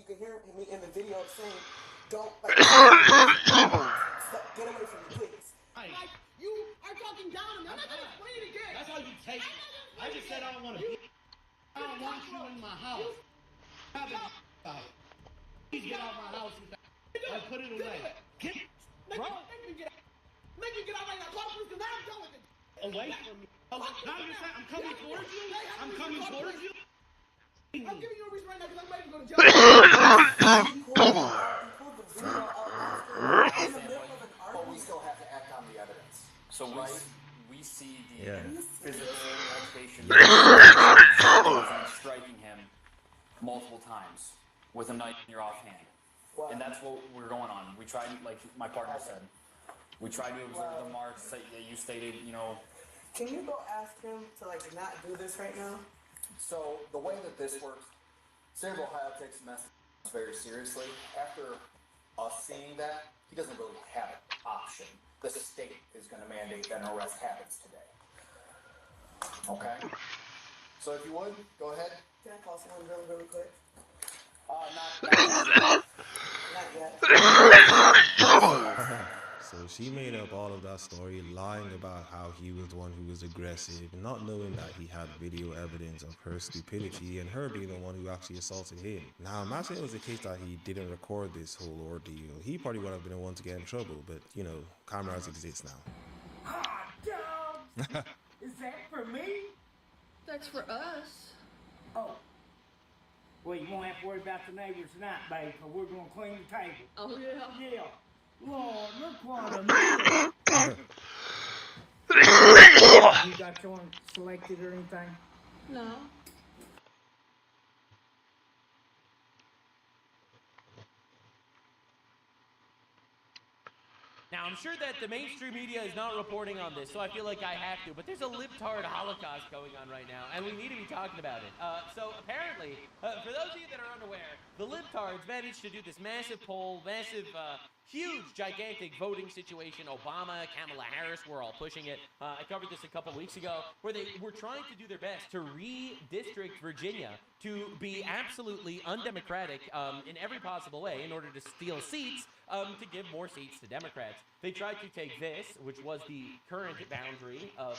you can hear me in the video saying, "Don't like, get away from me, please." Like you are talking down to me. I'm not gonna explain it again. That's how you take it. I just said I don't want to be. I don't want you in my house. Please get out of my house. I put it away. Get Make me get out. Make me get out right now. Call the police, because now I'm done with it. away from me. Now you're saying I'm coming towards you? I'm coming towards you? I'm giving you a reason right now because I'm ready to go to jail. But we still have to act on the evidence. So we see the physical altercation striking him multiple times with a knife in your offhand. And that's what we're going on. We tried, like my partner said, we tried to observe the marks that you stated, you know. Can you go ask him to like not do this right now? So the way that this works, State of Ohio takes the message very seriously. After us seeing that, he doesn't really have an option. The state is going to mandate that an arrest happens today. Okay? So if you would, go ahead. Can I call someone really, really quick? Not yet. So she made up all of that story, lying about how he was the one who was aggressive, not knowing that he had video evidence of her stupidity and her being the one who actually assaulted him. Now, imagine it was the case that he didn't record this whole ordeal. He probably would have been the one to get in trouble, but, you know, cameras exist now. Hot dog! Is that for me? That's for us. Oh. Well, you won't have to worry about the neighbors tonight, babe, because we're going to clean the table. Oh, yeah. Yeah. Lord, look what a minute. You got someone selected or anything? No. Now, I'm sure that the mainstream media is not reporting on this, so I feel like I have to, but there's a libtard holocaust going on right now, and we need to be talking about it. So apparently, for those of you that are unaware, the libtards managed to do this massive poll, huge, gigantic voting situation. Obama, Kamala Harris were all pushing it. I covered this a couple weeks ago, where they were trying to do their best to redistrict Virginia to be absolutely undemocratic in every possible way in order to steal seats, to give more seats to Democrats. They tried to take this, which was the current boundary of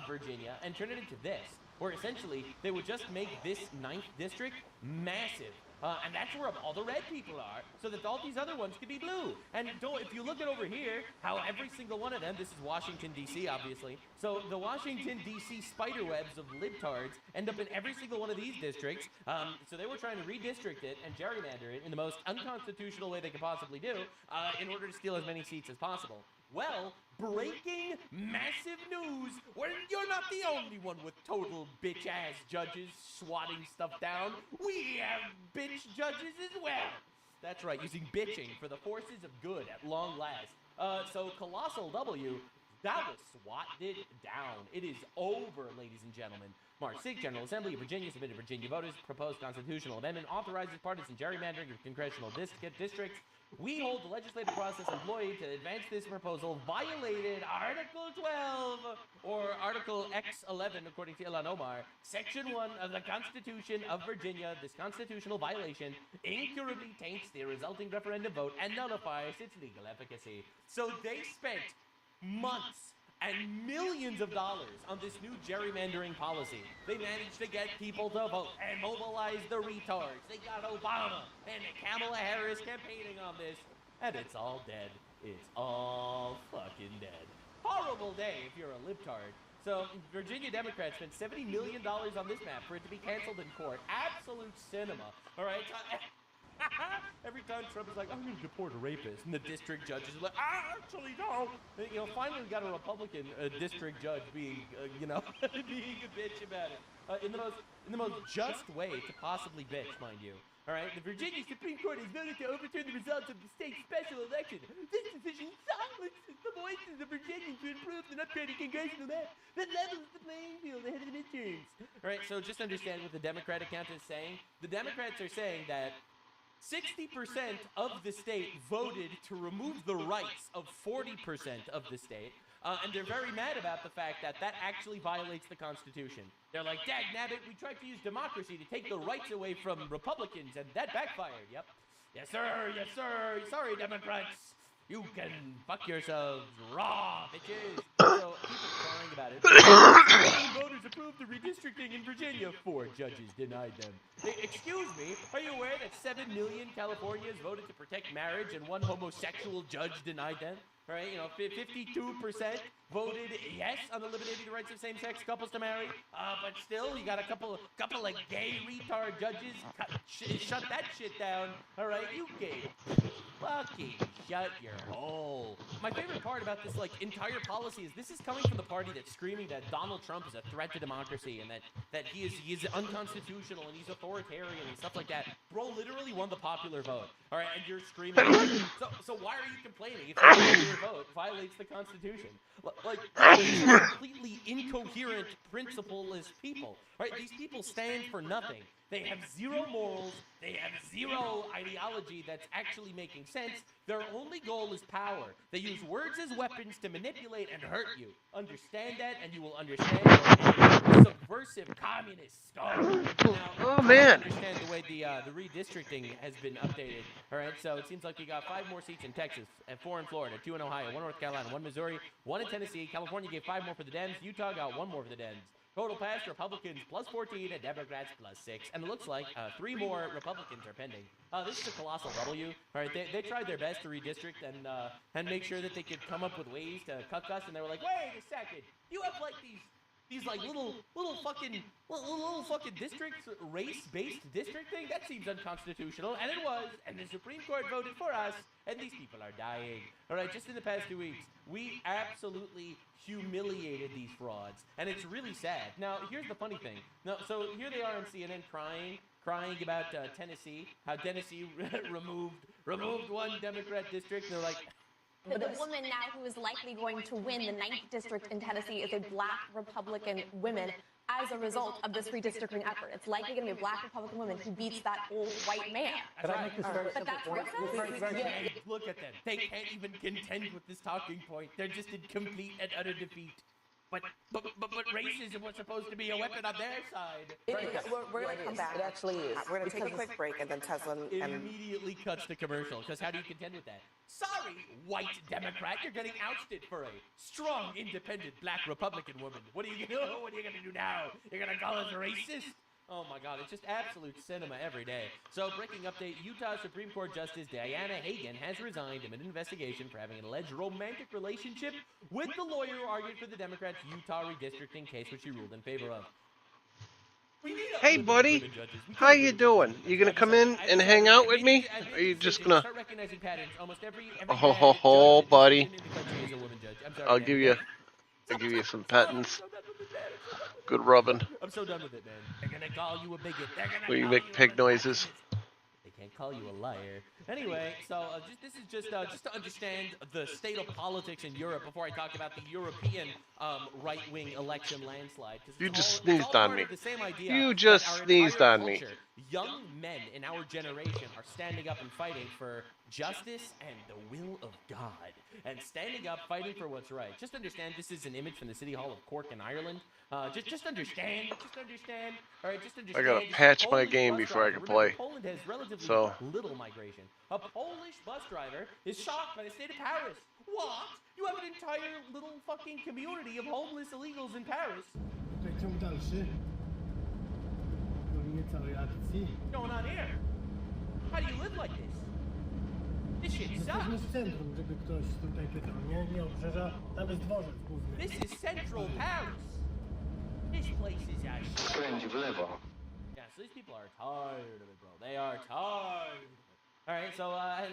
Virginia, and turn it into this, where essentially they would just make this 9th district massive. And that's where all the red people are, so that all these other ones can be blue. And if you look at over here, how every single one of them, this is Washington, D.C., obviously, so the Washington, D.C. spider webs of libtards end up in every single one of these districts. So they were trying to redistrict it and gerrymander it in the most unconstitutional way they could possibly do in order to steal as many seats as possible. Well, breaking massive news, where you're not the only one with total bitch-ass judges swatting stuff down. We have bitch judges as well. That's right, using bitching for the forces of good at long last. So Colossal W, that was swatted down. It is over, ladies and gentlemen. March 6th, General Assembly of Virginia submitted Virginia voters' proposed constitutional amendment authorizes partisan gerrymandering of congressional districts. We hold the legislative process employed to advance this proposal violated Article 12 or Article X11, according to Ilhan Omar, Section 1 of the Constitution of Virginia. This constitutional violation incurably taints the resulting referendum vote and nullifies its legal efficacy. So they spent months and millions of dollars on this new gerrymandering policy. They managed to get people to vote and mobilize the retards. They got Obama and Kamala Harris campaigning on this, and it's all dead. It's all fucking dead. Horrible day if you're a libtard. So Virginia Democrats spent $70 million on this map for it to be canceled in court. Absolute cinema. All right. Every time Trump is like, I'm going to deport a rapist, and the district judges are like, actually, no. And, finally we got a Republican district judge being, being a bitch about it. In the most just way to possibly bitch, mind you. All right, the Virginia Supreme Court has voted to overturn the results of the state's special election. This decision silences the voices of Virginians to improve and upgrade a congressional map that levels the playing field ahead of the midterms. All right, so just understand what the Democratic count is saying. The Democrats are saying that 60% of the state voted to remove the rights of 40% of the state. And they're very mad about the fact that that actually violates the Constitution. They're like, dag nabbit, we tried to use democracy to take the rights away from Republicans, and that backfired. Yep. Yes, sir. Yes, sir. Sorry, Democrats. You can fuck yourselves raw, bitches. So, people crying about it. Voters approved the redistricting in Virginia. 4 judges denied them. Excuse me, are you aware that 7 million Californians voted to protect marriage and 1 homosexual judge denied them? All right, 52% voted yes on eliminating the rights of same-sex couples to marry. But still, you got a couple of gay retard judges. Shut that shit down. All right, you gay. Fucking shut your hole. My favorite part about this entire policy is this is coming from the party that's screaming that Donald Trump is a threat to democracy and that he is unconstitutional and he's authoritarian and stuff like that. Bro literally won the popular vote. All right, and you're screaming. So why are you complaining if the popular vote violates the Constitution? These are completely incoherent, principleless people. Right? These people stand for nothing. They have zero morals. They have zero ideology that's actually making sense. Their only goal is power. They use words as weapons to manipulate and hurt you. Understand that, and you will understand you're a subversive communist scum. Now, I understand the way the redistricting has been updated. All right, so it seems like we got 5 more seats in Texas, and 4 in Florida, 2 in Ohio, 1 in North Carolina, 1 in Missouri, 1 in Tennessee. California gave 5 more for the Dems. Utah got 1 more for the Dems. Total passed Republicans plus 14 and Democrats plus 6. And it looks like 3 more Republicans are pending. This is a colossal W. All right, they tried their best to redistrict and make sure that they could come up with ways to cut us. And they were like, wait a second, you have these little fucking districts, race-based districting? That seems unconstitutional, and it was, and the Supreme Court voted for us, and these people are dying. All right, just in the past 2 weeks, we absolutely humiliated these frauds, and it's really sad. Now, here's the funny thing. Now, so here they are on CNN crying about Tennessee, how Tennessee removed 1 Democrat district, and they're like, the woman now who is likely going to win the 9th district in Tennessee is a black Republican woman as a result of this redistricting effort. It's likely going to be a black Republican woman who beats that old white man. Can I make this very But that's racist? Yeah. Look at them. They can't even contend with this talking point. They're just in complete and utter defeat. But racism was supposed to be a weapon on their side. We're going to come back. It actually is. We're going to take a quick break, and then Tesla It and immediately cuts to commercial, because how do you contend with that? Sorry, white Democrat, you're getting ousted for a strong, independent black Republican woman. What are you gonna do now? You're gonna call us racist? Oh my God, it's just absolute cinema every day. So, breaking update, Utah Supreme Court Justice Diana Hagan has resigned amid an investigation for having an alleged romantic relationship with the lawyer who argued for the Democrats' Utah redistricting case, which she ruled in favor of. Hey, buddy. How you doing? You gonna come in and hang out with me? Or are you just gonna... Start recognizing patterns. Almost every Oh, buddy. in the country is a woman judge. I'm sorry, I'll man. give you some patents. Good rubbing. I'm so done with it, man. They're gonna call you a bigot. They're gonna Will you call make you pig a noises? They can't call you a liar. Anyway, so this is just to understand the state of politics in Europe before I talk about the European right-wing election landslide. 'Cause You it's just all sneezed part on me. of the same idea You that just our sneezed entire on me. culture, young men in our generation are standing up and fighting for justice and the will of God. And standing up, fighting for what's right. Just understand this is an image from the City Hall of Cork in Ireland. Just understand. All right, just understand. I gotta This patch my Polish game bus before I driver- can play. remember, Poland has relatively So- little migration. A Polish bus driver is shocked by the state of Paris. What? You have an entire little fucking community of homeless illegals in Paris. Ciąg dalszy. Nie całej akcji. What's going on here? How do you live like this? This shit Jesteśmy sucks. w centrum, żeby ktoś tutaj pytał, nie? Nie obrzeża, tam jest dworzec główny. This is central Paris. This place is a shit. Skręć w lewo. Yeah, so these people are tired of it, bro. They are tired. All right, so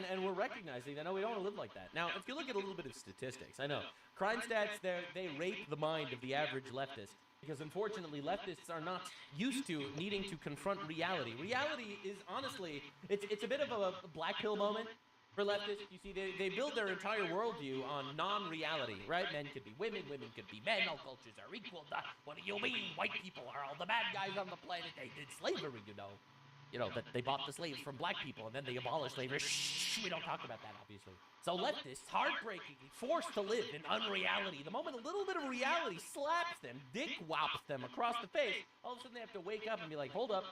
and we're recognizing that no, we don't want to live like that. Now, if you look at a little bit of statistics, I know crime stats they rape the mind of the average leftist because unfortunately leftists are not used to needing to confront reality. Reality is honestly it's a bit of a black pill moment for leftists. You see, they build their entire worldview on non-reality, right? Men could be women, women could be men. All cultures are equal. What do you mean? White people are all the bad guys on the planet. They did slavery, you know. you know, that they bought the slaves from black people and then they abolished slavery. Shh, we don't talk about that, obviously. So leftists, heartbreakingly forced to live in unreality. The moment a little bit of reality slaps them, dick whops them across the face, all of a sudden they have to wake up and be like, hold up,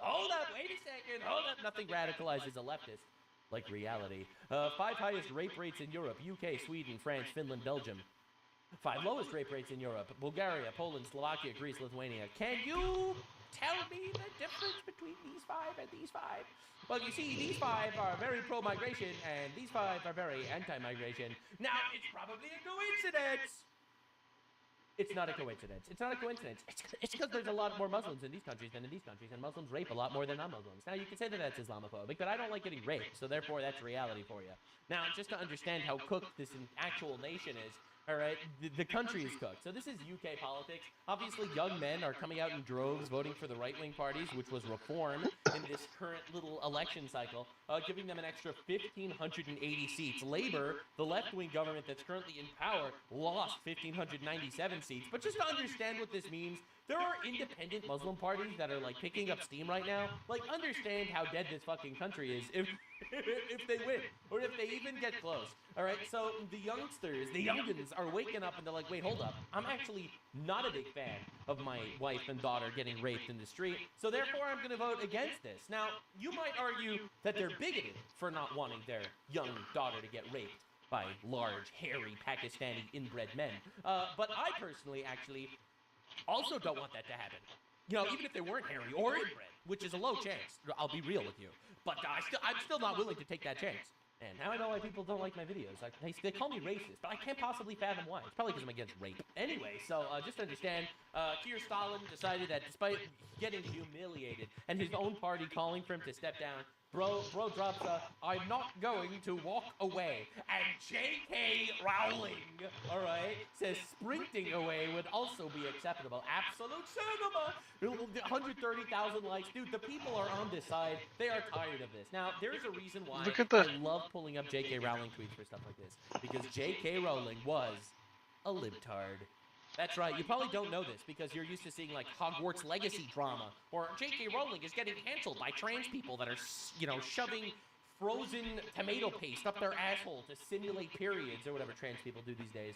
wait a second, hold up. Nothing radicalizes a leftist like reality. 5 highest rape rates in Europe: UK, Sweden, France, Finland, Belgium. 5 lowest rape rates in Europe: Bulgaria, Poland, Slovakia, Greece, Lithuania. Can you tell me the difference between these 5 and these 5? Well, you see, these 5 are very pro-migration, and these 5 are very anti-migration. Now, it's probably a coincidence. It's not a coincidence. It's not a coincidence. It's because there's a lot more Muslims in these countries than in these countries, and Muslims rape a lot more than non-Muslims. Now, you can say that that's Islamophobic, but I don't like getting raped, so therefore that's reality for you. Now, just to understand how cooked this actual nation is, all right, the country is cooked. So this is UK politics. Obviously, young men are coming out in droves voting for the right-wing parties, which was reform in this current little election cycle, giving them an extra 1,580 seats. Labour, the left-wing government that's currently in power, lost 1,597 seats. But just to understand what this means, there are independent Muslim parties that are, like, picking up steam right now. Like, understand how dead this fucking country is if they win, or if they even get close. All right, so the youngsters, the youngins, are waking up and they're like, wait, hold up. I'm actually not a big fan of my wife and daughter getting raped in the street, so therefore I'm going to vote against this. Now, you might argue that they're bigoted for not wanting their young daughter to get raped by large, hairy, Pakistani inbred men. But I personally actually also don't want that to happen. You know, even if they weren't hairy or inbred, which is a low chance, I'll be real with you. But I'm still not willing to take that chance. And now I know why people don't like my videos. They call me racist, but I can't possibly fathom why. It's probably because I'm against rape. Anyway, so just understand, Keir Stalin decided that despite getting humiliated and his own party calling for him to step down, Bro drops a, I'm not going to walk away. And J.K. Rowling, all right, says sprinting away would also be acceptable. Absolute cinema. 130,000 likes. Dude, the people are on this side. They are tired of this. Now, there's a reason why I love pulling up J.K. Rowling tweets for stuff like this. Because J.K. Rowling was a libtard. That's right, you probably don't know this because you're used to seeing like Hogwarts Legacy drama, or J.K. Rowling is getting canceled by trans people that are, you know, shoving frozen tomato paste up their asshole to simulate periods or whatever trans people do these days.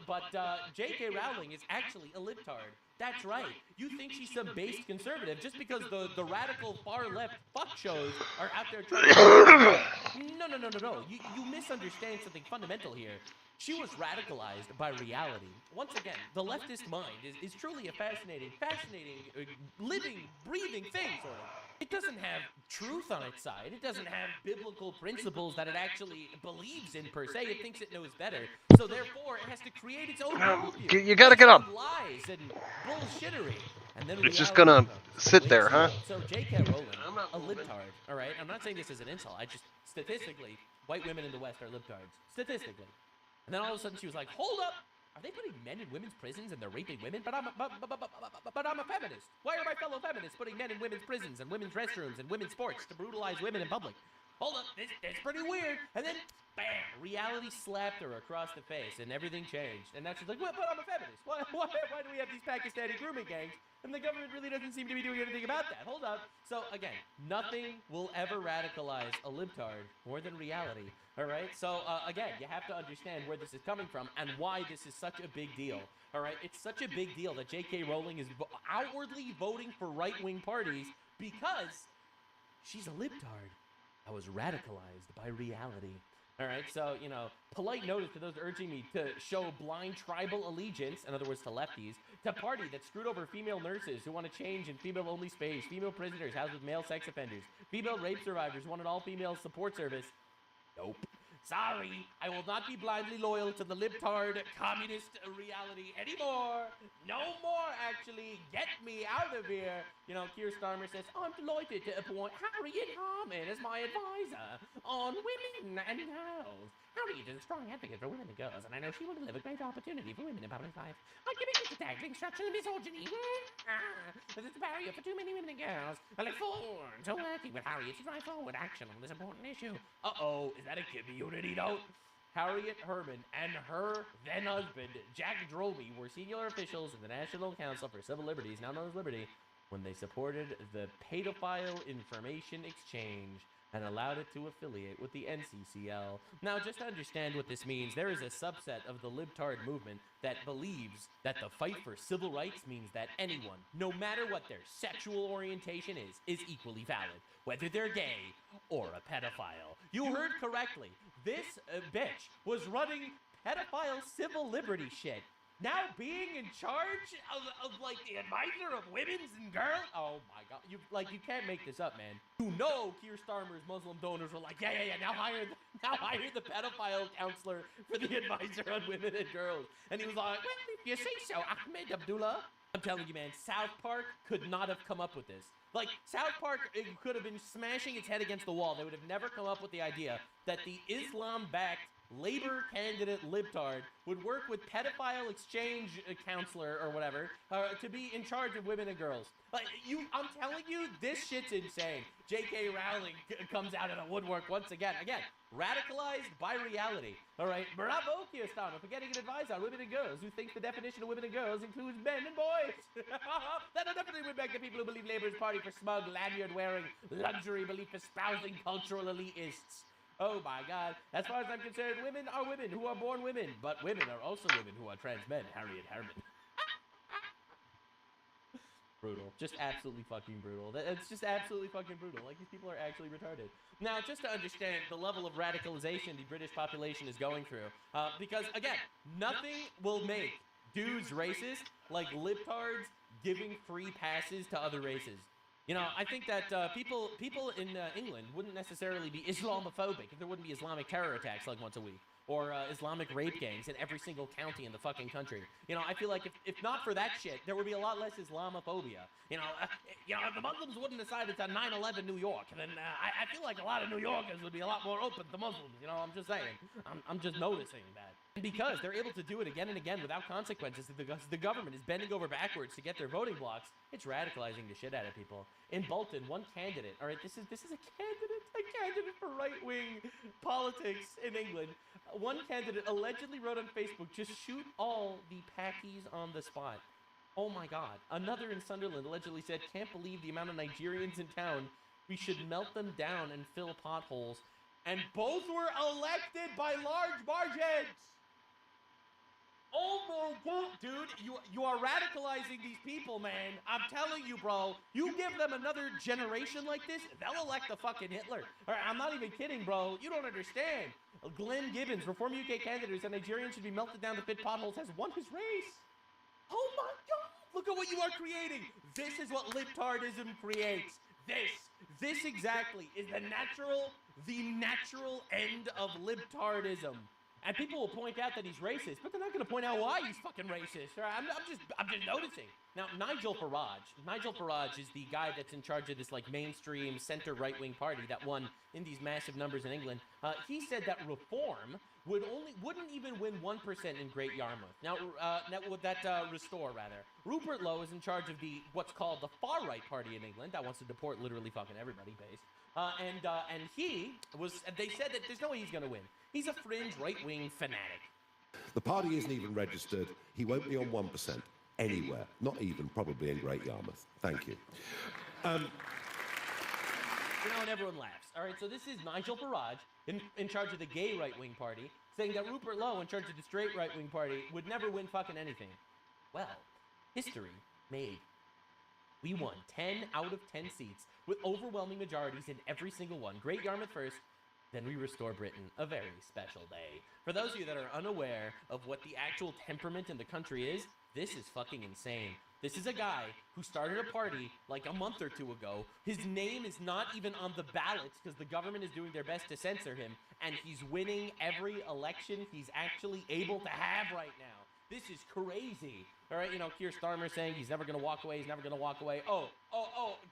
But J.K. Rowling is actually a libtard. That's right. You think she's some based conservative just because the radical far left fuck shows are out there trying to... No. You misunderstand something fundamental here. She was radicalized by reality. Once again, the leftist mind is truly a fascinating, living, breathing thing, sort of. It doesn't have truth on its side. It doesn't have biblical principles that it actually believes in, per se. It thinks it knows better. So therefore, it has to create its own worldview. You gotta get up. Lies and bullshittery. And then it's just gonna sit there, huh? So J.K. Rowling, a libtard, all right? I'm not saying this as an insult. I just, statistically, white women in the West are libtards. Statistically. And then all of a sudden she was like, hold up! Are they putting men in women's prisons and they're raping women? But I'm a feminist. Why are my fellow feminists putting men in women's prisons and women's restrooms and women's sports to brutalize women in public? Hold up, it's pretty weird. And then, bam, reality slapped her across the face and everything changed. And now she's like, well, but I'm a feminist. Why do we have these Pakistani grooming gangs? And the government really doesn't seem to be doing anything about that. Hold up. So again, nothing will ever radicalize a libtard more than reality. All right? So again, you have to understand where this is coming from and why this is such a big deal. All right? It's such a big deal that J.K. Rowling is outwardly voting for right-wing parties because she's a libtard. I was radicalized by reality. All right, so, you know, polite notice to those urging me to show blind tribal allegiance, in other words, to lefties, to party that screwed over female nurses who want to change in female-only space, female prisoners housed with male sex offenders, female rape survivors who want an all-female support service. Nope. Sorry, I will not be blindly loyal to the libtard communist reality anymore. No more, actually. Get me out of here. You know, Keir Starmer says, I'm delighted to appoint Harriet Harman as my advisor on women and girls. Harriet is a strong advocate for women and girls, and I know she will deliver great opportunity for women in public life. I commit to tackling structural misogyny. This is a barrier for too many women and girls. I look forward to working with Harriet to drive forward action on this important issue. Uh-oh, is that a community note? Harriet Harman and her then-husband, Jack Dromey, were senior officials in the National Council for Civil Liberties, now known as Liberty, when they supported the Pedophile Information Exchange and allowed it to affiliate with the NCCL. Now, just to understand what this means, there is a subset of the libtard movement that believes that the fight for civil rights means that anyone, no matter what their sexual orientation is equally valid, whether they're gay or a pedophile. You heard correctly. This bitch was running pedophile civil liberty shit. Now being in charge of like the advisor of women's and girls. Oh my god, you can't make this up, man. You know, Keir Starmer's Muslim donors were like, yeah. Now hire the pedophile counselor for the advisor on women and girls. And he was like, well, if you say so, Ahmed Abdullah. I'm telling you, man, South Park could not have come up with this. Like, South Park could have been smashing its head against the wall. They would have never come up with the idea that the Islam-backed Labor candidate libtard would work with pedophile exchange counselor or whatever to be in charge of women and girls. Like, I'm telling you, this shit's insane. J.K. Rowling comes out of the woodwork once again. Again, radicalized by reality. All right, bravo, Keir Starmer, for getting an advice on women and girls who thinks the definition of women and girls includes men and boys. That'll definitely win back the people who believe Labour's party for smug, lanyard-wearing, luxury belief-espousing cultural elitists. Oh my god. As far as I'm concerned, women are women who are born women, but women are also women who are trans men. Harriet Harman. Brutal. Just absolutely fucking brutal. It's just absolutely fucking brutal. Like, these people are actually retarded. Now, just to understand the level of radicalization the British population is going through, because, again, nothing will make dudes racist like libtards giving free passes to other races. You know, I think that people in England wouldn't necessarily be Islamophobic if there wouldn't be Islamic terror attacks like once a week. Or Islamic rape gangs in every single county in the fucking country. You know, I feel like if not for that shit, there would be a lot less Islamophobia. You know, if the Muslims wouldn't decide it's a 9/11 New York, then I feel like a lot of New Yorkers would be a lot more open to Muslims. You know, I'm just saying. I'm just noticing that. And because they're able to do it again and again without consequences, the government is bending over backwards to get their voting blocks, it's radicalizing the shit out of people. In Bolton, one candidate, all right, this is a candidate for right-wing politics in England. One candidate allegedly wrote on Facebook, just shoot all the Pakis on the spot. Oh my god. Another in Sunderland allegedly said, can't believe the amount of Nigerians in town. We should melt them down and fill potholes. And both were elected by large margins. Oh my god, dude, you are radicalizing these people, man. I'm telling you, bro. You give them another generation like this, they'll elect a fucking Hitler. All right, I'm not even kidding, bro. You don't understand. Glenn Gibbons, Reform UK candidate, said Nigerians should be melted down to fit potholes, has won his race. Oh my god, look at what you are creating. This is what libtardism creates. This exactly is the natural end of libtardism. And people will point out that he's racist, but they're not going to point out why he's fucking racist. Right? I'm just noticing. Now, Nigel Farage is the guy that's in charge of this like mainstream center right-wing party that won in these massive numbers in England. He said that Reform wouldn't even win 1% in Great Yarmouth. Now, Restore rather. Rupert Lowe is in charge of what's called the far-right party in England that wants to deport literally fucking everybody, base. And they said that there's no way he's going to win. He's a fringe right-wing fanatic. The party isn't even registered. He won't be on 1% anywhere. Not even probably in Great Yarmouth. Thank you. You know, and everyone laughs. All right, so this is Nigel Farage in charge of the gay right-wing party saying that Rupert Lowe in charge of the straight right-wing party would never win fucking anything. Well, history made. We won 10 out of 10 seats with overwhelming majorities in every single one. Great Yarmouth first, then we restore Britain. A very special day. For those of you that are unaware of what the actual temperament in the country is, this is fucking insane. This is a guy who started a party like a month or two ago. His name is not even on the ballots because the government is doing their best to censor him, and he's winning every election he's actually able to have right now. This is crazy. All right, you know, Keir Starmer saying he's never going to walk away, he's never going to walk away. Oh,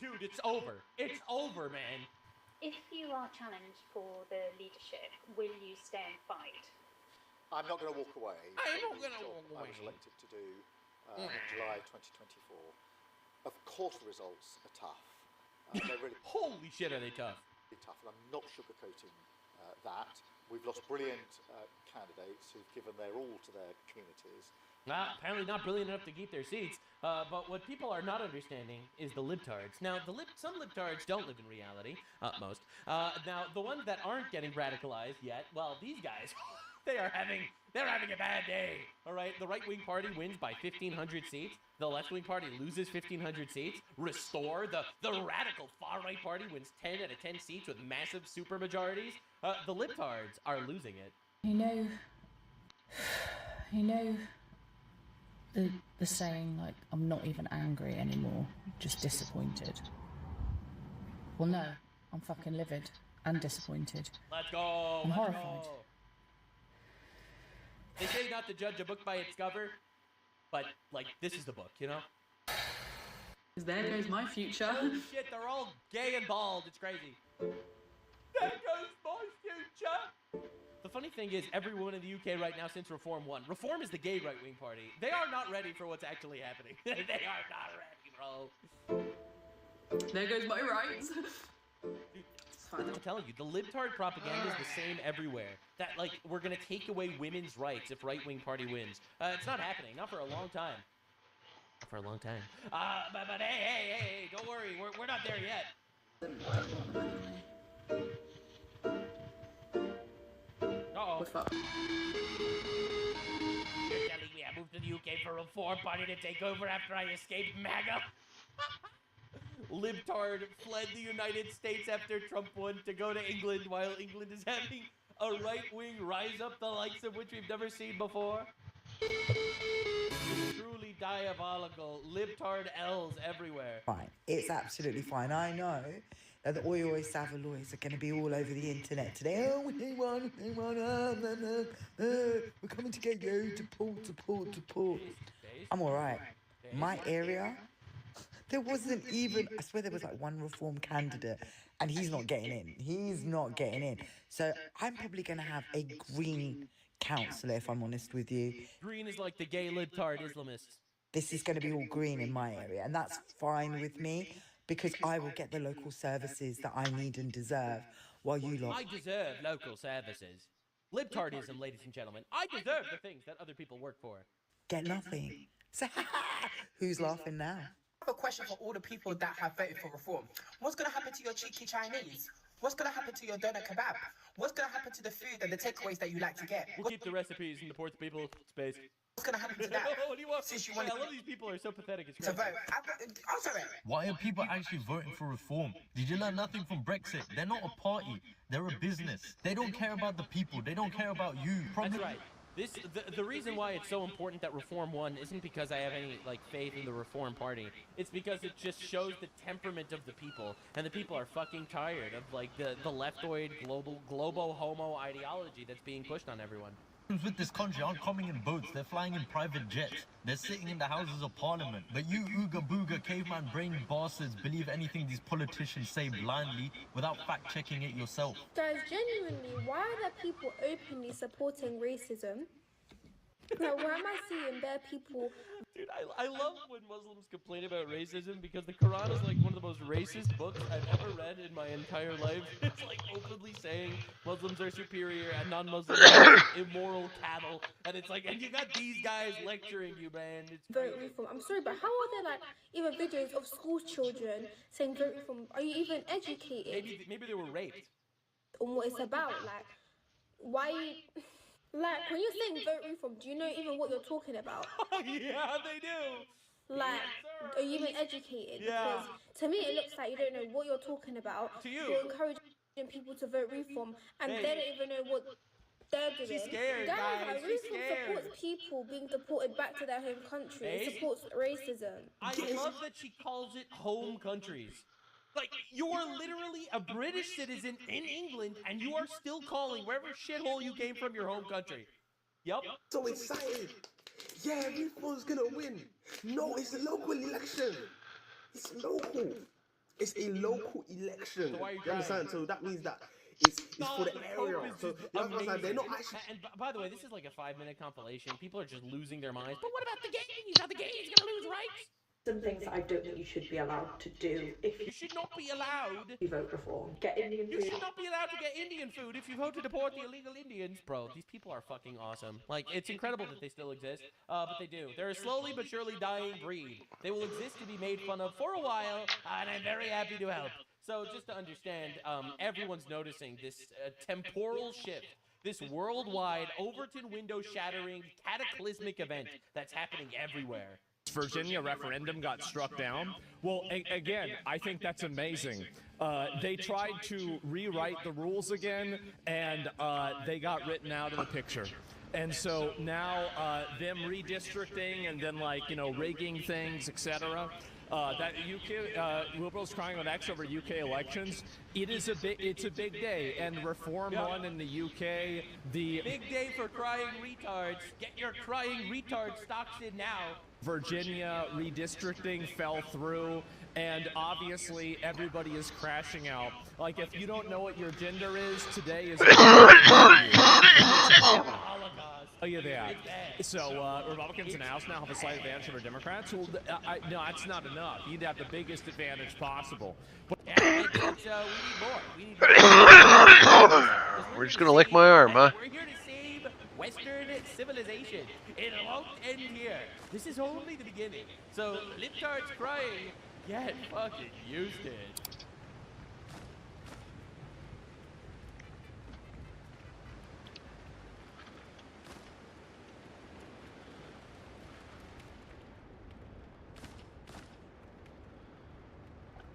dude, it's over. It's over, man. If you are challenged for the leadership, will you stay and fight? I'm not going to walk away. I'm not going to walk away. I was elected to do in July 2024. Of course the results are tough. They're really Holy shit, are they tough? Tough, and I'm not sugarcoating that. We've lost brilliant candidates who've given their all to their communities, Apparently not brilliant enough to keep their seats. But what people are not understanding is the libtards. Now, some libtards don't live in reality, most. Now, the ones that aren't getting radicalized yet, well, these guys, they're having a bad day. All right, the right-wing party wins by 1,500 seats. The left-wing party loses 1,500 seats. Restore, the radical far-right party, wins 10 out of 10 seats with massive supermajorities. The libtards are losing it. You know the saying, like, I'm not even angry anymore, just disappointed. Well, no, I'm fucking livid and disappointed. Let's go. I'm horrified. Go. They say not to judge a book by its cover, but, like, this is the book, you know? There goes my future. Oh, shit, they're all gay and bald. It's crazy. There goes my future. The funny thing is, every woman in the UK right now since Reform won. Reform is the gay right-wing party. They are not ready for what's actually happening. They are not ready, bro. There goes my rights. Dude, I'm telling you, the libtard propaganda is the same everywhere. That, like, we're gonna take away women's rights if right-wing party wins. It's not happening. Not for a long time. Not for a long time. But hey, don't worry. We're not there yet. Uh-oh. What's up? You're telling me I moved to the UK for Reform Party to take over after I escaped MAGA? Libtard fled the United States after Trump won to go to England while England is having a right-wing rise up the likes of which we've never seen before. It's truly diabolical. Libtard L's everywhere. Fine. It's absolutely fine. I know that the Oi Saveloys are going to be all over the internet today. Oh, we won, we're coming to get you to pull. I'm alright. My area, there wasn't even, I swear there was like one Reform candidate and he's not getting in. So I'm probably going to have a Green councillor, if I'm honest with you. Green is like the gay libtard Islamists. This is going to be all green in my area, and that's fine with me because I will get the local services that I need and deserve while you lot. I deserve local services. Libtardism, ladies and gentlemen. I deserve the things that other people work for. Get nothing. So, who's laughing now? I have a question for all the people that have voted for Reform. What's going to happen to your cheeky Chinese? What's going to happen to your donut kebab? What's going to happen to the food and the takeaways that you like to get? We'll keep the recipes and deport the people space. What's going to happen to that? What do you want? Since you I want love these people are so pathetic. It's to crazy. vote. I'm sorry. Why are people actually voting for Reform? Did you learn nothing from Brexit? They're not a party. They're a business. They don't care about the people. They don't care about you. That's right. The reason why it's so important that Reform won isn't because I have any faith in the Reform Party. It's because it just shows the temperament of the people, and the people are fucking tired of the leftoid globo homo ideology that's being pushed on everyone. With this country aren't coming in boats, they're flying in private jets. They're sitting in the Houses of Parliament. But you ooga booga caveman brain bastards believe anything these politicians say blindly without fact checking it yourself. Guys, genuinely, why are there people openly supporting racism? Now, why am I seeing bare people? Dude, I love when Muslims complain about racism because the Quran is like one of the most racist books I've ever read in my entire life. It's like openly saying Muslims are superior and non-Muslims are immoral cattle. And it's like, and you got these guys lecturing you, man. It's vote reform. I'm sorry, but how are there even videos of school children saying vote reform? Are you even educated? Maybe they were raped. On what it's about, why? When you're saying vote reform, do you know even what you're talking about? Oh, yeah, they do. Are you even educated? Yeah. Because to me, it looks like you don't know what you're talking about. To you. You're encouraging people to vote reform, and they don't even know what they're doing. She's scared, guys. She's Reform scared. supports people being deported back to their home country. It supports racism. I love that she calls it home countries. You are literally a British citizen in England, and you are still calling wherever shithole you came from your home country. Yep. So excited. Yeah, Reform's gonna win. No, it's a local election. It's local. It's a local election. So why are you understand? So that means that it's for the area. So they're not actually. And by the way, this is like a 5-minute compilation. People are just losing their minds. But what about the gays? Are the gays gonna lose rights? some things that I don't think you should be allowed to do if You should not be allowed. you vote reform. Get Indian You food. should not be allowed to get Indian food if you vote to deport the illegal Indians. Bro, these people are fucking awesome. Like, it's incredible that they still exist, but they do. They're a slowly but surely dying breed. They will exist to be made fun of for a while, and I'm very happy to help. So just to understand, everyone's noticing this temporal shift, this worldwide Overton window-shattering cataclysmic event that's happening everywhere. Virginia referendum got struck down. Well, again, I think that's amazing. They tried to rewrite the rules again, and they got written out of the picture. And so now them redistricting and then, like, you know, rigging things, etc. That UK liberals crying on X over UK elections. It's a big day, and reform won in the UK. The big day for crying retards. Get your crying retard stocks in now. Virginia redistricting fell through, and obviously everybody is crashing out. Like, if you don't know what your gender is, today is Look at that. So Republicans in the House now have a slight advantage over Democrats. Well, no, that's not enough. You'd have the biggest advantage possible. But we need more. We're just gonna lick my arm, huh? We're here to save Western civilization. It won't end here. This is only the beginning. So, libtards crying, get fucking used to it.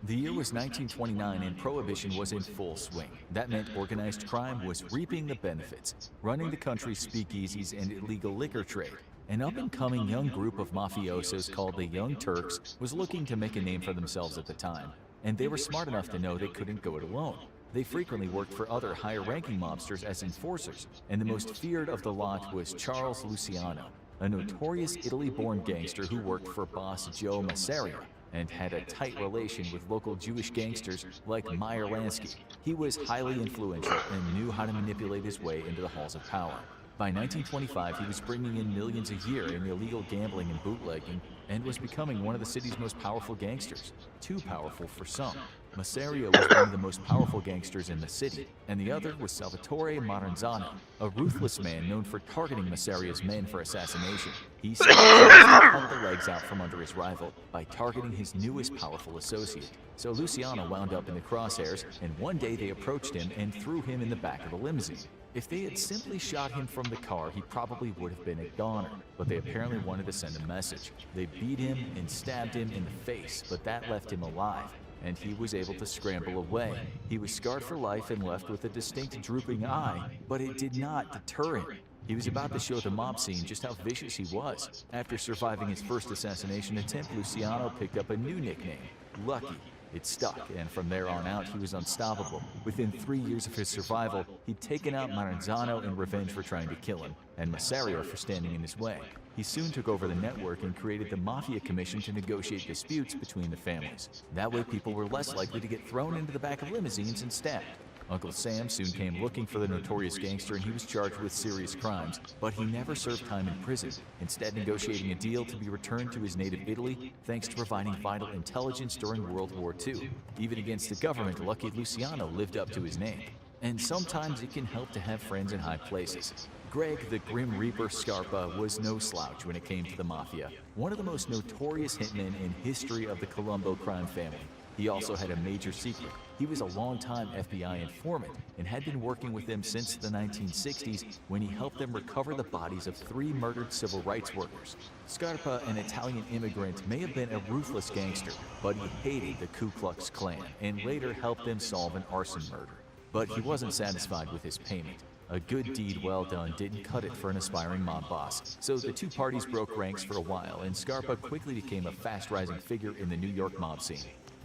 The year was 1929 and Prohibition was in full swing. That meant organized crime was reaping the benefits, running the country's speakeasies and illegal liquor trade. An up-and-coming young group of mafiosos called the Young Turks was looking to make a name for themselves at the time, and they were smart enough to know they couldn't go it alone. They frequently worked for other higher-ranking mobsters as enforcers, and the most feared of the lot was Charles Luciano, a notorious Italy-born gangster who worked for boss Joe Masseria and had a tight relation with local Jewish gangsters like Meyer Lansky. He was highly influential and knew how to manipulate his way into the halls of power. By 1925, he was bringing in millions a year in illegal gambling and bootlegging, and was becoming one of the city's most powerful gangsters. Too powerful for some. Masseria was one of the most powerful gangsters in the city, and the other was Salvatore Maranzano, a ruthless man known for targeting Masseria's men for assassination. He cut the legs out from under his rival by targeting his newest powerful associate. So Luciano wound up in the crosshairs, and one day they approached him and threw him in the back of a limousine. If they had simply shot him from the car, he probably would have been a goner, but they apparently wanted to send a message. They beat him and stabbed him in the face, but that left him alive, and he was able to scramble away. He was scarred for life and left with a distinct drooping eye, but it did not deter him. He was about to show the mob scene just how vicious he was. After surviving his first assassination attempt, Luciano picked up a new nickname, Lucky. It stuck, and from there on out, he was unstoppable. Within 3 years of his survival, he'd taken out Maranzano in revenge for trying to kill him, and Masseria for standing in his way. He soon took over the network and created the Mafia Commission to negotiate disputes between the families. That way, people were less likely to get thrown into the back of limousines and stabbed. Uncle Sam soon came looking for the notorious gangster, and he was charged with serious crimes, but he never served time in prison, instead negotiating a deal to be returned to his native Italy thanks to providing vital intelligence during World War II. Even against the government, Lucky Luciano lived up to his name. And sometimes it can help to have friends in high places. Greg the Grim Reaper Scarpa was no slouch when it came to the Mafia, one of the most notorious hitmen in history of the Colombo crime family. He also had a major secret. He was a longtime FBI informant and had been working with them since the 1960s when he helped them recover the bodies of 3 murdered civil rights workers. Scarpa, an Italian immigrant, may have been a ruthless gangster, but he hated the Ku Klux Klan and later helped them solve an arson murder. But he wasn't satisfied with his payment. A good deed well done didn't cut it for an aspiring mob boss, so the two parties broke ranks for a while, and Scarpa quickly became a fast-rising figure in the New York mob scene.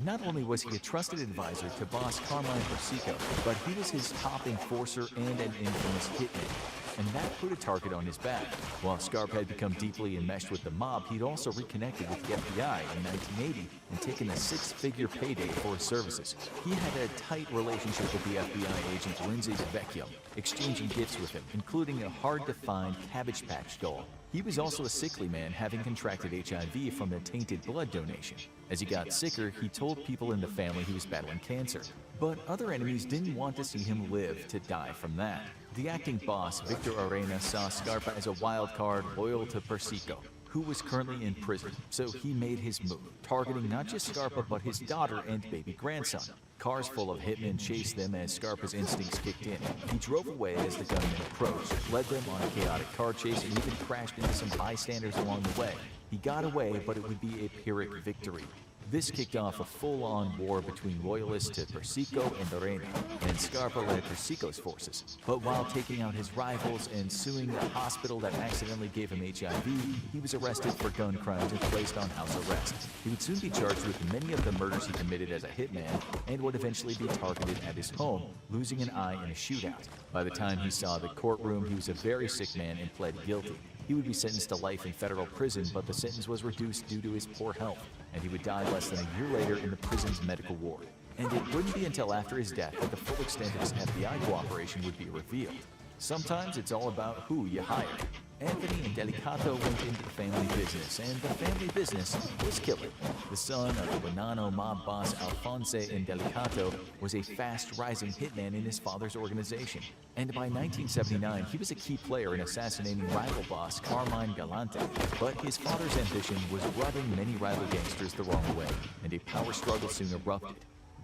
Not only was he a trusted advisor to boss Carmine Persico, but he was his top enforcer and an infamous hitman, and that put a target on his back. While Scarpa had become deeply enmeshed with the mob, he'd also reconnected with the FBI in 1980 and taken a 6-figure payday for his services. He had a tight relationship with the FBI agent Lindsay DeVecchio, exchanging gifts with him, including a hard-to-find Cabbage Patch doll. He was also a sickly man, having contracted HIV from a tainted blood donation. As he got sicker, he told people in the family he was battling cancer. But other enemies didn't want to see him live to die from that. The acting boss, Victor Arena, saw Scarpa as a wild card loyal to Persico, who was currently in prison, so he made his move, targeting not just Scarpa but his daughter and baby grandson. Cars full of hitmen chased them as Scarpa's instincts kicked in. He drove away as the gunmen approached, led them on a chaotic car chase, and even crashed into some bystanders along the way. He got away, but it would be a Pyrrhic victory. This kicked off a full-on war between loyalists to Persico and Arena, and Scarpa led Persico's forces. But while taking out his rivals and suing the hospital that accidentally gave him HIV, he was arrested for gun crimes and placed on house arrest. He would soon be charged with many of the murders he committed as a hitman, and would eventually be targeted at his home, losing an eye in a shootout. By the time he saw the courtroom, he was a very sick man and pled guilty. He would be sentenced to life in federal prison, but the sentence was reduced due to his poor health, and he would die less than a year later in the prison's medical ward. And it wouldn't be until after his death that the full extent of his FBI cooperation would be revealed. Sometimes it's all about who you hire. Anthony Indelicato went into the family business, and the family business was killing. The son of the Bonanno mob boss Alfonso Indelicato was a fast-rising hitman in his father's organization. And by 1979, he was a key player in assassinating rival boss Carmine Galante. But his father's ambition was rubbing many rival gangsters the wrong way, and a power struggle soon erupted.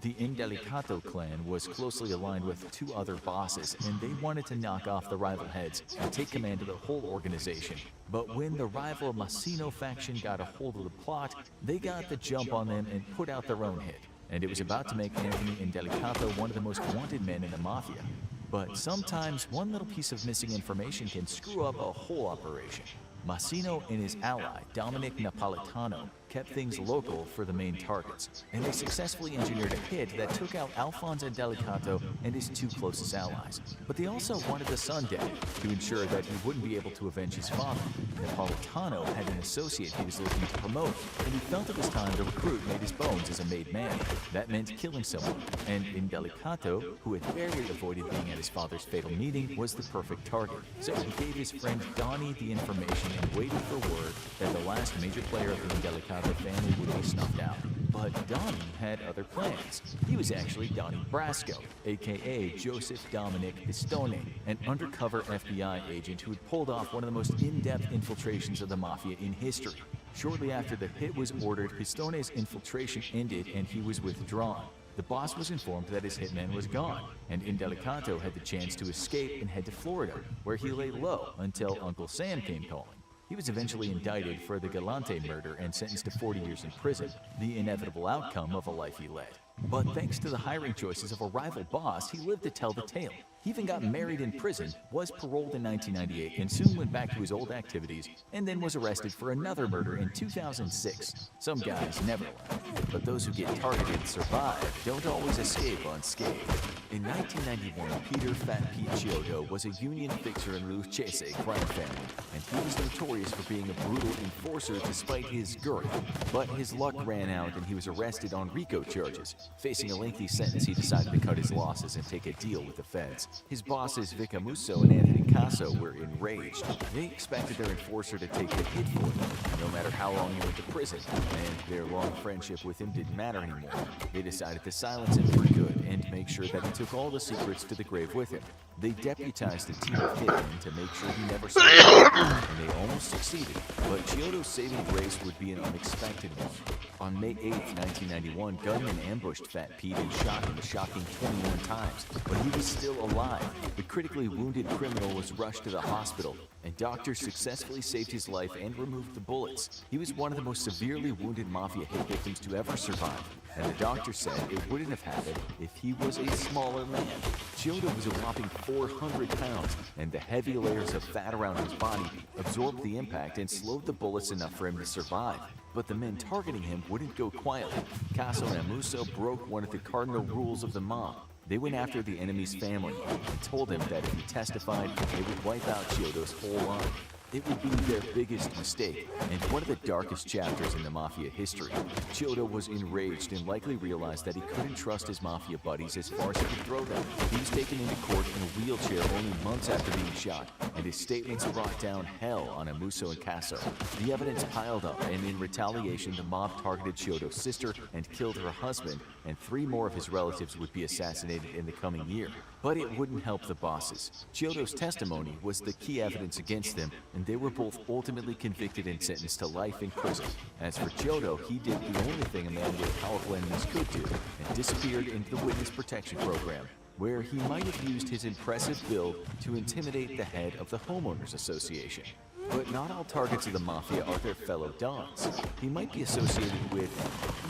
The Indelicato clan was closely aligned with two other bosses, and they wanted to knock off the rival heads and take command of the whole organization. But when the rival Massino faction got a hold of the plot, they got the jump on them and put out their own hit. And it was about to make Anthony Indelicato one of the most wanted men in the mafia. But sometimes one little piece of missing information can screw up a whole operation. Massino and his ally, Dominic Napolitano, kept things local for the main targets, and they successfully engineered a hit that took out Alfonso Indelicato and his two closest allies. But they also wanted the son dead to ensure that he wouldn't be able to avenge his father. Napolitano had an associate he was looking to promote, and he felt it was time the recruit made his bones as a made man. That meant killing someone, and Indelicato, who had barely avoided being at his father's fatal meeting, was the perfect target. So he gave his friend Donnie the information and waited for word that the last major player of the Indelicato family would be snuffed out. But Donnie had other plans. He was actually Donnie Brasco, aka Joseph Dominic Pistone, an undercover FBI agent who had pulled off one of the most in-depth infiltrations of the mafia in history. Shortly after the hit was ordered, Pistone's infiltration ended and he was withdrawn. The boss was informed that his hitman was gone, and Indelicato had the chance to escape and head to Florida, where he lay low until Uncle Sam came calling. He was eventually indicted for the Galante murder and sentenced to 40 years in prison, the inevitable outcome of a life he led. But thanks to the hiring choices of a rival boss, he lived to tell the tale. He even got married in prison, was paroled in 1998, and soon went back to his old activities, and then was arrested for another murder in 2006. Some guys never learn, but those who get targeted survive don't always escape unscathed. In 1991, Peter Fat Pete Chiodo was a union fixer in Lucchese crime family, and he was notorious for being a brutal enforcer despite his girth. But his luck ran out and he was arrested on RICO charges. Facing a lengthy sentence, he decided to cut his losses and take a deal with the feds. His bosses Vic Amuso and Anthony Casso were enraged. They expected their enforcer to take the hit for them, no matter how long he went to prison, and their long friendship with him didn't matter anymore. They decided to silence him for good and make sure that he took all the secrets to the grave with him. They deputized a team of hitmen to make sure he never saw it, and they almost succeeded. But Chiodo's saving grace would be an unexpected one. On May 8, 1991, gunmen ambushed Fat Pete and shot him a shocking 21 times, but he was still alive. The critically wounded criminal was rushed to the hospital, and doctors successfully saved his life and removed the bullets. He was one of the most severely wounded mafia hit victims to ever survive, and the doctor said it wouldn't have happened if he was a smaller man. Chiodo was a whopping 400 pounds, and the heavy layers of fat around his body absorbed the impact and slowed the bullets enough for him to survive. But the men targeting him wouldn't go quietly. Casso and Amuso broke one of the cardinal rules of the mob. They went after the enemy's family and told him that if he testified, they would wipe out Chiodo's whole line. It would be their biggest mistake, and one of the darkest chapters in the Mafia history. Chiodo was enraged and likely realized that he couldn't trust his Mafia buddies as far as he could throw them. He was taken into court in a wheelchair only months after being shot, and his statements brought down hell on Amuso and Casso. The evidence piled up, and in retaliation, the mob targeted Chiodo's sister and killed her husband, and 3 more of his relatives would be assassinated in the coming year. But it wouldn't help the bosses. Chiodo's testimony was the key evidence against them, and they were both ultimately convicted and sentenced to life in prison. As for Chiodo, he did the only thing a man with powerful enemies could do, and disappeared into the Witness Protection Program, where he might have used his impressive build to intimidate the head of the Homeowners Association. But not all targets of the Mafia are their fellow Dons. He might be associated with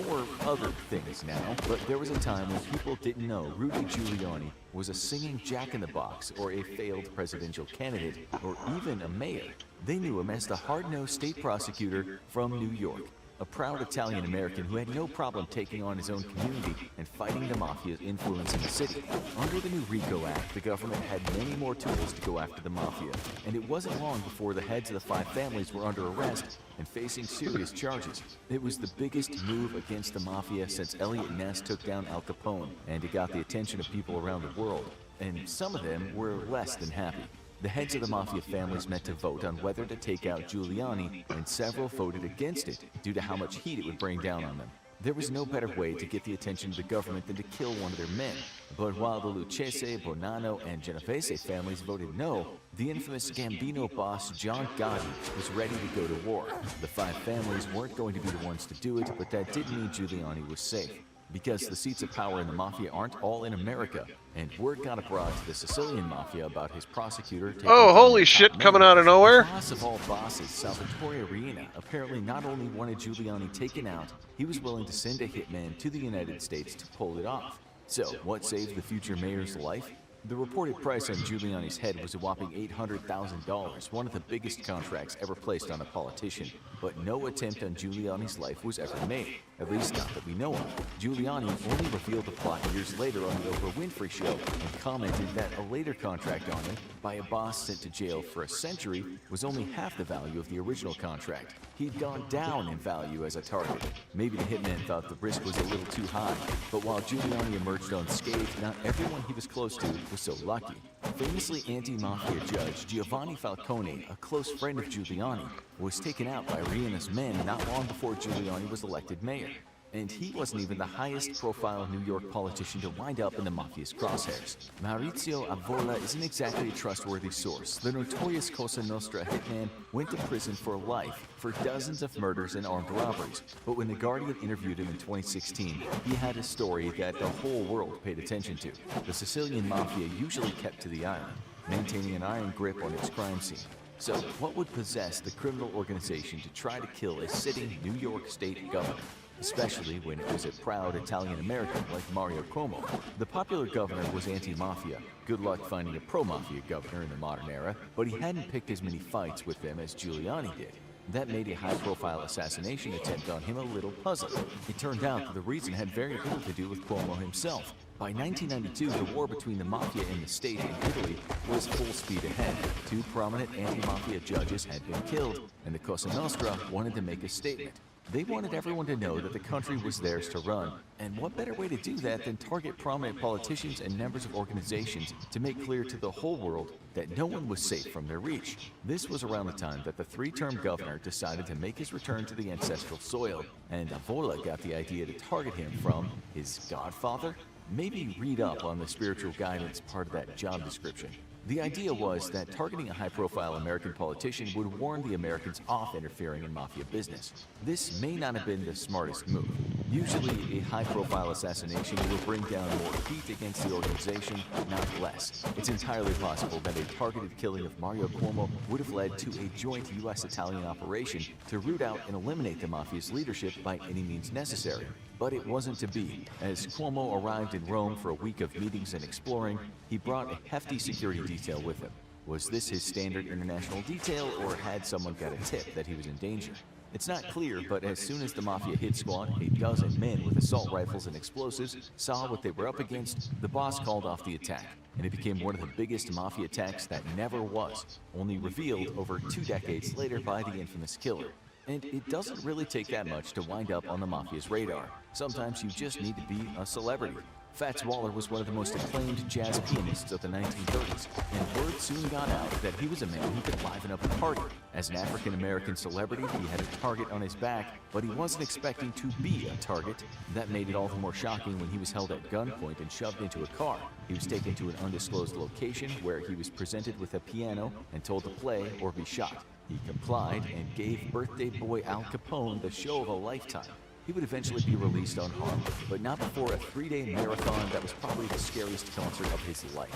more other things now, but there was a time when people didn't know Rudy Giuliani was a singing jack-in-the-box or a failed presidential candidate or even a mayor. They knew him as the hard-nosed state prosecutor from New York, a proud Italian-American who had no problem taking on his own community and fighting the Mafia's influence in the city. Under the new RICO Act, the government had many more tools to go after the Mafia, and it wasn't long before the heads of the 5 families were under arrest and facing serious charges. It was the biggest move against the Mafia since Elliot Ness took down Al Capone, and it got the attention of people around the world, and some of them were less than happy. The heads of the Mafia families met to vote on whether to take out Giuliani, and several voted against it due to how much heat it would bring down on them. There was no better way to get the attention of the government than to kill one of their men. But while the Lucchese, Bonanno, and Genovese families voted no, the infamous Gambino boss John Gotti was ready to go to war. The 5 families weren't going to be the ones to do it, but that didn't mean Giuliani was safe. Because the seats of power in the Mafia aren't all in America, and word got abroad to the Sicilian Mafia about his prosecutor taking Oh, holy shit, coming out of nowhere? The boss of all bosses, Salvatore Riina, apparently not only wanted Giuliani taken out, he was willing to send a hitman to the United States to pull it off. So, what saved the future mayor's life? The reported price on Giuliani's head was a whopping $800,000, one of the biggest contracts ever placed on a politician. But no attempt on Giuliani's life was ever made, at least not that we know of. Giuliani only revealed the plot years later on the Oprah Winfrey Show and commented that a later contract on him by a boss sent to jail for a century was only half the value of the original contract. He'd gone down in value as a target. Maybe the hitman thought the risk was a little too high, but while Giuliani emerged unscathed, not everyone he was close to was so lucky. Famously anti-mafia judge Giovanni Falcone, a close friend of Giuliani, was taken out by Riina's men not long before Giuliani was elected mayor. And he wasn't even the highest profile New York politician to wind up in the Mafia's crosshairs. Maurizio Avola isn't exactly a trustworthy source. The notorious Cosa Nostra hitman went to prison for life for dozens of murders and armed robberies. But when The Guardian interviewed him in 2016, he had a story that the whole world paid attention to. The Sicilian Mafia usually kept to the island, maintaining an iron grip on its crime scene. So, what would possess the criminal organization to try to kill a sitting New York State governor? Especially when it was a proud Italian-American like Mario Cuomo. The popular governor was anti-mafia. Good luck finding a pro-mafia governor in the modern era, but he hadn't picked as many fights with them as Giuliani did. That made a high-profile assassination attempt on him a little puzzling. It turned out that the reason had very little to do with Cuomo himself. By 1992, the war between the Mafia and the state in Italy was full speed ahead. 2 prominent anti-mafia judges had been killed, and the Cosa Nostra wanted to make a statement. They wanted everyone to know that the country was theirs to run, and what better way to do that than target prominent politicians and members of organizations to make clear to the whole world that no one was safe from their reach. This was around the time that the 3-term governor decided to make his return to the ancestral soil, and Avola got the idea to target him from his godfather? Maybe read up on the spiritual guidance part of that job description. The idea was that targeting a high-profile American politician would warn the Americans off interfering in mafia business. This may not have been the smartest move. Usually, a high-profile assassination will bring down more heat against the organization, not less. It's entirely possible that a targeted killing of Mario Cuomo would have led to a joint U.S.-Italian operation to root out and eliminate the mafia's leadership by any means necessary. But it wasn't to be. As Cuomo arrived in Rome for a week of meetings and exploring, he brought a hefty security detail with him. Was this his standard international detail, or had someone got a tip that he was in danger? It's not clear, but as soon as the Mafia hit squad, a dozen men with assault rifles and explosives, saw what they were up against, the boss called off the attack, and it became one of the biggest Mafia attacks that never was, only revealed over 2 decades later by the infamous killer. And it doesn't really take that much to wind up on the Mafia's radar. Sometimes you just need to be a celebrity. Fats Waller was one of the most acclaimed jazz pianists of the 1930s, and word soon got out that he was a man who could liven up a party. As an African-American celebrity, he had a target on his back, but he wasn't expecting to be a target. That made it all the more shocking when he was held at gunpoint and shoved into a car. He was taken to an undisclosed location where he was presented with a piano and told to play or be shot. He complied and gave birthday boy Al Capone the show of a lifetime. He would eventually be released unharmed, but not before a 3-day marathon that was probably the scariest concert of his life.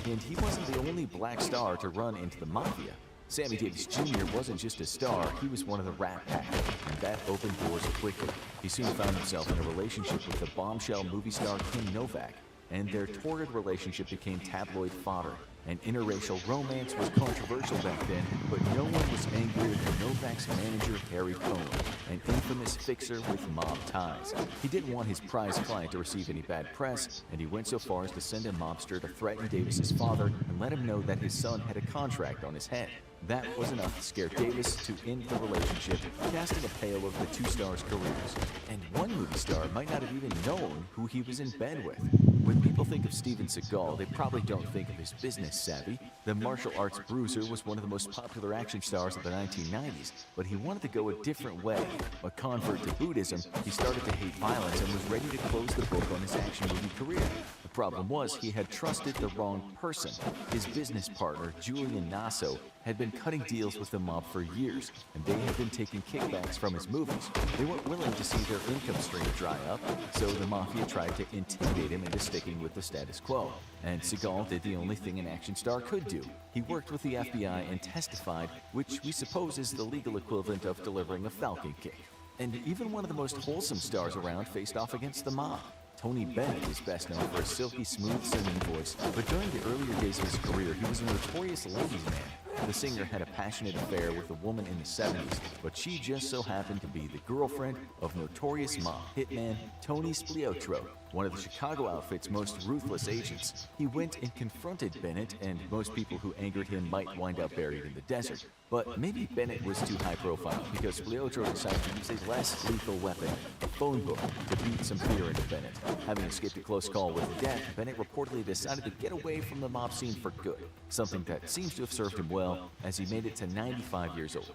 And he wasn't the only black star to run into the Mafia. Sammy Davis Jr. wasn't just a star, he was one of the Rat Pack, and that opened doors quickly. He soon found himself in a relationship with the bombshell movie star Kim Novak, and their torrid relationship became tabloid fodder. An interracial romance was controversial back then, but no one was angrier than Novak's manager Harry Cohn, an infamous fixer with mob ties. He didn't want his prize client to receive any bad press, and he went so far as to send a mobster to threaten Davis's father and let him know that his son had a contract on his head. That was enough to scare Davis to end the relationship, casting a pale over the two stars' careers. And one movie star might not have even known who he was in bed with. When people think of Steven Seagal, they probably don't think of his business savvy. The martial arts bruiser was one of the most popular action stars of the 1990s, but he wanted to go a different way. A convert to Buddhism, he started to hate violence and was ready to close the book on his action movie career. The problem was he had trusted the wrong person. His business partner, Julian Nasso, had been cutting deals with the mob for years, and they had been taking kickbacks from his movies. They weren't willing to see their income stream dry up, so the Mafia tried to intimidate him into sticking with the status quo. And Seagal did the only thing an action star could do. He worked with the FBI and testified, which we suppose is the legal equivalent of delivering a falcon kick. And even one of the most wholesome stars around faced off against the mob. Tony Bennett is best known for a silky smooth singing voice, but during the earlier days of his career, he was a notorious ladies' man. The singer had a passionate affair with a woman in the 70s, but she just so happened to be the girlfriend of notorious mob hitman Tony Spliotro, one of the Chicago outfit's most ruthless agents. He went and confronted Bennett, and most people who angered him might wind up buried in the desert. But maybe Bennett was too high profile, because Spliotro decided to use a less lethal weapon, a phone book, to beat some fear into Bennett. Having escaped a close call with death, Bennett reportedly decided to get away from the mob scene for good, something that seems to have served him well, as he made it to 95 years old.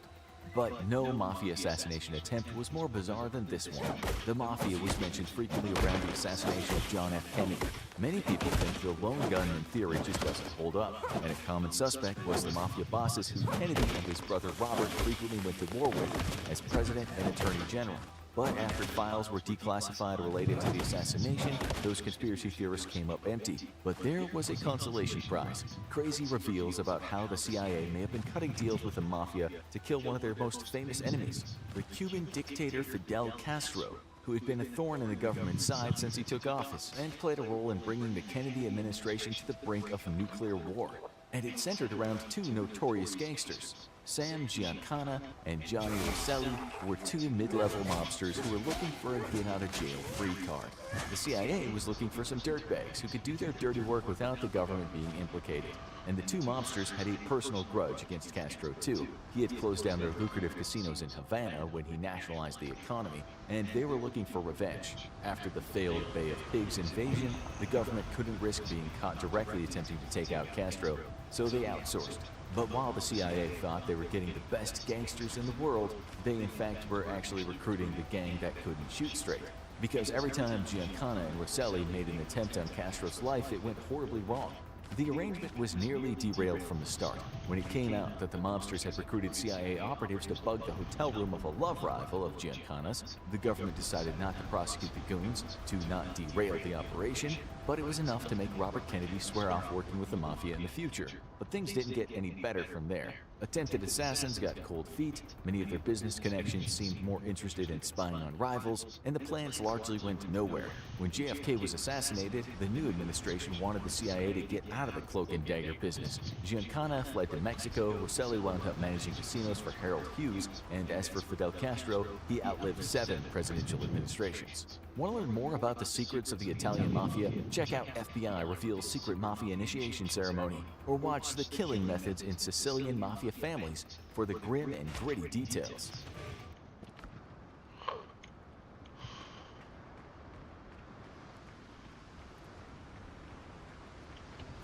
But no Mafia assassination attempt was more bizarre than this one. The Mafia was mentioned frequently around the assassination of John F. Kennedy. Many people think the lone gunman theory just doesn't hold up, and a common suspect was the Mafia bosses who Kennedy and his brother Robert frequently went to war with as president and attorney general. But after files were declassified related to the assassination, those conspiracy theorists came up empty. But there was a consolation prize. Crazy reveals about how the CIA may have been cutting deals with the Mafia to kill one of their most famous enemies, the Cuban dictator Fidel Castro, who had been a thorn in the government's side since he took office and played a role in bringing the Kennedy administration to the brink of nuclear war. And it centered around two notorious gangsters. Sam Giancana and Johnny Rosselli were two mid-level mobsters who were looking for a get-out-of-jail-free card. The CIA was looking for some dirtbags who could do their dirty work without the government being implicated. And the two mobsters had a personal grudge against Castro, too. He had closed down their lucrative casinos in Havana when he nationalized the economy, and they were looking for revenge. After the failed Bay of Pigs invasion, the government couldn't risk being caught directly attempting to take out Castro, so they outsourced. But while the CIA thought they were getting the best gangsters in the world, they in fact were actually recruiting the gang that couldn't shoot straight. Because every time Giancana and Rosselli made an attempt on Castro's life, it went horribly wrong. The arrangement was nearly derailed from the start. When it came out that the mobsters had recruited CIA operatives to bug the hotel room of a love rival of Giancana's, the government decided not to prosecute the goons, to not derail the operation, but it was enough to make Robert Kennedy swear off working with the mafia in the future. But things didn't get any better from there. Attempted assassins got cold feet, many of their business connections seemed more interested in spying on rivals, and the plans largely went nowhere. When JFK was assassinated, the new administration wanted the CIA to get out of the cloak and dagger business. Giancana fled to Mexico, Rosselli wound up managing casinos for Harold Hughes, and as for Fidel Castro, he outlived 7 presidential administrations. Want to learn more about the secrets of the Italian mafia? Check out FBI Reveals Secret Mafia Initiation Ceremony, or watch the killing methods in Sicilian mafia families for the grim and gritty details.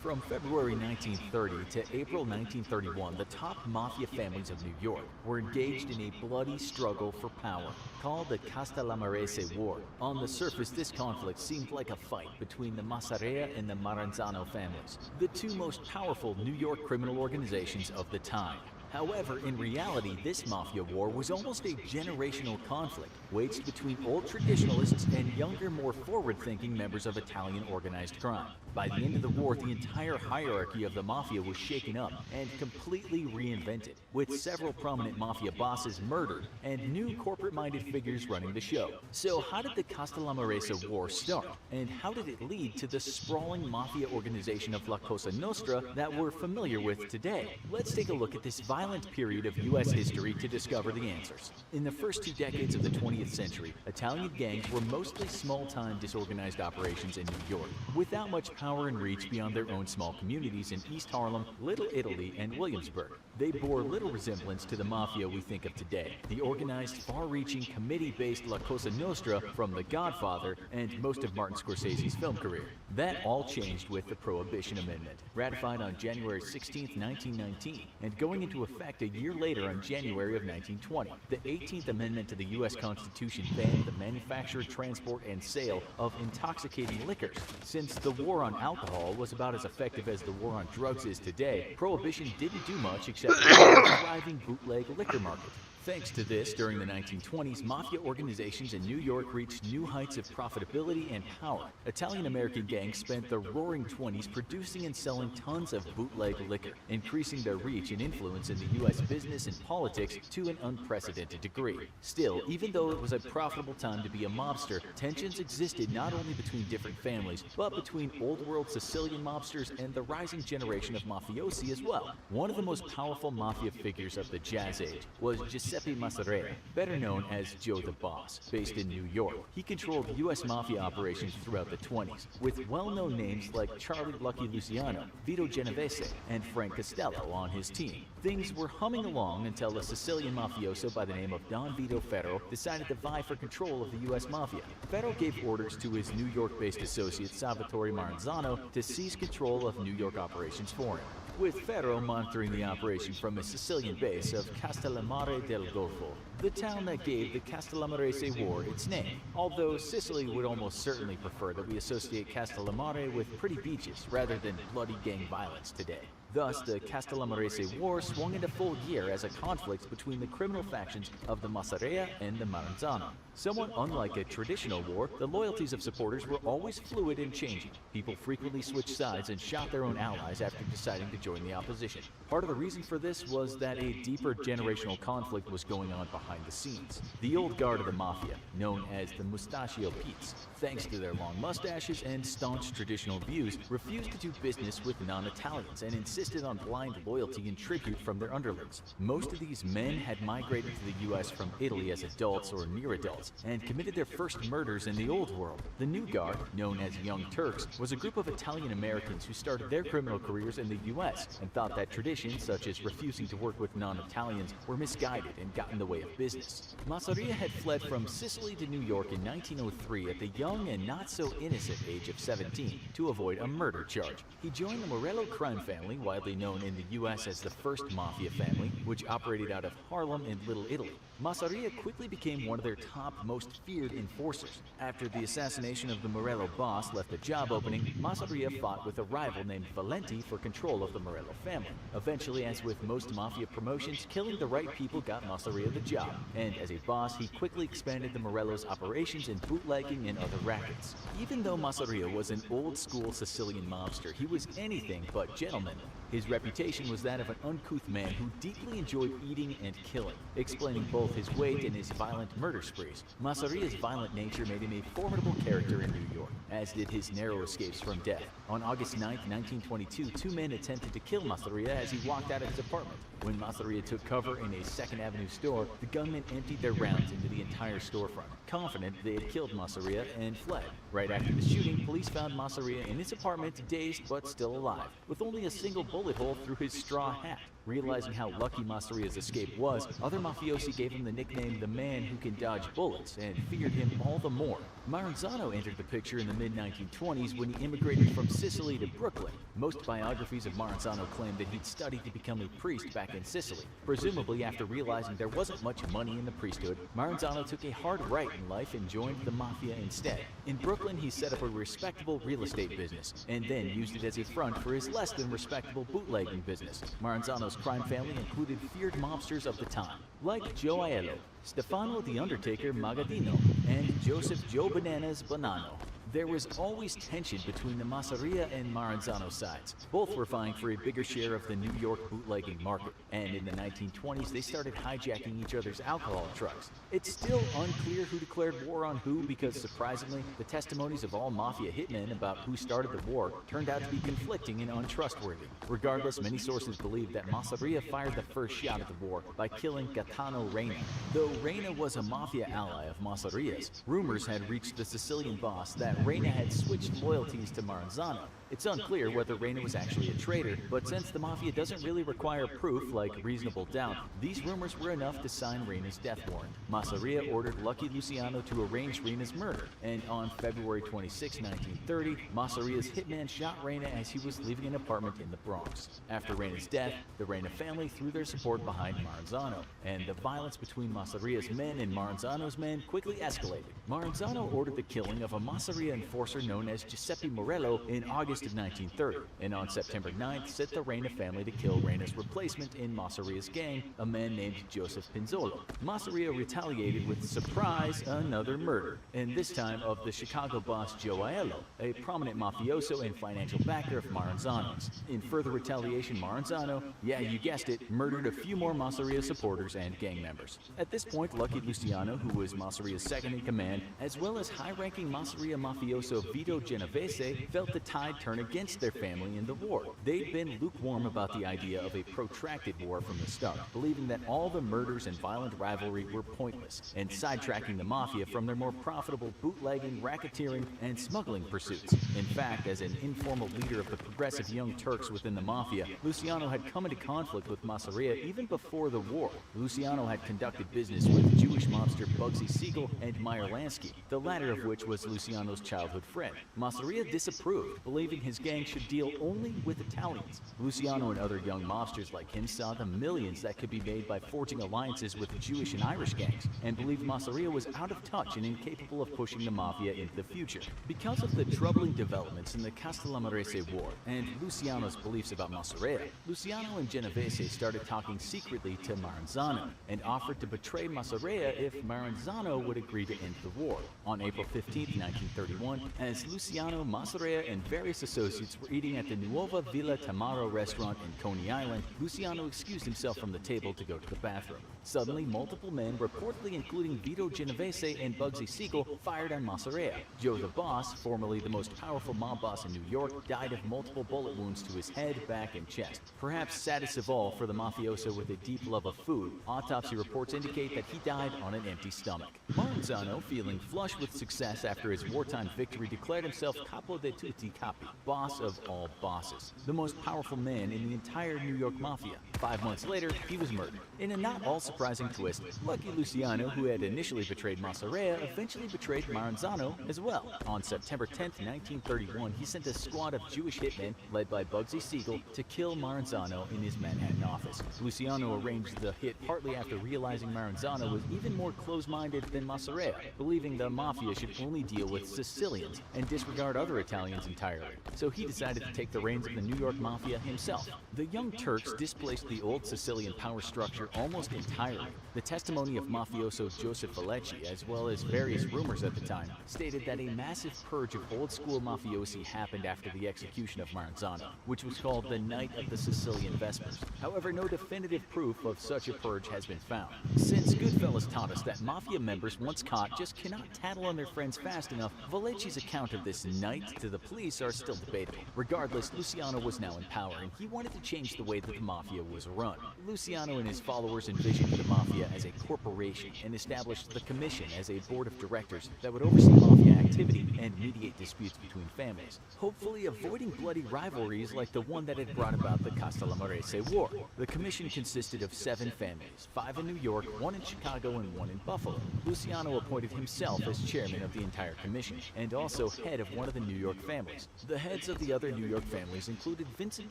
From February 1930 to April 1931, the top mafia families of New York were engaged in a bloody struggle for power, called the Castellamarese War. On the surface, this conflict seemed like a fight between the Masseria and the Maranzano families, the two most powerful New York criminal organizations of the time. However, in reality, this mafia war was almost a generational conflict, waged between old traditionalists and younger, more forward-thinking members of Italian organized crime. By the end of the war, the entire hierarchy of the mafia was shaken up and completely reinvented, with several prominent mafia bosses murdered and new corporate-minded figures running the show. So how did the Castellamarese War start? And how did it lead to the sprawling mafia organization of La Cosa Nostra that we're familiar with today? Let's take a look at this violent period of U.S. history to discover the answers. In the first 2 decades of the 20th century, Italian gangs were mostly small-time disorganized operations in New York, without much power and reach beyond their own small communities in East Harlem, Little Italy, and Williamsburg. They bore little resemblance to the mafia we think of today, the organized, far-reaching, committee-based La Cosa Nostra from The Godfather and most of Martin Scorsese's film career. That all changed with the Prohibition Amendment, ratified on January 16, 1919, and going into effect a year later on January of 1920. The 18th Amendment to the U.S. Constitution banned the manufacture, transport, and sale of intoxicating liquors. Since the war on alcohol was about as effective as the war on drugs is today, Prohibition didn't do much except for a thriving bootleg liquor market. Thanks to this, during the 1920s, mafia organizations in New York reached new heights of profitability and power. Italian-American gangs spent the roaring 20s producing and selling tons of bootleg liquor, increasing their reach and influence in the U.S. business and politics to an unprecedented degree. Still, even though it was a profitable time to be a mobster, tensions existed not only between different families, but between old-world Sicilian mobsters and the rising generation of mafiosi as well. One of the most powerful mafia figures of the Jazz Age was Giuseppe Masseria, better known as Joe the Boss, based in New York. He controlled U.S. mafia operations throughout the 20s, with well-known names like Charlie Lucky Luciano, Vito Genovese, and Frank Costello on his team. Things were humming along until a Sicilian mafioso by the name of Don Vito Ferro decided to vie for control of the U.S. Mafia. Ferro gave orders to his New York-based associate Salvatore Maranzano to seize control of New York operations for him, with Ferro monitoring the operation from a Sicilian base of Castellammare del Golfo, the town that gave the Castellamarese War its name, although Sicily would almost certainly prefer that we associate Castellammare with pretty beaches rather than bloody gang violence today. Thus, the Castellamarese War swung into full gear as a conflict between the criminal factions of the Masseria and the Maranzano. Somewhat unlike a traditional war, the loyalties of supporters were always fluid and changing. People frequently switched sides and shot their own allies after deciding to join the opposition. Part of the reason for this was that a deeper generational conflict was going on behind the scenes. The old guard of the mafia, known as the Mustachio Petes, thanks to their long mustaches and staunch traditional views, refused to do business with non-Italians and insisted on blind loyalty and tribute from their underlings. Most of these men had migrated to the U.S. from Italy as adults or near adults and committed their first murders in the Old World. The New Guard, known as Young Turks, was a group of Italian Americans who started their criminal careers in the U.S. and thought that traditions such as refusing to work with non-Italians were misguided and got in the way of business. Masseria had fled from Sicily to New York in 1903 at the young and not so innocent age of 17 to avoid a murder charge. He joined the Morello crime family while widely known in the US as the First Mafia family, which operated out of Harlem in Little Italy. Masseria quickly became one of their top, most feared enforcers. After the assassination of the Morello boss left a job opening, Masseria fought with a rival named Valenti for control of the Morello family. Eventually, as with most mafia promotions, killing the right people got Masseria the job, and as a boss, he quickly expanded the Morello's operations in bootlegging and other rackets. Even though Masseria was an old-school Sicilian mobster, he was anything but gentlemanly. His reputation was that of an uncouth man who deeply enjoyed eating and killing, explaining both his weight and his violent murder sprees. Masseria's violent nature made him a formidable character in New York, as did his narrow escapes from death. On August 9, 1922, two men attempted to kill Masseria as he walked out of his apartment. When Masseria took cover in a 2nd Avenue store, the gunmen emptied their rounds into the entire storefront, confident they had killed Masseria, and fled. Right after the shooting, police found Masseria in his apartment, dazed but still alive, with only a single bullet hole through his straw hat. Realizing how lucky Masseria's escape was, other mafiosi gave him the nickname the man who can dodge bullets and feared him all the more. Maranzano entered the picture in the mid-1920s when he immigrated from Sicily to Brooklyn. Most biographies of Maranzano claim that he'd studied to become a priest back in Sicily. Presumably, after realizing there wasn't much money in the priesthood, Maranzano took a hard right in life and joined the mafia instead. In Brooklyn, he set up a respectable real estate business, and then used it as a front for his less than respectable bootlegging business. Maranzano's crime family included feared mobsters of the time, like Joe Aiello, Stefano the Undertaker Magadino, and Joseph Joe Bananas Bonanno. There was always tension between the Masseria and Maranzano sides. Both were vying for a bigger share of the New York bootlegging market, and in the 1920s they started hijacking each other's alcohol trucks. It's still unclear who declared war on who because, surprisingly, the testimonies of all mafia hitmen about who started the war turned out to be conflicting and untrustworthy. Regardless, many sources believe that Masseria fired the first shot of the war by killing Gaetano Reina. Though Reina was a mafia ally of Masseria's, rumors had reached the Sicilian boss that Reina had switched loyalties to Maranzano. It's unclear whether Reina was actually a traitor, but since the mafia doesn't really require proof like reasonable doubt, these rumors were enough to sign Reina's death warrant. Masseria ordered Lucky Luciano to arrange Reina's murder, and on February 26, 1930, Masseria's hitman shot Reina as he was leaving an apartment in the Bronx. After Reina's death, the Reina family threw their support behind Maranzano, and the violence between Masseria's men and Maranzano's men quickly escalated. Maranzano ordered the killing of a Masseria enforcer known as Giuseppe Morello in August of 1930, and on September 9th set the Reina family to kill Reina's replacement in Masseria's gang, a man named Joseph Pinzolo. Masseria retaliated with, surprise, another murder, and this time of the Chicago boss Joe Aiello, a prominent mafioso and financial backer of Maranzano's. In further retaliation, Maranzano, yeah, you guessed it, murdered a few more Masseria supporters and gang members. At this point, Lucky Luciano, who was Masseria's second in command, as well as high-ranking Masseria mafioso Vito Genovese, felt the tide turn against their family in the war. They'd been lukewarm about the idea of a protracted war from the start, believing that all the murders and violent rivalry were pointless, and sidetracking the mafia from their more profitable bootlegging, racketeering, and smuggling pursuits. In fact, as an informal leader of the progressive Young Turks within the mafia, Luciano had come into conflict with Masseria even before the war. Luciano had conducted business with Jewish mobster Bugsy Siegel and Meyer Lansky, the latter of which was Luciano's childhood friend. Masseria disapproved, believing his gang should deal only with Italians. Luciano and other young mobsters like him saw the millions that could be made by forging alliances with Jewish and Irish gangs, and believed Masseria was out of touch and incapable of pushing the mafia into the future. Because of the troubling developments in the Castellamarese War and Luciano's beliefs about Masseria, Luciano and Genovese started talking secretly to Maranzano and offered to betray Masseria if Maranzano would agree to end the war. On April 15, 1931, as Luciano, Masseria, and various associates were eating at the Nuova Villa Tamaro restaurant in Coney Island, Luciano excused himself from the table to go to the bathroom. Suddenly, multiple men, reportedly including Vito Genovese and Bugsy Siegel, fired on Masseria. Joe the Boss, formerly the most powerful mob boss in New York, died of multiple bullet wounds to his head, back, and chest. Perhaps saddest of all for the mafioso with a deep love of food, autopsy reports indicate that he died on an empty stomach. Maranzano, feeling flush with success after his wartime victory, declared himself capo de tutti capi, boss of all bosses, the most powerful man in the entire New York mafia. 5 months later, he was murdered. In a not all surprising twist, Lucky Luciano, who had initially betrayed Masseria, eventually betrayed Maranzano as well. On September 10th, 1931, he sent a squad of Jewish hitmen, led by Bugsy Siegel, to kill Maranzano in his Manhattan office. Luciano arranged the hit partly after realizing Maranzano was even more close-minded than Masseria, believing the mafia should only deal with Sicilians and disregard other Italians entirely. So he decided to take the reins of the New York Mafia himself. The Young Turks displaced the old Sicilian power structure almost entirely. The testimony of mafioso Joseph Vallecchi, as well as various rumors at the time, stated that a massive purge of old-school mafiosi happened after the execution of Maranzano, which was called the Night of the Sicilian Vespers. However, no definitive proof of such a purge has been found. Since Goodfellas taught us that mafia members once caught just cannot tattle on their friends fast enough, Vallecchi's account of this night to the police are still debatable. Regardless, Luciano was now in power, and he wanted to change the way that the mafia was run. Luciano and his followers envisioned the mafia as a corporation and established the Commission as a board of directors that would oversee mafia activity and mediate disputes between families, hopefully avoiding bloody rivalries like the one that had brought about the Castellamarese War. The Commission consisted of 7 families, 5 in New York, 1 in Chicago, and 1 in Buffalo. Luciano appointed himself as chairman of the entire commission, and also head of one of the New York families. The heads of the other New York families included Vincent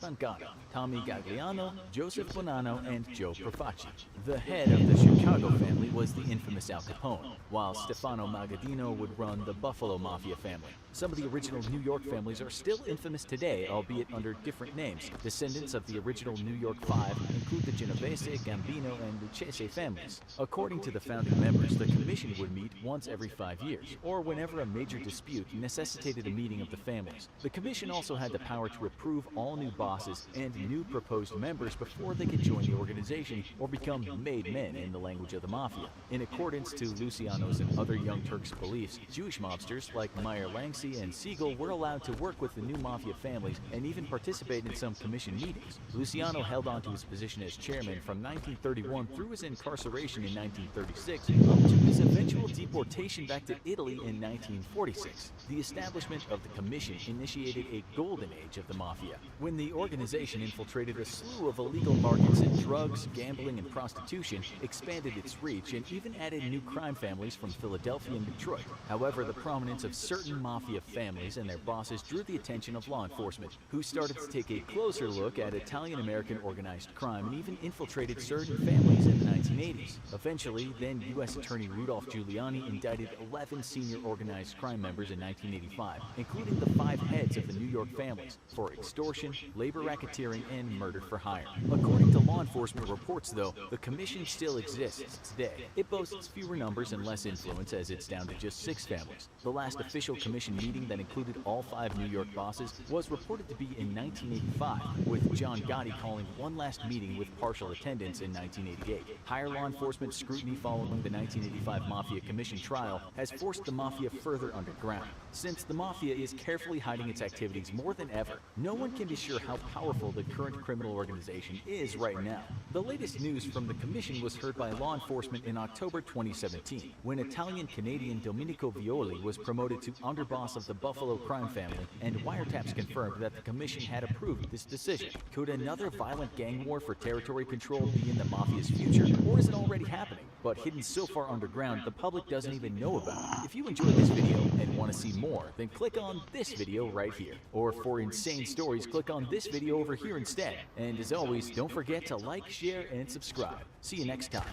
Mangano, Tommy Gagliano, Joseph Bonanno, and Joe Profaci. The head of the Chicago family was the infamous Al Capone, while Stefano Magaddino would run the Buffalo Mafia family. Some of the original New York families are still infamous today, albeit under different names. Descendants of the original New York Five include the Genovese, Gambino, and Lucchese families. According to the founding members, the commission would meet once every 5 years, or whenever a major dispute necessitated a meeting of the families. The commission also had the power to approve all new bosses and new proposed members before they could join the organization or become made men in the language of the mafia. In accordance to Luciano's and other Young Turks' beliefs, Jewish mobsters like Meyer Langsy and Siegel were allowed to work with the new mafia families and even participate in some commission meetings. Luciano held on to his position as chairman from 1931 through his incarceration in 1936 up to his eventual deportation back to Italy in 1946. The establishment of the commission initiated a golden age of the mafia, when the organization infiltrated a slew of illegal markets in drugs, gambling, and prostitution, expanded its reach, and even added new crime families from Philadelphia and Detroit. However, the prominence of certain mafia families and their bosses drew the attention of law enforcement, who started to take a closer look at Italian-American organized crime and even infiltrated certain families in the 1980s. Eventually, then U.S. Attorney Rudolph Giuliani indicted 11 senior organized crime members in 1985, including the 5 heads of the New York families, for extortion, labor racketeering, and murder for hire. According to law enforcement reports, though, the commission still exists today. It boasts fewer numbers and less influence, as it's down to just 6 families. The last official commission meeting that included all 5 New York bosses was reported to be in 1985, with John Gotti calling one last meeting with partial attendance in 1988. Higher law enforcement scrutiny following the 1985 Mafia Commission trial has forced the Mafia further underground. Since the Mafia is carefully hiding its activities more than ever, no one can be sure how powerful the current criminal organization is right now. The latest news from the Commission was heard by law enforcement in October 2017, when Italian-Canadian Domenico Violi was promoted to underboss of the Buffalo crime family, and wiretaps confirmed that the Commission had approved this decision. Could another violent gang war for territory control be in the Mafia's future, or is it already happening, but hidden so far underground the public doesn't even know about it? If you enjoyed this video and want to see more, then click on this video right here. Or for insane stories, click on this video over here instead. And as always, don't forget to like, share, and subscribe. See you next time.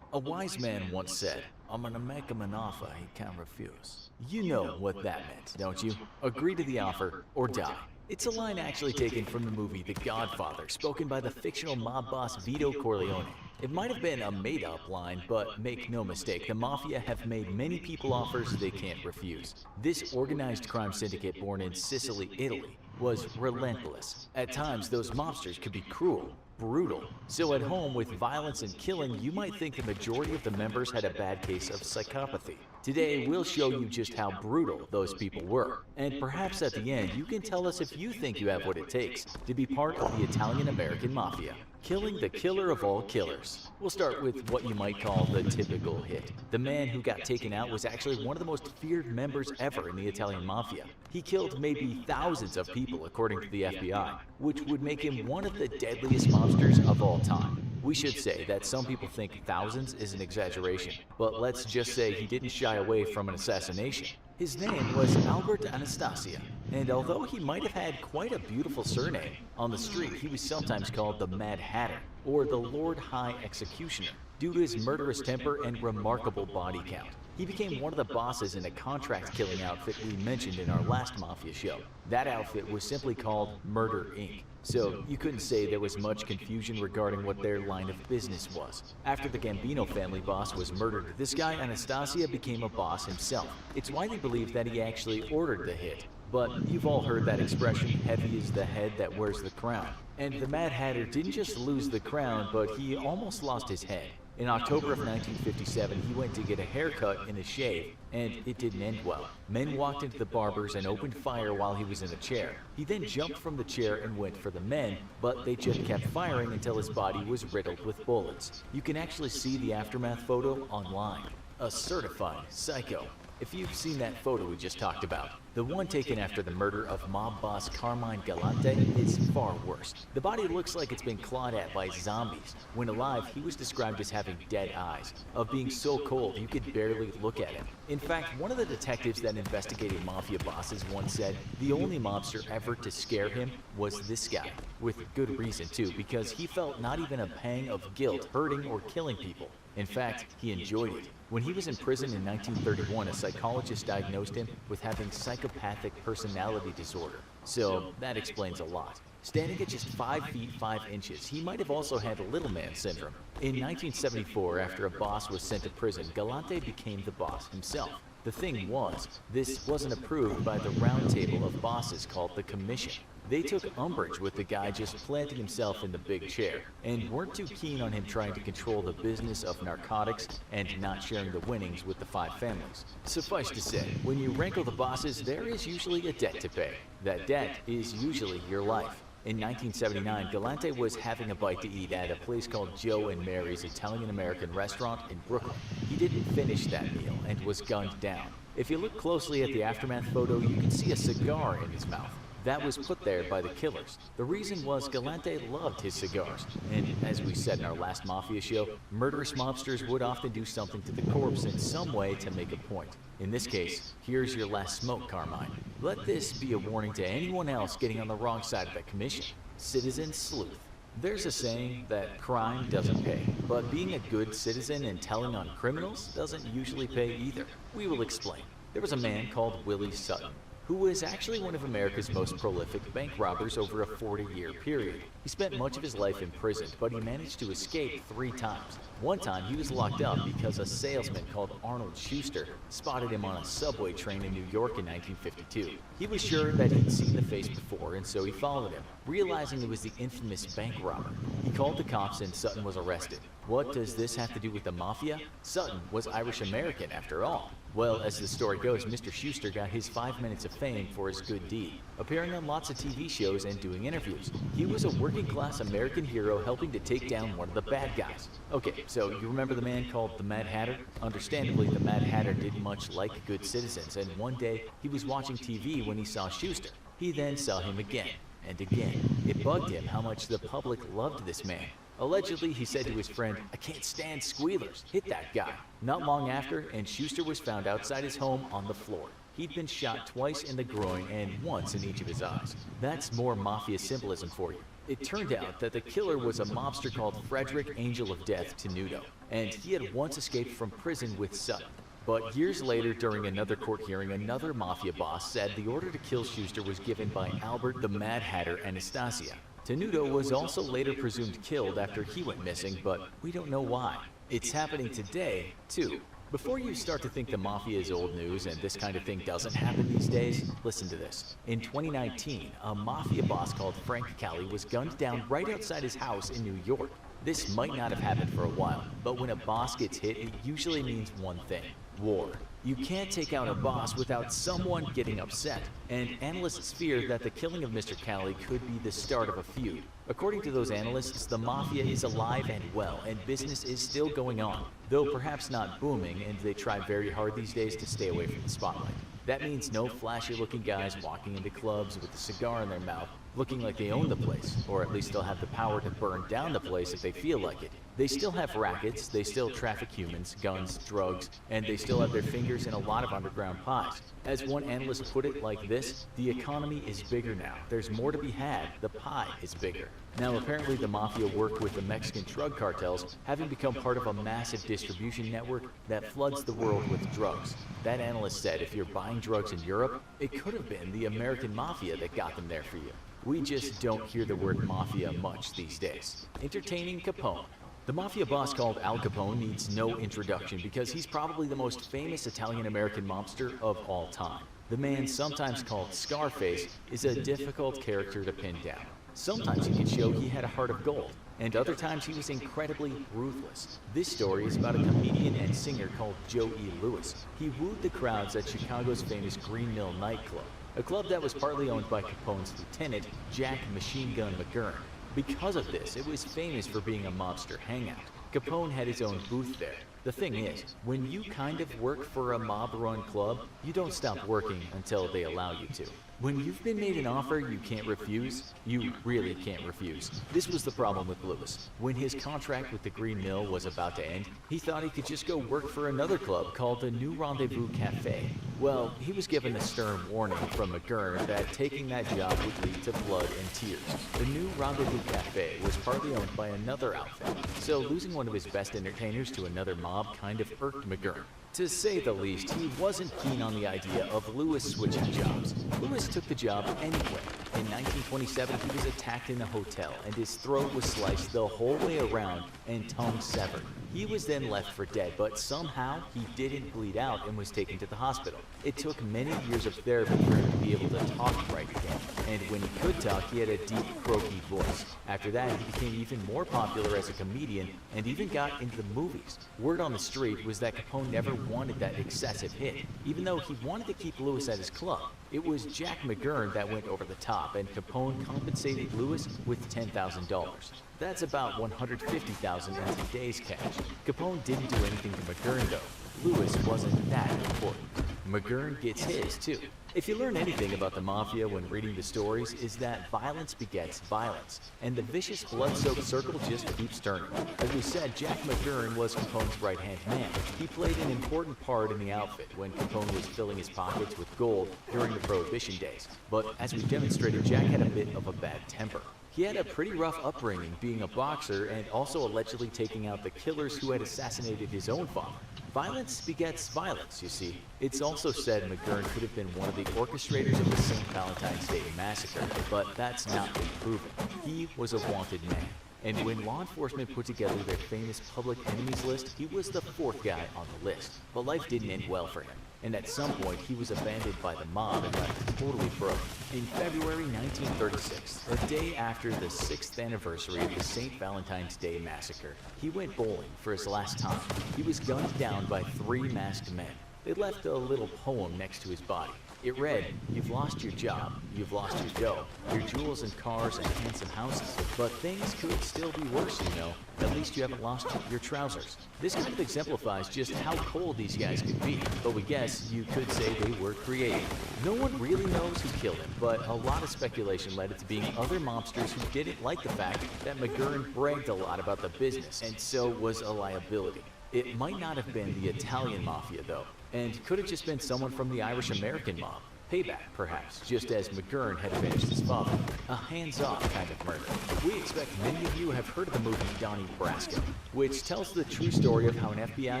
A wise man once said, "I'm gonna make him an offer he can't refuse." You know what that meant, don't you? Agree to the offer or die. It's a line actually taken from the movie The Godfather, spoken by the fictional mob boss Vito Corleone. It might have been a made-up line, but make no mistake, the Mafia have made many people offers they can't refuse. This organized crime syndicate born in Sicily, Italy, was relentless. At times, those mobsters could be cruel, brutal. So at home, with violence and killing, you might think the majority of the members had a bad case of psychopathy. Today, we'll show you just how brutal those people were. And perhaps at the end, you can tell us if you think you have what it takes to be part of the Italian-American Mafia. Killing the killer of all killers. We'll start with what you might call the typical hit. The man who got taken out was actually one of the most feared members ever in the Italian Mafia. He killed maybe thousands of people according to the FBI, which would make him one of the deadliest mobsters of all time. We should say that some people think thousands is an exaggeration, but let's just say he didn't shy away from an assassination. His name was Albert Anastasia, and although he might have had quite a beautiful surname, on the street he was sometimes called the Mad Hatter, or the Lord High Executioner, due to his murderous temper and remarkable body count. He became one of the bosses in a contract-killing outfit we mentioned in our last Mafia show. That outfit was simply called Murder Inc., so you couldn't say there was much confusion regarding what their line of business was. After the Gambino family boss was murdered, this guy Anastasia became a boss himself. It's widely believed that he actually ordered the hit. But you've all heard that expression, heavy is the head that wears the crown. And the Mad Hatter didn't just lose the crown, but he almost lost his head. In October of 1957, he went to get a haircut and a shave, and it didn't end well. Men walked into the barber's and opened fire while he was in a chair. He then jumped from the chair and went for the men, but they just kept firing until his body was riddled with bullets. You can actually see the aftermath photo online. A certified psycho. If you've seen that photo we just talked about, the one taken after the murder of mob boss Carmine Galante is far worse. The body looks like it's been clawed at by zombies. When alive, he was described as having dead eyes, of being so cold you could barely look at him. In fact, one of the detectives that investigated mafia bosses once said the only mobster ever to scare him was this guy. With good reason too, because he felt not even a pang of guilt hurting or killing people. In fact, he enjoyed it. When he was in prison in 1931, a psychologist diagnosed him with having psychopathic personality disorder. So that explains a lot. Standing at just 5 feet 5 inches, he might have also had little man syndrome. In 1974, after a boss was sent to prison, Galante became the boss himself. The thing was, this wasn't approved by the round table of bosses called the Commission. They took umbrage with the guy just planting himself in the big chair, and weren't too keen on him trying to control the business of narcotics and not sharing the winnings with the 5 families. Suffice to say, when you rankle the bosses, there is usually a debt to pay. That debt is usually your life. In 1979, Galante was having a bite to eat at a place called Joe and Mary's Italian-American restaurant in Brooklyn. He didn't finish that meal and was gunned down. If you look closely at the aftermath photo, you can see a cigar in his mouth. That was put there by the killers. The reason was Galante loved his cigars, and as we said in our last Mafia show, murderous mobsters would often do something to the corpse in some way to make a point. In this case, here's your last smoke, Carmine. Let this be a warning to anyone else getting on the wrong side of the commission. Citizen sleuth. There's a saying that crime doesn't pay, but being a good citizen and telling on criminals doesn't usually pay either. We will explain. There was a man called Willie Sutton, who was actually one of America's most prolific bank robbers over a 40-year period. He spent much of his life in prison, but he managed to escape 3 times. One time, he was locked up because a salesman called Arnold Schuster spotted him on a subway train in New York in 1952. He was sure that he'd seen the face before, and so he followed him, realizing it was the infamous bank robber. He called the cops and Sutton was arrested. What does this have to do with the mafia? Sutton was Irish-American after all. Well, as the story goes, Mr. Schuster got his 5 minutes of fame for his good deed, appearing on lots of TV shows and doing interviews. He was a working-class American hero helping to take down one of the bad guys. Okay, so you remember the man called the Mad Hatter? Understandably, the Mad Hatter didn't much like good citizens, and one day he was watching TV when he saw Schuster. He then saw him again, and again. It bugged him how much the public loved this man. Allegedly, he said to his friend, "I can't stand squealers, hit that guy." Not long after, and Schuster was found outside his home on the floor. He'd been shot twice in the groin and once in each of his eyes. That's more mafia symbolism for you. It turned out that the killer was a mobster called Frederick Angel of Death Tenuto, and he had once escaped from prison with Sutton. But years later, during another court hearing, another mafia boss said the order to kill Schuster was given by Albert the Mad Hatter Anastasia. Tenuto was also later presumed killed after he went missing, but we don't know why. It's happening today, too. Before you start to think the mafia is old news and this kind of thing doesn't happen these days, listen to this. In 2019, a mafia boss called Frank Cali was gunned down right outside his house in New York. This might not have happened for a while, but when a boss gets hit, it usually means one thing: war. You can't take out a boss without someone getting upset, and analysts fear that the killing of Mr. Cali could be the start of a feud. According to those analysts, the mafia is alive and well, and business is still going on, though perhaps not booming, and they try very hard these days to stay away from the spotlight. That means no flashy-looking guys walking into clubs with a cigar in their mouth, looking like they own the place, or at least they'll have the power to burn down the place if they feel like it. They still have rackets, they still traffic humans, guns, drugs, and they still have their fingers in a lot of underground pies. As one analyst put it like this, the economy is bigger now. There's more to be had. The pie is bigger. Now, apparently the mafia work with the Mexican drug cartels, having become part of a massive distribution network that floods the world with drugs. That analyst said if you're buying drugs in Europe, it could have been the American mafia that got them there for you. We just don't hear the word mafia much these days. Entertaining Capone. The mafia boss called Al Capone needs no introduction because he's probably the most famous Italian-American mobster of all time. The man, sometimes called Scarface, is a difficult character to pin down. Sometimes he could show he had a heart of gold, and other times he was incredibly ruthless. This story is about a comedian and singer called Joe E. Lewis. He wooed the crowds at Chicago's famous Green Mill nightclub, a club that was partly owned by Capone's lieutenant, Jack Machine Gun McGurn. Because of this, it was famous for being a mobster hangout. Capone had his own booth there. The thing is, when you kind of work for a mob-run club, you don't stop working until they allow you to. When you've been made an offer you can't refuse, you really can't refuse. This was the problem with Lewis. When his contract with the Green Mill was about to end, he thought he could just go work for another club called the New Rendezvous Cafe. Well, he was given a stern warning from McGurn that taking that job would lead to blood and tears. The New Rendezvous Cafe was partly owned by another outfit, so losing one of his best entertainers to another mob kind of irked McGurn. To say the least, he wasn't keen on the idea of Lewis switching jobs. Lewis took the job anyway. In 1927, he was attacked in a hotel, and his throat was sliced the whole way around and tongue severed. He was then left for dead, but somehow he didn't bleed out and was taken to the hospital. It took many years of therapy for him to be able to talk right again, and when he could talk, he had a deep, croaky voice. After that, he became even more popular as a comedian and even got into the movies. Word on the street was that Capone never wanted that excessive hit, even though he wanted to keep Lewis at his club. It was Jack McGurn that went over the top, and Capone compensated Lewis with $10,000. That's about $150,000 in today's cash. Capone didn't do anything to McGurn though. Lewis wasn't that important. McGurn gets his too. If you learn anything about the mafia when reading the stories, is that violence begets violence, and the vicious blood-soaked circle just keeps turning. As we said, Jack McGurn was Capone's right-hand man. He played an important part in the outfit when Capone was filling his pockets with gold during the Prohibition days. But as we demonstrated, Jack had a bit of a bad temper. He had a pretty rough upbringing, being a boxer and also allegedly taking out the killers who had assassinated his own father. Violence begets violence, you see. It's also said McGurn could have been one of the orchestrators of the St. Valentine's Day massacre, but that's not been proven. He was a wanted man, and when law enforcement put together their famous public enemies list, he was the fourth guy on the list. But life didn't end well for him, and at some point he was abandoned by the mob and left totally broke. In February 1936, the day after the 6th anniversary of the St. Valentine's Day massacre, he went bowling for his last time. He was gunned down by 3 masked men. They left a little poem next to his body. It read, "You've lost your job, you've lost your dough, your jewels and cars and handsome houses, but things could still be worse, you know. At least you haven't lost your trousers." This kind of exemplifies just how cold these guys could be, but we guess you could say they were creative. No one really knows who killed him, but a lot of speculation led it to being other mobsters who didn't like the fact that McGurn bragged a lot about the business, and so was a liability. It might not have been the Italian mafia, though, and could have just been someone from the Irish-American mob. Payback, perhaps, just as McGurn had avenged his father. A hands-off kind of murder. We expect many of you have heard of the movie Donnie Brasco, which tells the true story of how an FBI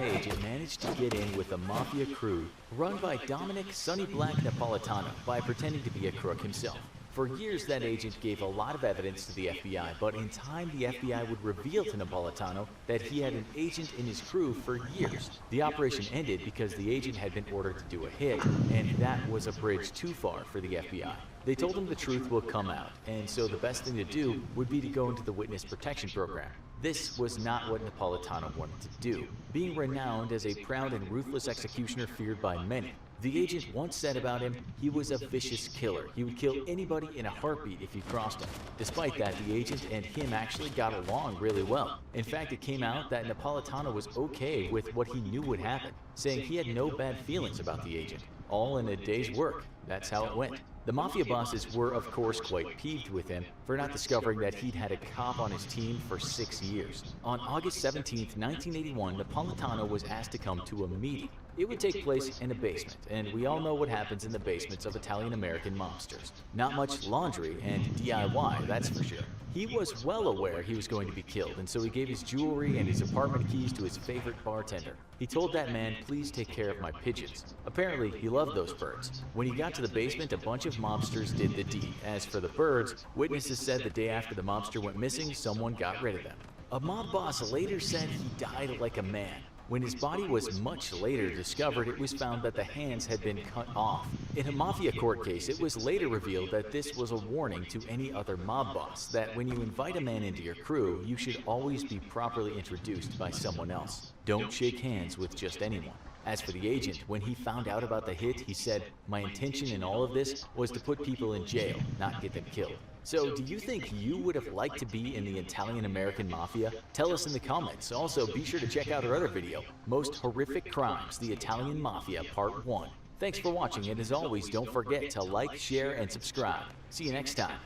agent managed to get in with a mafia crew run by Dominic Sonny Black Napolitano by pretending to be a crook himself. For years, that agent gave a lot of evidence to the FBI, but in time, the FBI would reveal to Napolitano that he had an agent in his crew for years. The operation ended because the agent had been ordered to do a hit, and that was a bridge too far for the FBI. They told him the truth will come out, and so the best thing to do would be to go into the witness protection program. This was not what Napolitano wanted to do, being renowned as a proud and ruthless executioner feared by many. The agent once said about him, he was a vicious killer. He would kill anybody in a heartbeat if you crossed him. Despite that, the agent and him actually got along really well. In fact, it came out that Napolitano was okay with what he knew would happen, saying he had no bad feelings about the agent. All in a day's work. That's how it went. The mafia bosses were, of course, quite peeved with him for not discovering that he'd had a cop on his team for 6 years. On August 17, 1981, Napolitano was asked to come to a meeting. It would take place in a basement, and we all know what happens in the basements of Italian-American mobsters. Not much laundry and DIY, that's for sure. He was well aware he was going to be killed, and so he gave his jewelry and his apartment keys to his favorite bartender. He told that man, please take care of my pigeons. Apparently, he loved those birds. When he got to the basement, a bunch of mobsters did the deed. As for the birds, witnesses said the day after the mobster went missing, someone got rid of them. A mob boss later said he died like a man. When his body was much later discovered, it was found that the hands had been cut off. In a mafia court case, it was later revealed that this was a warning to any other mob boss, that when you invite a man into your crew, you should always be properly introduced by someone else. Don't shake hands with just anyone. As for the agent, when he found out about the hit, he said, my intention in all of this was to put people in jail, not get them killed. So, do you think you would have liked to be in the Italian-American Mafia? Tell us in the comments. Also, be sure to check out our other video, Most Horrific Crimes, the Italian Mafia, Part 1. Thanks for watching, and as always, don't forget to like, share, and subscribe. See you next time.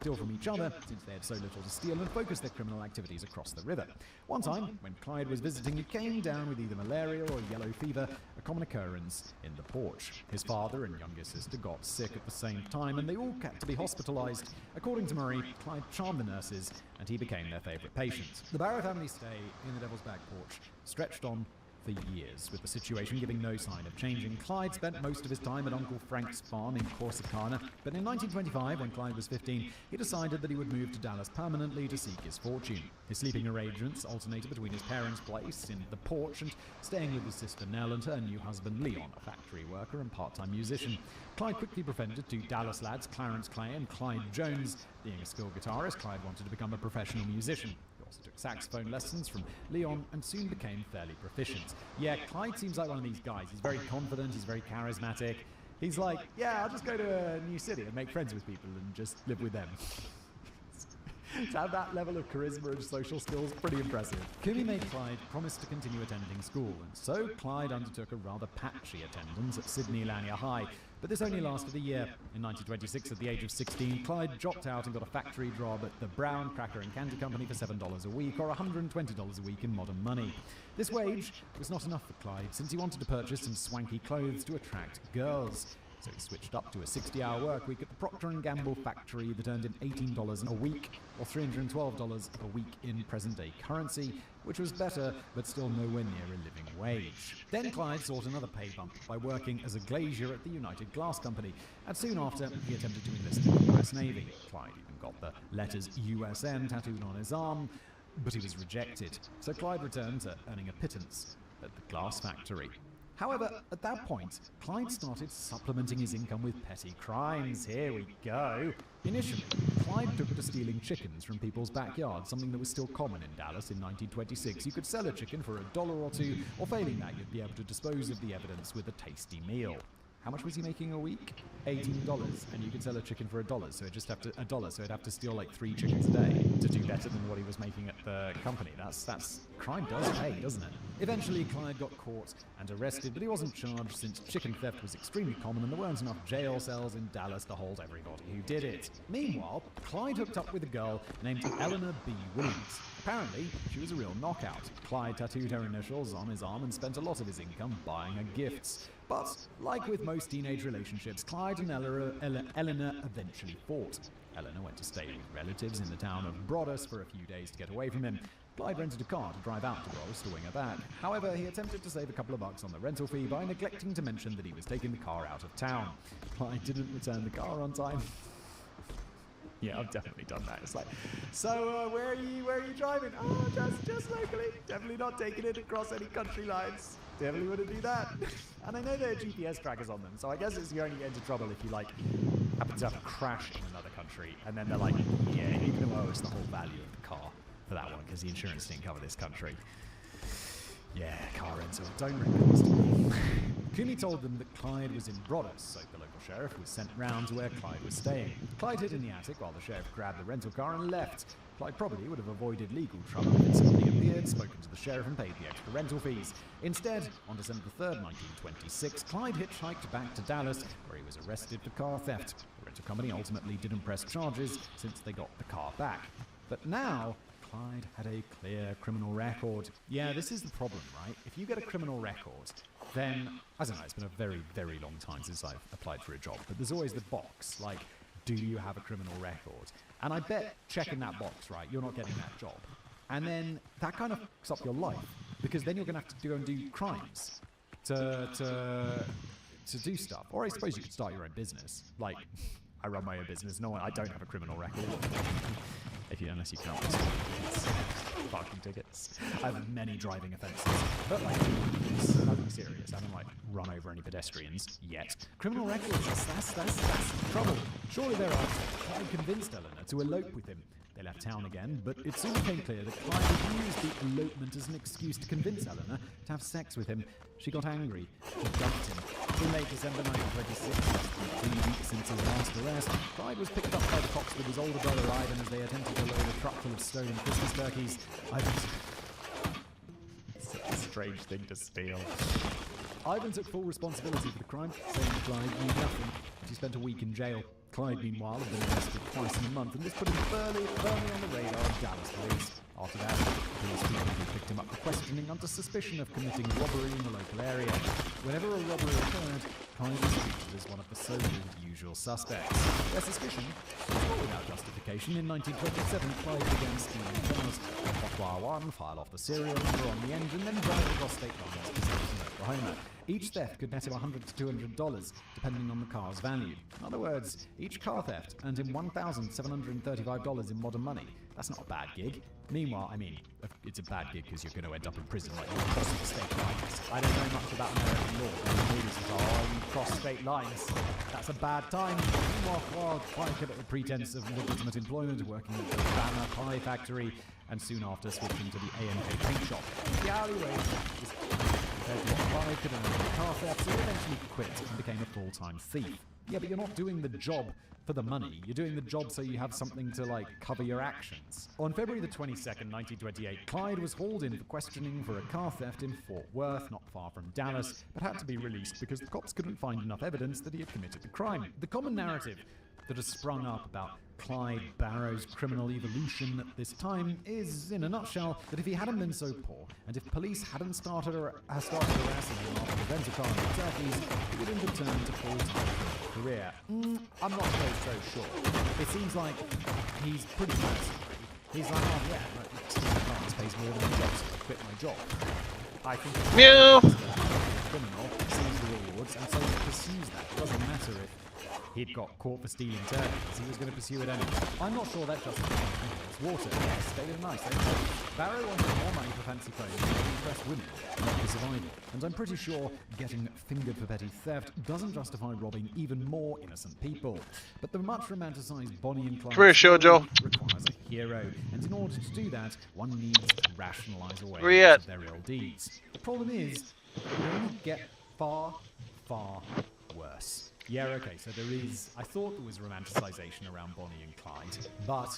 Steal from each other, since they had so little to steal, and focus their criminal activities across the river. One time, when Clyde was visiting, he came down with either malaria or yellow fever, a common occurrence in the porch. His father and younger sister got sick at the same time, and they all had to be hospitalized. According to Murray, Clyde charmed the nurses, and he became their favorite patient. The Barrow family stay in the Devil's Back porch stretched on for years, with the situation giving no sign of changing. Clyde spent most of his time at Uncle Frank's farm in Corsicana, but in 1925, when Clyde was 15, he decided that he would move to Dallas permanently to seek his fortune. His sleeping arrangements alternated between his parents' place in the porch and staying with his sister Nell and her new husband Leon, a factory worker and part-time musician. Clyde quickly befriended two Dallas lads, Clarence Clay and Clyde Jones. Being a skilled guitarist, Clyde wanted to become a professional musician. Also took saxophone lessons from Leon and soon became fairly proficient. Yeah, Clyde seems like one of these guys. He's very confident, he's very charismatic. He's like, yeah, I'll just go to a new city and make friends with people and just live with them. To have that level of charisma and social skills, pretty impressive. Kumi made Clyde promise to continue attending school, and so Clyde undertook a rather patchy attendance at Sydney Lanier High. But this only lasted a year. In 1926, at the age of 16, Clyde dropped out and got a factory job at the Brown Cracker and Candy Company for $7 a week, or $120 a week in modern money. This wage was not enough for Clyde, since he wanted to purchase some swanky clothes to attract girls. So he switched up to a 60-hour work week at the Procter & Gamble factory that earned him $18 a week, or $312 a week in present-day currency, which was better, but still nowhere near a living wage. Then Clyde sought another pay bump by working as a glazier at the United Glass Company, and soon after, he attempted to enlist in the US Navy. Clyde even got the letters USN tattooed on his arm, but he was rejected. So Clyde returned to earning a pittance at the glass factory. However, at that point, Clyde started supplementing his income with petty crimes. Here we go. Initially, Clyde took to stealing chickens from people's backyards, something that was still common in Dallas in 1926. You could sell a chicken for $1 or $2, or failing that, you'd be able to dispose of the evidence with a tasty meal. How much was he making a week? $18, and you could sell a chicken for $1, so he'd have to steal like 3 chickens a day to do better than what he was making at the company. That's crime does pay, doesn't it? Eventually, Clyde got caught and arrested, but he wasn't charged since chicken theft was extremely common and there weren't enough jail cells in Dallas to hold everybody who did it. Meanwhile, Clyde hooked up with a girl named Eleanor B. Williams. Apparently, she was a real knockout. Clyde tattooed her initials on his arm and spent a lot of his income buying her gifts. But, like with most teenage relationships, Clyde and Eleanor eventually fought. Eleanor went to stay with relatives in the town of Broadus for a few days to get away from him. Clyde rented a car to drive out to Rolls to wing her back. However, he attempted to save a couple of bucks on the rental fee by neglecting to mention that he was taking the car out of town. Clyde didn't return the car on time. Yeah, I've definitely done that. It's like, so where are you driving? Oh, just locally. Definitely not taking it across any country lines. Definitely wouldn't do that. And I know there are GPS trackers on them, so I guess it's you only get into trouble if you like happen to have a crash in another country, and then they're like, yeah, even though it's the whole value of the car for that one because the insurance didn't cover this country. Yeah, car rental. Don't ring this to me. Kumi told them that Clyde was in Broaddus, so the local sheriff was sent round to where Clyde was staying. Clyde hid in the attic while the sheriff grabbed the rental car and left. Clyde probably would have avoided legal trouble if he'd simply appeared, spoken to the sheriff and paid the extra rental fees. Instead, on December 3rd, 1926, Clyde hitchhiked back to Dallas, where he was arrested for car theft. The rental company ultimately didn't press charges since they got the car back. But now, Clyde had a clear criminal record. Yeah, this is the problem, right? If you get a criminal record, then, I don't know, it's been a very, very long time since I've applied for a job, but there's always the box, like, do you have a criminal record? And I bet checking that box, right, you're not getting that job. And then that kind of fucks up your life, because then you're going to have to go and do crimes to do stuff. Or I suppose you could start your own business. Like, I run my own business. No, I don't have a criminal record. Unless you count parking tickets. I have many driving offences. But like, it's nothing serious. I haven't like run over any pedestrians yet. Criminal records, that's trouble. Surely there are. Clyde convinced Eleanor to elope with him. They left town again, but it soon became clear that Clyde had used the elopement as an excuse to convince Eleanor to have sex with him. She got angry. She dumped him. In late December 1926, 3 weeks since his last arrest, Clyde was picked up by the cops with his older brother Ivan as they attempted to load a truck full of stolen Christmas turkeys. It's a strange thing to steal. Ivan took full responsibility for the crime, saying Clyde knew nothing. She spent a week in jail. Clyde, meanwhile, had been arrested twice in a month, and this put him firmly on the radar of Dallas police. After that, police frequently picked him up for questioning under suspicion of committing robbery in the local area. Whenever a robbery occurred, Clyde was treated as one of the so-called usual suspects. Their suspicion was not without justification. In 1927, Clyde began stealing cars. Wire one, file off the serial number on the engine, then drive across state lines to Staten, Oklahoma. Each theft could net him $100 to $200, depending on the car's value. In other words, each car theft earned him $1,735 in modern money. That's not a bad gig. Meanwhile, I mean, it's a bad gig because you're going to end up in prison like you're crossing state lines. I don't know much about American law, but the movies are, you cross state lines. That's a bad time. Meanwhile, Clyde kept up the pretense of legitimate employment, working at the Banner Pie factory, and soon after switching to the A&K paint shop. The hourly wage was compared to what Clyde could earn in car theft, so he eventually quit and became a full-time thief. Yeah, but you're not doing the job for the money. You're doing the job so you have something to, like, cover your actions. On February the 22nd, 1928, Clyde was hauled in for questioning for a car theft in Fort Worth, not far from Dallas, but had to be released because the cops couldn't find enough evidence that he had committed the crime. The common narrative that has sprung up about Clyde Barrow's criminal evolution at this time is, in a nutshell, that if he hadn't been so poor, and if police hadn't started harassing him after the rental car and the turkeys, he would have returned to full-time career. I'm not so sure. It seems like he's pretty mercenary. He's like, oh yeah, this pays more than my job, so I quit my job. I think it's criminal, sees the rewards, and so he pursues that. It doesn't matter if he'd got caught for stealing turkeys. He was going to pursue it anyway. I'm not sure that justifies it's water. Yes, they were nice. Barrow wanted more money for fancy clothes to impress women, not for survival. And I'm pretty sure getting fingered for petty theft doesn't justify robbing even more innocent people. But the much romanticized Bonnie and Clyde requires a hero. And in order to do that, one needs to rationalize away their ill deeds. The problem is, it only get far, far worse. Yeah, okay, so there is... I thought there was romanticization around Bonnie and Clyde, but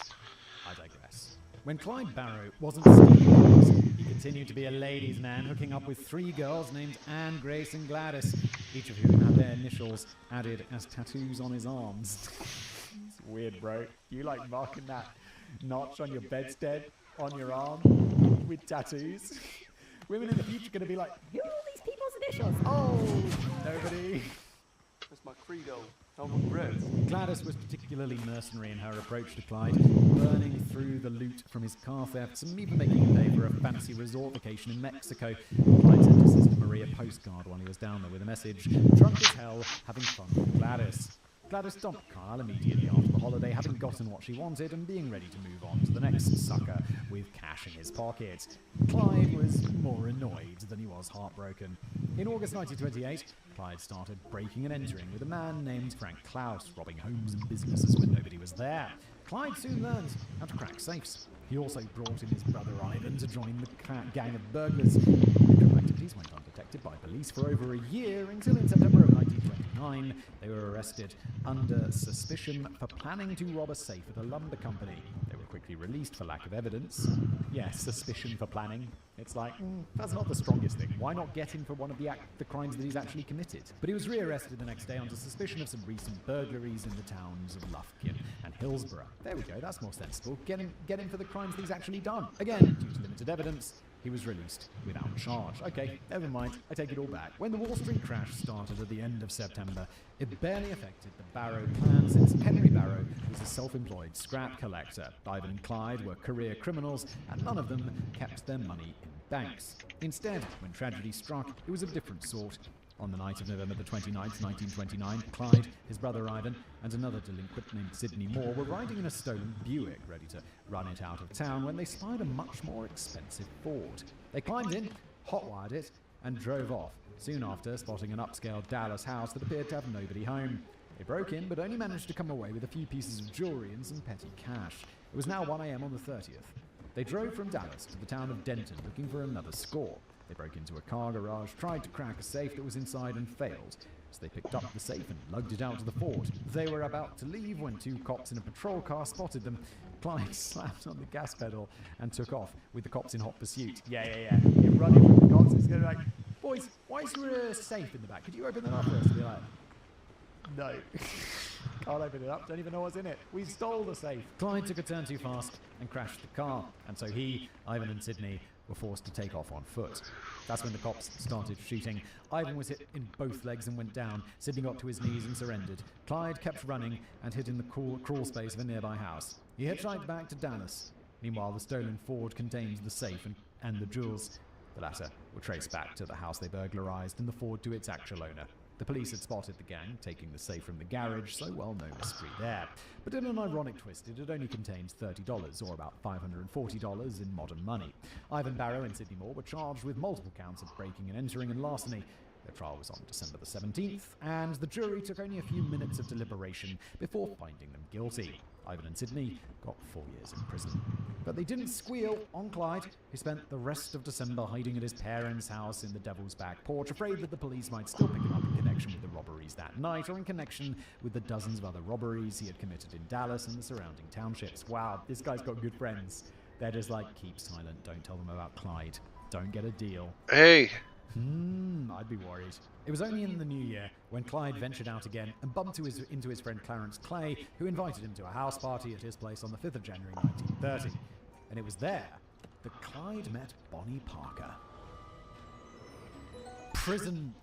I digress. When Clyde Barrow wasn't stealing, he continued to be a ladies' man, hooking up with 3 girls named Anne, Grace, and Gladys, each of whom had their initials added as tattoos on his arms. It's weird, bro. You like marking that notch on your bedstead, on your arm, with tattoos? Women in the future are going to be like, who are all these people's initials? Oh, nobody... That's my credo. No regrets. Gladys was particularly mercenary in her approach to Clyde, burning through the loot from his car thefts and even making him pay for a fancy resort vacation in Mexico. Clyde sent his sister Marie a postcard while he was down there with a message, drunk as hell, having fun with Gladys. Gladys dumped Kyle immediately after the holiday, having gotten what she wanted and being ready to move on to the next sucker with cash in his pocket. Clyde was more annoyed than he was heartbroken. In August 1928, Clyde started breaking and entering with a man named Frank Klaus, robbing homes and businesses when nobody was there. Clyde soon learned how to crack safes. He also brought in his brother Ivan to join the gang of burglars. Criminal activities went undetected by police for over a year until in September of 1929 they were arrested under suspicion for planning to rob a safe at a lumber company. They were quickly released for lack of evidence. Yes, suspicion for planning. It's like, that's not the strongest thing. Why not get him for one of the crimes that he's actually committed? But he was rearrested the next day under suspicion of some recent burglaries in the towns of Lufkin and Hillsborough. There we go, that's more sensible. Get him for the crimes that he's actually done. Again, due to limited evidence, he was released without charge. Okay, never mind, I take it all back. When the Wall Street crash started at the end of September, it barely affected the Barrow clan since Henry Barrow was a self-employed scrap collector. Ivan and Clyde were career criminals, and none of them kept their money in banks. Instead, when tragedy struck, it was of a different sort. On the night of November the 29th, 1929, Clyde, his brother Ivan, and another delinquent named Sidney Moore were riding in a stolen Buick, ready to run it out of town, when they spied a much more expensive Ford. They climbed in, hotwired it, and drove off, soon after spotting an upscale Dallas house that appeared to have nobody home. They broke in, but only managed to come away with a few pieces of jewelry and some petty cash. It was now 1 a.m. on the 30th. They drove from Dallas to the town of Denton, looking for another score. They broke into a car garage, tried to crack a safe that was inside and failed. So they picked up the safe and lugged it out to the Ford. They were about to leave when two cops in a patrol car spotted them. Clyde slapped on the gas pedal and took off with the cops in hot pursuit. Yeah. You're running from the cops. It's going to be like, boys, why is there a safe in the back? Could you open that up for us? To be like, no. Can't open it up. Don't even know what's in it. We stole the safe. Clyde took a turn too fast and crashed the car. And so he, Ivan and Sidney were forced to take off on foot. That's when the cops started shooting. Ivan was hit in both legs and went down. Sidney got to his knees and surrendered. Clyde kept running and hid in the crawl space of a nearby house. He hitchhiked back to Dallas. Meanwhile, the stolen Ford contained the safe and the jewels. The latter were traced back to the house they burglarized and the Ford to its actual owner. The police had spotted the gang taking the safe from the garage, so well, no mystery there. But in an ironic twist, it had only contained $30, or about $540 in modern money. Ivan Barrow and Sidney Moore were charged with multiple counts of breaking and entering and larceny. Their trial was on December the 17th, and the jury took only a few minutes of deliberation before finding them guilty. Ivan and Sidney got 4 years in prison. But they didn't squeal on Clyde, who spent the rest of December hiding at his parents' house in the Devil's Back Porch, afraid that the police might still pick him up in connection with the robberies that night, or in connection with the dozens of other robberies he had committed in Dallas and the surrounding townships. Wow, this guy's got good friends. They're just like, keep silent, don't tell them about Clyde. Don't get a deal. Hey! I'd be worried. It was only in the new year when Clyde ventured out again and bumped into his friend Clarence Clay, who invited him to a house party at his place on the 5th of January 1930. And it was there that Clyde met Bonnie Parker. Prison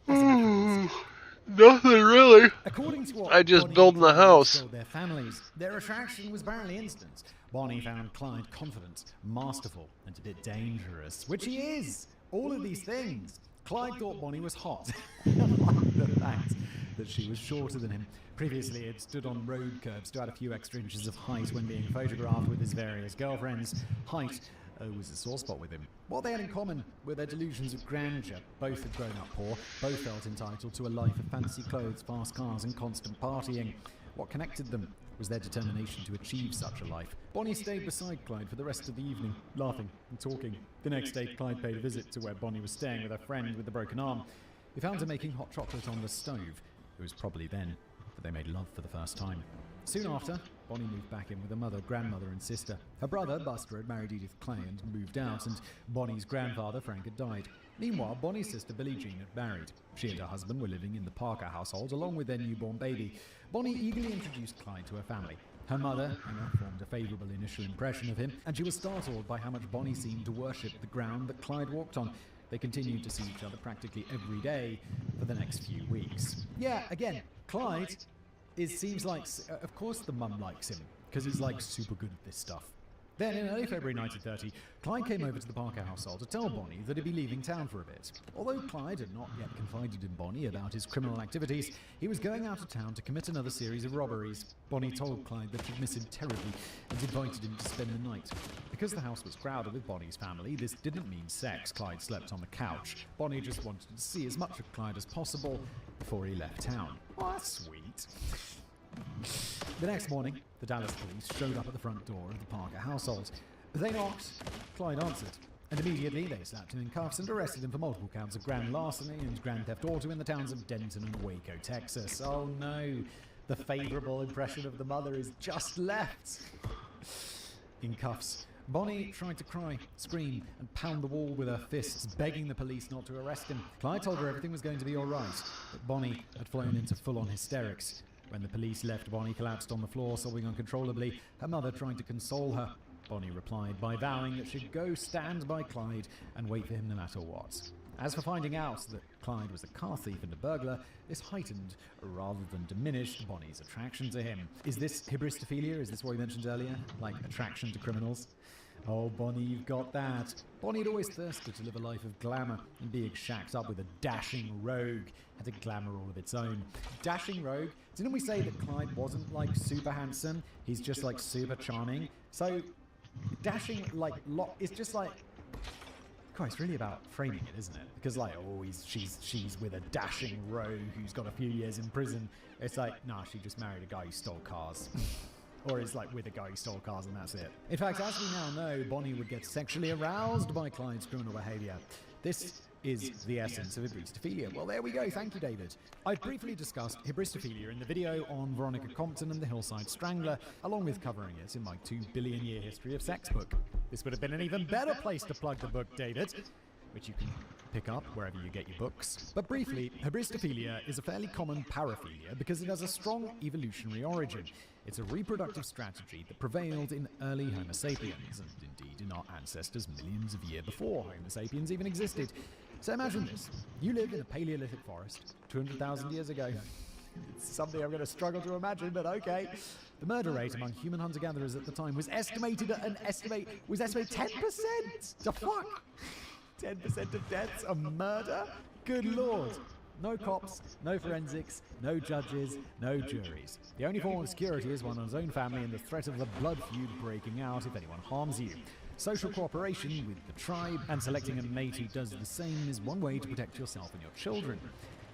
Nothing really. According to what I just Bonnie building the house. told their families, their attraction was barely instant. Bonnie found Clyde confident, masterful, and a bit dangerous, which he is. All of these things. Clyde thought Bonnie was hot, like the fact that she was shorter than him. Previously, he had stood on road curbs to add a few extra inches of height when being photographed with his various girlfriends. Height was a sore spot with him. What they had in common were their delusions of grandeur. Both had grown up poor, both felt entitled to a life of fancy clothes, fast cars, and constant partying. What connected them was their determination to achieve such a life. Bonnie stayed beside Clyde for the rest of the evening, laughing and talking. The next day, Clyde paid a visit to where Bonnie was staying with her friend with the broken arm. He found her making hot chocolate on the stove. It was probably then that they made love for the first time. Soon after, Bonnie moved back in with her mother, grandmother, and sister. Her brother, Buster, had married Edith Clay and moved out, and Bonnie's grandfather, Frank, had died. Meanwhile, Bonnie's sister, Billie Jean, had married. She and her husband were living in the Parker household, along with their newborn baby. Bonnie eagerly introduced Clyde to her family. Her mother, Emma, formed a favourable initial impression of him, and she was startled by how much Bonnie seemed to worship the ground that Clyde walked on. They continued to see each other practically every day for the next few weeks. Yeah, again, Clyde seems like, of course the mum likes him, because he's like super good at this stuff. Then, in early February 1930, Clyde came over to the Parker household to tell Bonnie that he'd be leaving town for a bit. Although Clyde had not yet confided in Bonnie about his criminal activities, he was going out of town to commit another series of robberies. Bonnie told Clyde that she'd miss him terribly and invited him to spend the night. Because the house was crowded with Bonnie's family, this didn't mean sex. Clyde slept on the couch. Bonnie just wanted to see as much of Clyde as possible before he left town. Oh, that's sweet. The next morning, the Dallas police showed up at the front door of the Parker household. They knocked. Clyde answered, and immediately they slapped him in cuffs and arrested him for multiple counts of grand larceny and grand theft auto in the towns of Denton and Waco, Texas. Oh no, the favourable impression of the mother is just left. In cuffs, Bonnie tried to cry, scream, and pound the wall with her fists, begging the police not to arrest him. Clyde told her everything was going to be alright, but Bonnie had flown into full-on hysterics. When the police left, Bonnie collapsed on the floor, sobbing uncontrollably, her mother trying to console her. Bonnie replied by vowing that she'd go stand by Clyde and wait for him no matter what. As for finding out that Clyde was a car thief and a burglar, this heightened, rather than diminished, Bonnie's attraction to him. Is this hybristophilia? Is this what we mentioned earlier? Like attraction to criminals? Oh, Bonnie, you've got that. Bonnie had always thirsted to live a life of glamour, and being shacked up with a dashing rogue had a glamour all of its own. Dashing rogue? Didn't we say that Clyde wasn't, like, super handsome? He's just, like, super charming? So, dashing, like, it's just, like... God, it's really about framing it, isn't it? Because, like, oh, she's with a dashing rogue who's got a few years in prison. It's like, nah, she just married a guy who stole cars. Or is like with a guy who stole cars and that's it. In fact, as we now know, Bonnie would get sexually aroused by Clyde's criminal behaviour. This is the essence of hybristophilia. Well, there we go. Thank you, David. I briefly discussed hybristophilia in the video on Veronica Compton and the Hillside Strangler, along with covering it in my 2 billion year history of sex book. This would have been an even better place to plug the book, David, which you can pick up wherever you get your books. But briefly, hybristophilia is a fairly common paraphilia because it has a strong evolutionary origin. It's a reproductive strategy that prevailed in early Homo sapiens, and indeed in our ancestors millions of years before Homo sapiens even existed. So imagine this. You live in a Paleolithic forest 200,000 years ago. It's something I'm going to struggle to imagine, but okay. The murder rate among human hunter-gatherers at the time was estimated at 10%. The fuck? 10% of deaths are murder? Good lord. No cops, no forensics, no judges, no juries. The only form of security is one's own family and the threat of the blood feud breaking out if anyone harms you. Social cooperation with the tribe and selecting a mate who does the same is one way to protect yourself and your children.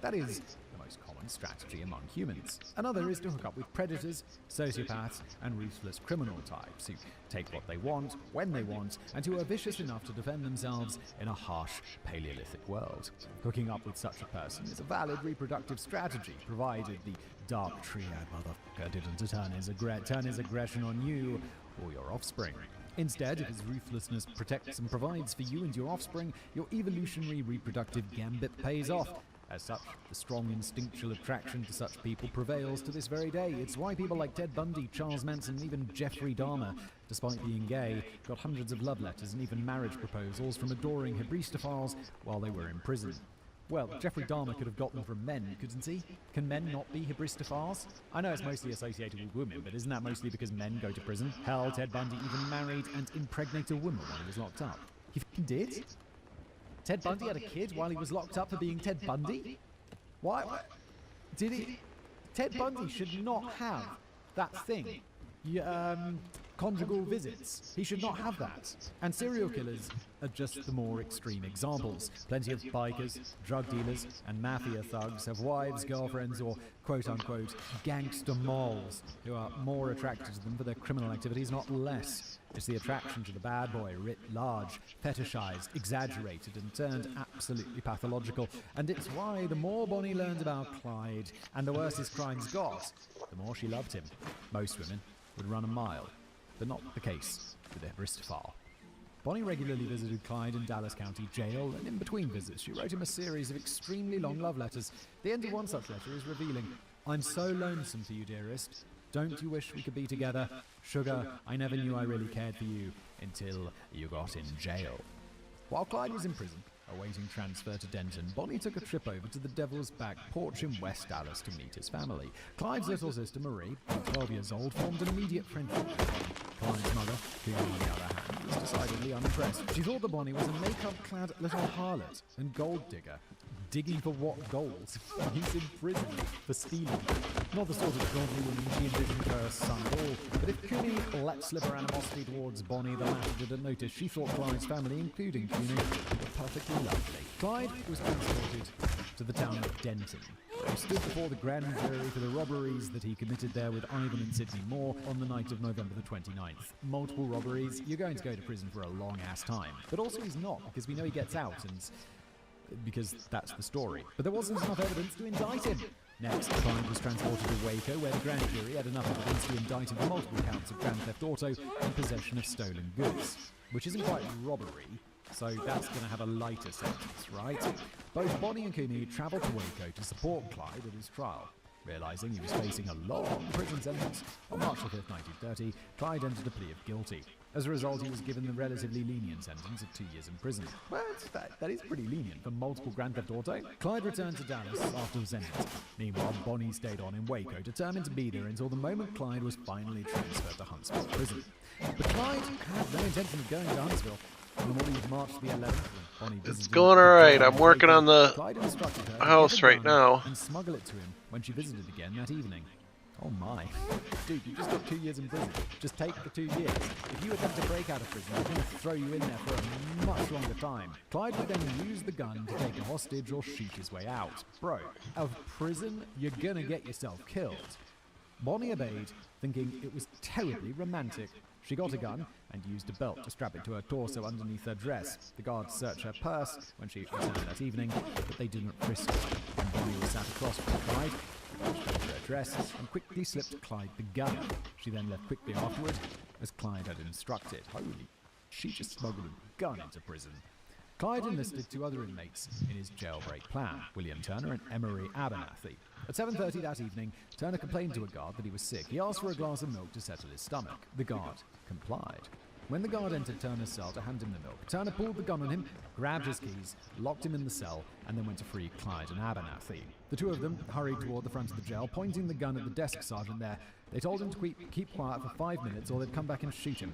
That is the most common strategy among humans. Another is to hook up with predators, sociopaths, and ruthless criminal types who take what they want, when they want, and who are vicious enough to defend themselves in a harsh Paleolithic world. Hooking up with such a person is a valid reproductive strategy, provided the dark triad motherfucker didn't turn his aggression on you or your offspring. Instead, if his ruthlessness protects and provides for you and your offspring, your evolutionary reproductive gambit pays off. As such, the strong instinctual attraction to such people prevails to this very day. It's why people like Ted Bundy, Charles Manson, and even Jeffrey Dahmer, despite being gay, got hundreds of love letters and even marriage proposals from adoring hybristophiles while they were in prison. Well, Jeffrey Dahmer could have gotten them from men, couldn't he? Can men not be hybristophiles? I know it's mostly associated with women, but isn't that mostly because men go to prison? Hell, Ted Bundy even married and impregnated a woman while he was locked up. He fucking did? Ted Bundy had a kid while he was locked up for being Ted Bundy? Why? Did he? Ted Bundy should not have that thing. Conjugal visits. He should not have that. And serial killers are just the more extreme examples. Plenty of bikers, drug dealers, and mafia thugs have wives, girlfriends, or quote-unquote gangster moles who are more attracted to them for their criminal activities, not less. It's the attraction to the bad boy writ large, fetishized, exaggerated, and turned absolutely pathological. And it's why the more Bonnie learned about Clyde, and the worse his crimes got, the more she loved him. Most women would run a mile, but not the case with the hybristophile. Bonnie regularly visited Clyde in Dallas County Jail, and in between visits she wrote him a series of extremely long love letters. The end of one such letter is revealing. "I'm so lonesome for you, dearest. Don't you wish we could be together? Sugar, I never knew I really cared for you until you got in jail." While Clyde was in prison, Awaiting transfer to Denton, Bonnie took a trip over to the Devil's Back porch in West Dallas to meet his family. Clyde's little sister Marie, 12 years old, formed an immediate friendship. Clyde's mother, Cooney on the other hand, was decidedly unimpressed. She thought that Bonnie was a makeup-clad little harlot and gold digger. Digging for what gold? He's in prison for stealing. Not the sort of godly woman she envisioned her son at all, but if Cooney let slip her animosity towards Bonnie, the latter didn't notice. She thought Clyde's family, including Cooney, were perfectly lovely. Clyde was transported to the town of Denton. He stood before the grand jury for the robberies that he committed there with Ivan and Sidney Moore on the night of November the 29th. Multiple robberies. You're going to go to prison for a long-ass time. But also he's not, because we know he gets out, and because that's the story. But there wasn't enough evidence to indict him. Next, Clyde was transported to Waco, where the grand jury had enough evidence to indict him for multiple counts of grand theft auto and possession of stolen goods, which isn't quite robbery, so that's going to have a lighter sentence, right? Both Bonnie and Cooney travelled to Waco to support Clyde at his trial. Realising he was facing a long prison sentence, on March 5, 1930, Clyde entered a plea of guilty. As a result, he was given the relatively lenient sentence of 2 years in prison. Well, that is pretty lenient for multiple grand theft auto. Clyde returned to Dallas after the sentence. Meanwhile, Bonnie stayed on in Waco, determined to be there until the moment Clyde was finally transferred to Huntsville prison. But Clyde had no intention of going to Huntsville. On the morning of March the 11th, when Bonnie It's going alright. I'm working on the house right now. And smuggle it to him when she visited again that evening. Oh my. Dude, you just got 2 years in prison. Just take the 2 years. If you attempt to break out of prison, they're going to throw you in there for a much longer time. Clyde would then use the gun to take a hostage or shoot his way out. Bro, out of prison, you're going to get yourself killed. Bonnie obeyed, thinking it was terribly romantic. She got a gun and used a belt to strap it to her torso underneath her dress. The guards searched her purse when she returned that evening, but they didn't frisk her. When Bonnie was sat across from Clyde, the guards grabbed her dress and quickly slipped Clyde the gun. She then left quickly afterward, as Clyde had instructed. Holy, she just smuggled a gun into prison. Clyde enlisted 2 other inmates in his jailbreak plan, William Turner and Emery Abernathy. At 7:30 that evening, Turner complained to a guard that he was sick. He asked for a glass of milk to settle his stomach. The guard complied. When the guard entered Turner's cell to hand him the milk, Turner pulled the gun on him, grabbed his keys, locked him in the cell, and then went to free Clyde and Abernathy. The 2 of them hurried toward the front of the jail, pointing the gun at the desk sergeant there. They told him to keep quiet for 5 minutes or they'd come back and shoot him.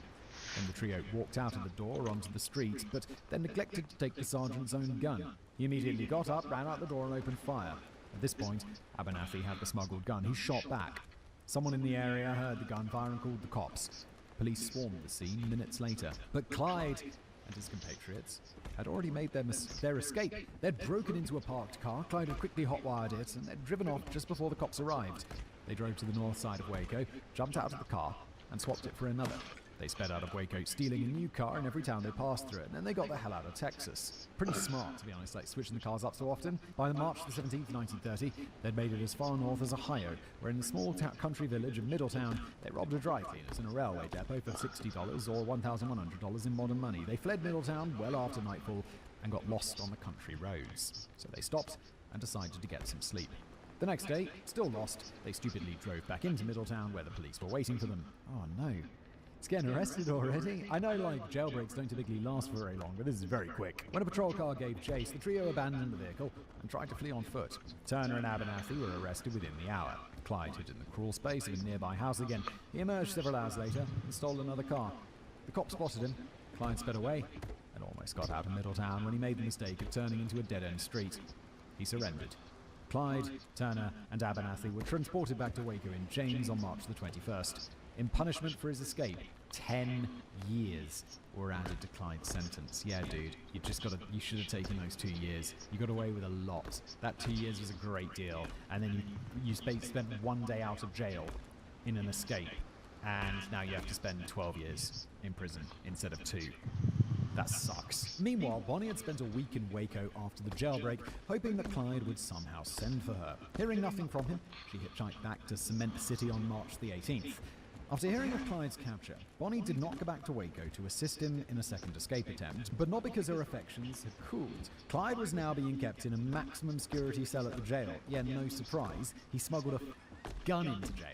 Then the trio walked out of the door onto the street, but then neglected to take the sergeant's own gun. He immediately got up, ran out the door and opened fire. At this point, Abernathy had the smuggled gun. He shot back. Someone in the area heard the gunfire and called the cops. Police swarmed the scene minutes later. But Clyde and his compatriots had already made their escape. They'd broken into a parked car, Clyde had quickly hotwired it, and they'd driven off just before the cops arrived. They drove to the north side of Waco, jumped out of the car, and swapped it for another. They sped out of Waco, stealing a new car in every town they passed through, and then they got the hell out of Texas. Pretty smart, to be honest, like switching the cars up so often. By March the 17th, 1930, they'd made it as far north as Ohio, where in the small country village of Middletown, they robbed a dry cleaners and a railway depot for $60 or $1,100 in modern money. They fled Middletown well after nightfall and got lost on the country roads. So they stopped and decided to get some sleep. The next day, still lost, they stupidly drove back into Middletown where the police were waiting for them. Oh no. It's getting arrested already? I know, like, jailbreaks don't typically last for very long, but this is very quick. When a patrol car gave chase, the trio abandoned the vehicle and tried to flee on foot. Turner and Abernathy were arrested within the hour. Clyde hid in the crawl space of a nearby house again. He emerged several hours later and stole another car. The cops spotted him. Clyde sped away and almost got out of Middletown when he made the mistake of turning into a dead-end street. He surrendered. Clyde, Turner, and Abernathy were transported back to Waco in chains on March the 21st. In punishment for his escape, 10 years were added to Clyde's sentence. Yeah, dude, you should have taken those 2 years. You got away with a lot. That 2 years was a great deal. And then you spent 1 day out of jail in an escape. And now you have to spend 12 years in prison instead of 2. That sucks. Meanwhile, Bonnie had spent a week in Waco after the jailbreak, hoping that Clyde would somehow send for her. Hearing nothing from him, she hitchhiked back to Cement City on March the 18th. After hearing of Clyde's capture, Bonnie did not go back to Waco to assist him in a second escape attempt, but not because her affections had cooled. Clyde was now being kept in a maximum security cell at the jail. Yeah, no surprise, he smuggled a gun into jail.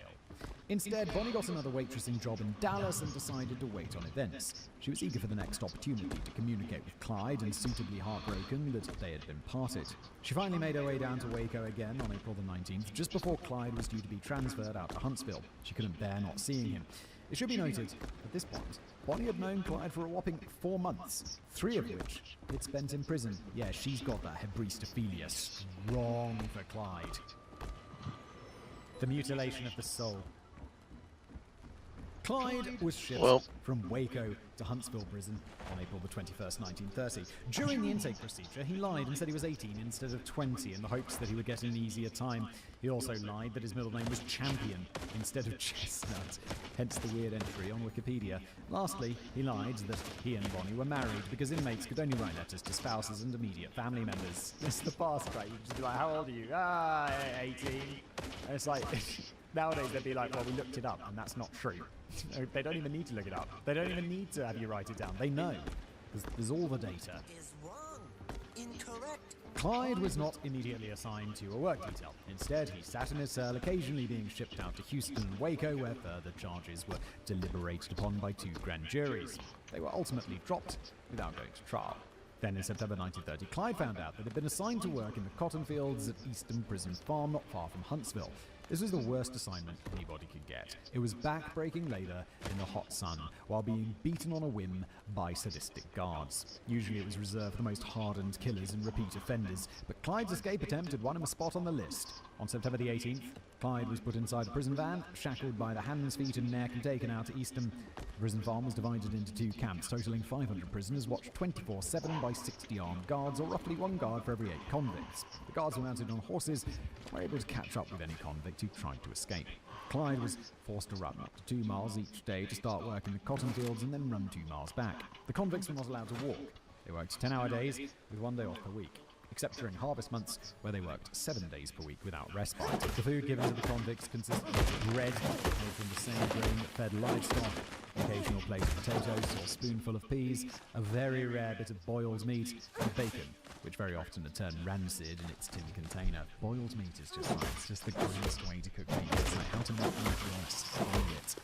Instead, Bonnie got another waitressing job in Dallas and decided to wait on events. She was eager for the next opportunity to communicate with Clyde and suitably heartbroken that they had been parted. She finally made her way down to Waco again on April the 19th, just before Clyde was due to be transferred out to Huntsville. She couldn't bear not seeing him. It should be noted, at this point, Bonnie had known Clyde for a whopping 4 months, 3 of which he'd spent in prison. Yeah, she's got that hebristophilia strong for Clyde. The mutilation of the soul. Clyde was shipped from Waco to Huntsville Prison on April the 21st, 1930. During the intake procedure, he lied and said he was 18 instead of 20 in the hopes that he would get an easier time. He also lied that his middle name was Champion instead of Chestnut, hence the weird entry on Wikipedia. Lastly, he lied that he and Bonnie were married because inmates could only write letters to spouses and immediate family members. It's the past, right? You'd just be like, how old are you? 18. And it's like, nowadays they'd be like, well, we looked it up and that's not true. They don't even need to look it up. They don't even need to have you write it down. They know. There's all the data. Is wrong. Incorrect. Clyde was not immediately assigned to a work detail. Instead, he sat in his cell, occasionally being shipped out to Houston and Waco, where further charges were deliberated upon by 2 grand juries. They were ultimately dropped without going to trial. Then in September 1930, Clyde found out that he'd been assigned to work in the cotton fields at Easton Prison Farm, not far from Huntsville. This was the worst assignment anybody could get. It was back-breaking labor in the hot sun, while being beaten on a whim by sadistic guards. Usually it was reserved for the most hardened killers and repeat offenders, but Clyde's escape attempt had won him a spot on the list. On September the 18th, Clyde was put inside a prison van, shackled by the hands, feet and neck and taken out to Easton. The prison farm was divided into 2 camps, totaling 500 prisoners, watched 24/7 by 60 armed guards, or roughly 1 guard for every 8 convicts. The guards were mounted on horses and were able to catch up with any convict who tried to escape. Clyde was forced to run up to 2 miles each day to start work in the cotton fields and then run 2 miles back. The convicts were not allowed to walk. They worked 10-hour days with 1 day off per week, except during harvest months, where they worked 7 days per week without respite. The food given to the convicts consisted of bread made from the same grain that fed livestock, an occasional plate of potatoes or a spoonful of peas, a very rare bit of boiled meat, and bacon, which very often had turned rancid in its tin container. Boiled meat is just like, it's just the greatest way to cook meat. It's like how to make meat worse.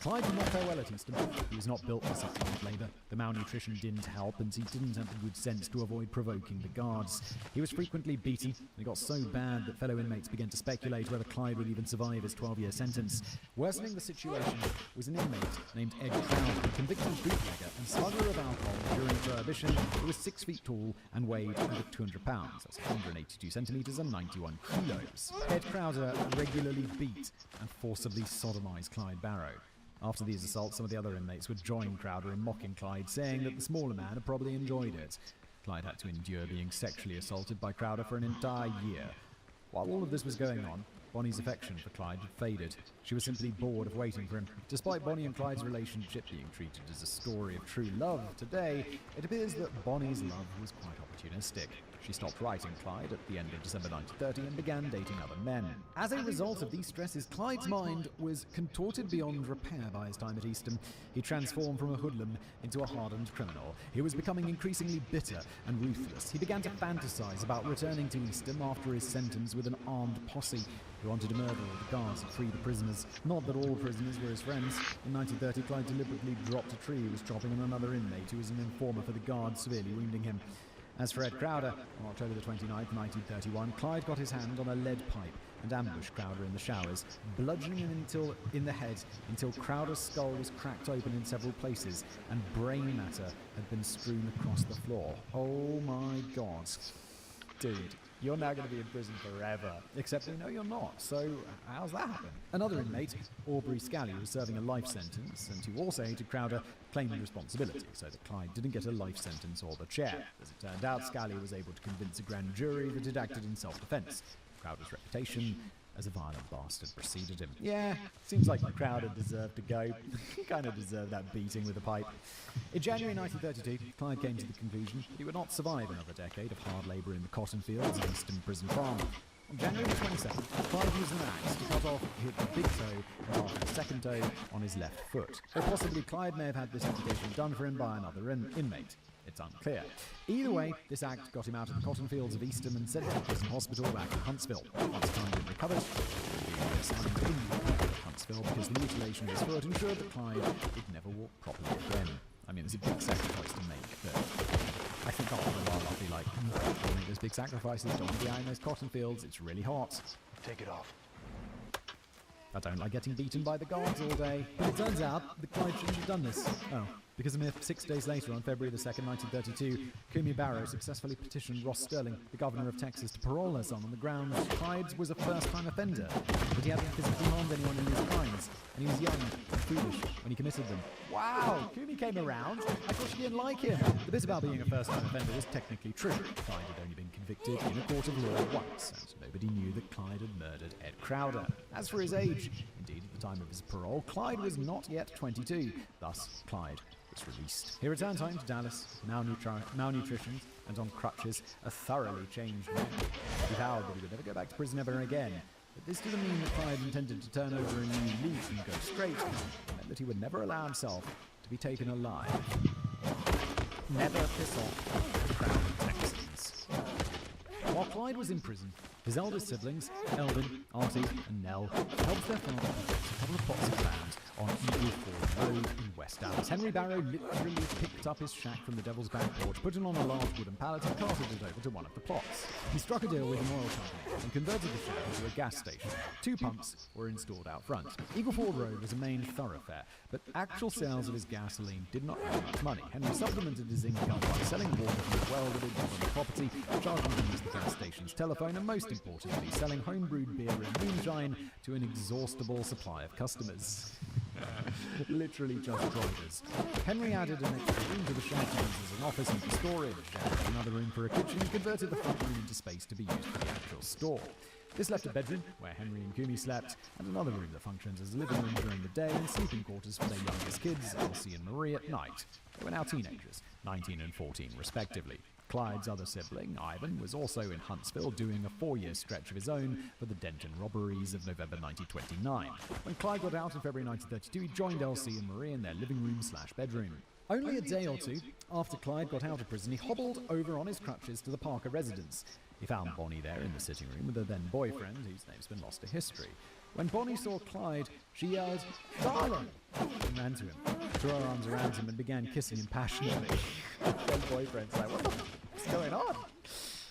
Clyde did not fare well at Easton. He was not built for such hard labour. The malnutrition didn't help, and he didn't have the good sense to avoid provoking the guards. He was frequently beaten, and it got so bad that fellow inmates began to speculate whether Clyde would even survive his 12-year sentence. Worsening the situation was an inmate named Ed Crowder, a convicted bootlegger and smuggler of alcohol during Prohibition, who was 6 feet tall and weighed over 200 pounds. That's 182 centimetres and 91 kilos. Ed Crowder regularly beat and forcibly sodomized Clyde Barrow. After these assaults, some of the other inmates would join Crowder in mocking Clyde, saying that the smaller man had probably enjoyed it. Clyde had to endure being sexually assaulted by Crowder for an entire year. While all of this was going on, Bonnie's affection for Clyde had faded. She was simply bored of waiting for him. Despite Bonnie and Clyde's relationship being treated as a story of true love today, it appears that Bonnie's love was quite opportunistic. She stopped writing Clyde at the end of December 1930 and began dating other men. As a result of these stresses, Clyde's mind was contorted beyond repair by his time at Easton. He transformed from a hoodlum into a hardened criminal. He was becoming increasingly bitter and ruthless. He began to fantasize about returning to Easton after his sentence with an armed posse who wanted to murder all the guards and free the prisoners. Not that all prisoners were his friends. In 1930, Clyde deliberately dropped a tree he was chopping on another inmate who was an informer for the guards, severely wounding him. As for Ed Crowder, on October the 29th, 1931, Clyde got his hand on a lead pipe and ambushed Crowder in the showers, bludgeoning him in the head until Crowder's skull was cracked open in several places and brain matter had been strewn across the floor. Oh my God. Dude, you're now going to be in prison forever. Except we know you're not, so how's that happen? Another inmate, Aubrey Scally, was serving a life sentence, and who also hated Crowder, claimed responsibility, so that Clyde didn't get a life sentence or the chair. As it turned out, Scally was able to convince a grand jury that he'd acted in self-defense. Crowder's reputation as a violent bastard preceded him. Yeah, seems like Crowder deserved to go. He kind of deserved that beating with a pipe. In January 1932, Clyde came to the conclusion that he would not survive another decade of hard labour in the cotton fields at Easton Prison Farm. On January 27th, Clyde used an axe to cut off the big toe and half the second toe on his left foot. Or possibly Clyde may have had this amputation done for him by another inmate. It's unclear. Either way, this act got him out of the cotton fields of Easton and sent to the prison hospital back in Huntsville. Once Clyde had recovered, he would be reassigned to Huntsville Huntsville because the mutilation of his foot ensured that Clyde would never walk properly again. I mean, it's a big sacrifice to make, but I think after a while I'll be like, I'll make those big sacrifices, don't want to be out in those cotton fields, it's really hot. Take it off. I don't like getting beaten by the guards all day. But it turns out that Clyde shouldn't have done this. Oh, because a mere 6 days later, on February the 2nd, 1932, Kumi Barrow successfully petitioned Ross Sterling, the governor of Texas, to parole her son on the grounds that Clyde was a first-time offender, but he hadn't physically harmed anyone in his crimes, and he was young and foolish when he committed them. Wow, Kumi came around. I thought she didn't like him. The bit about being a first-time offender was technically true. Clyde had only been convicted in a court of law once, and nobody knew that Clyde had murdered Ed Crowder. As for his age, indeed, at the time of his parole, Clyde was not yet 22. Thus, Clyde was released. He returned home to Dallas, malnutritioned and on crutches, a thoroughly changed man. He vowed that he would never go back to prison ever again. But this didn't mean that Clyde intended to turn over a new leaf and go straight. It meant that he would never allow himself to be taken alive. Never piss off the Crown Texans. While Clyde was in prison, his eldest siblings, Elvin, Artie, and Nell, helped their father purchase a couple of plots of land on Eagle Ford Road in West Dallas. Henry Barrow literally picked up his shack from the Devil's Back porch, put it on a large wooden pallet, and carted it over to one of the plots. He struck a deal with an oil company and converted the shack into a gas station. 2 pumps were installed out front. Eagle Ford Road was a main thoroughfare, but actual sales of his gasoline did not earn much money. Henry supplemented his income by selling water from his well that had been on the property, charging to use the gas station's telephone, and most importantly, selling homebrewed beer and moonshine to an inexhaustible supply of customers. Literally just drivers. Henry added an extra room to the shack to use as an office and for storage, added another room for a kitchen, and converted the front room into space to be used for the actual store. This left a bedroom, where Henry and Kumi slept, and another room that functions as a living room during the day and sleeping quarters for their youngest kids, Elsie and Marie, at night. They were now teenagers, 19 and 14 respectively. Clyde's other sibling, Ivan, was also in Huntsville doing a 4-year stretch of his own for the Denton robberies of November 1929. When Clyde got out in February 1932, he joined Elsie and Marie in their living room/bedroom. Only a day or two after Clyde got out of prison, he hobbled over on his crutches to the Parker residence. He found Bonnie there in the sitting room with her then boyfriend, whose name's been lost to history. When Bonnie saw Clyde, she yelled, "Darling!" and ran to him, threw her arms around him and began kissing him passionately. Then boyfriend's like, what's going on?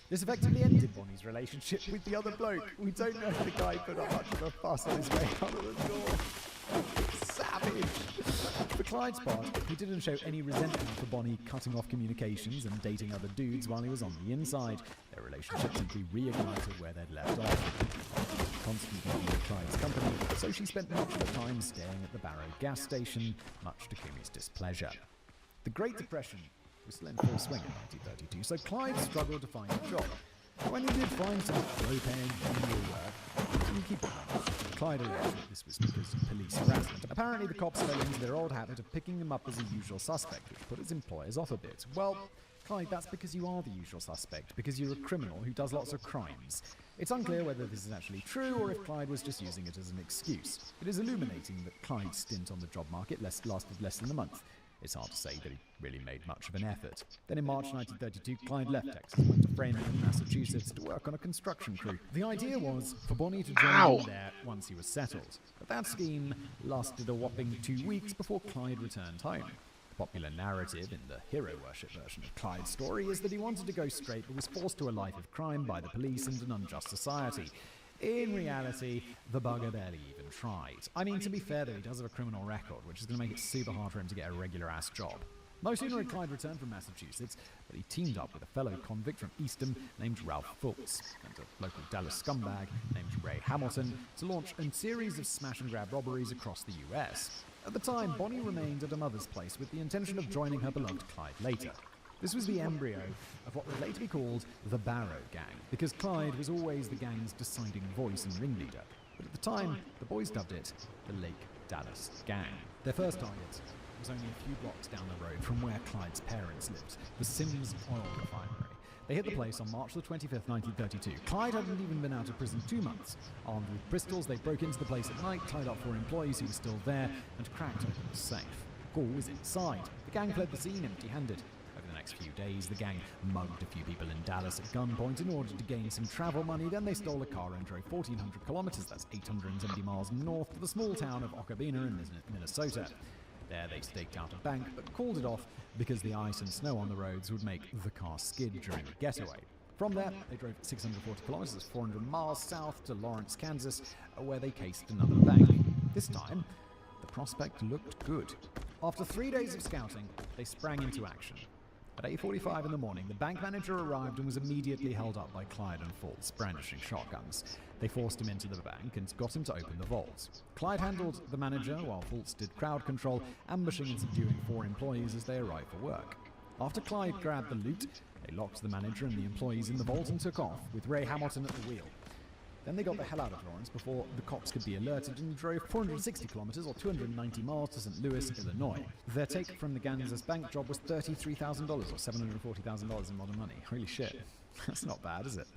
This effectively ended Bonnie's relationship with the other bloke. We don't know if the guy put up much of a fuss on his way out of the door. Savage! For Clyde's part, he didn't show any resentment for Bonnie cutting off communications and dating other dudes while he was on the inside. Their relationship simply reignited where they'd left off. Constantly in Clyde's company, so she spent much of the time staring at the Barrow gas station, much to Kumi's displeasure. The Great Depression was still in full swing in 1932, so Clyde struggled to find a job. When he did find some low-paying menial work, he didn't keep it long. Clyde alleged that this was because of police harassment. Apparently the cops fell into their old habit of picking him up as a usual suspect, which put his employers off a bit. Well, Clyde, that's because you are the usual suspect, because you're a criminal who does lots of crimes. It's unclear whether this is actually true or if Clyde was just using it as an excuse. It is illuminating that Clyde's stint on the job market lasted less than a month. It's hard to say that he really made much of an effort. Then in March 1932, Clyde left Texas and went to Framingham, Massachusetts to work on a construction crew. The idea was for Bonnie to join him there once he was settled. But that scheme lasted a whopping 2 weeks before Clyde returned home. The popular narrative in the hero worship version of Clyde's story is that he wanted to go straight but was forced to a life of crime by the police and an unjust society. In reality, the bugger barely even tried. I mean, to be fair though, he does have a criminal record, which is going to make it super hard for him to get a regular-ass job. No sooner had Clyde returned from Massachusetts, but he teamed up with a fellow convict from Eastham named Ralph Fultz and a local Dallas scumbag named Ray Hamilton to launch a series of smash-and-grab robberies across the US. At the time, Bonnie remained at her mother's place with the intention of joining her beloved Clyde later. This was the embryo of what would later be called the Barrow Gang, because Clyde was always the gang's deciding voice and ringleader. But at the time, the boys dubbed it the Lake Dallas Gang. Their first target was only a few blocks down the road from where Clyde's parents lived, the Sims Oil Refinery. They hit the place on March the 25th, 1932. Clyde hadn't even been out of prison 2 months. Armed with pistols, they broke into the place at night, tied up 4 employees who were still there, and cracked open the safe. Gore was inside. The gang fled the scene empty-handed. next few days, the gang mugged a few people in Dallas at gunpoint in order to gain some travel money. Then they stole a car and drove 1,400 kilometers, that's 870 miles north, to the small town of Okabena in Minnesota. There they staked out a bank, but called it off because the ice and snow on the roads would make the car skid during the getaway. From there, they drove 640 kilometers, 400 miles south to Lawrence, Kansas, where they cased another bank. This time, the prospect looked good. After 3 days of scouting, they sprang into action. At 8:45 in the morning, the bank manager arrived and was immediately held up by Clyde and Fultz, brandishing shotguns. They forced him into the bank and got him to open the vault. Clyde handled the manager while Fultz did crowd control, ambushing and subduing 4 employees as they arrived for work. After Clyde grabbed the loot, they locked the manager and the employees in the vault and took off, with Ray Hamilton at the wheel. Then they got the hell out of Lawrence before the cops could be alerted and drove 460 kilometers or 290 miles to St. Louis, Illinois. Their take from the Kansas bank job was $33,000 or $740,000 in modern money. Holy shit. That's not bad, is it?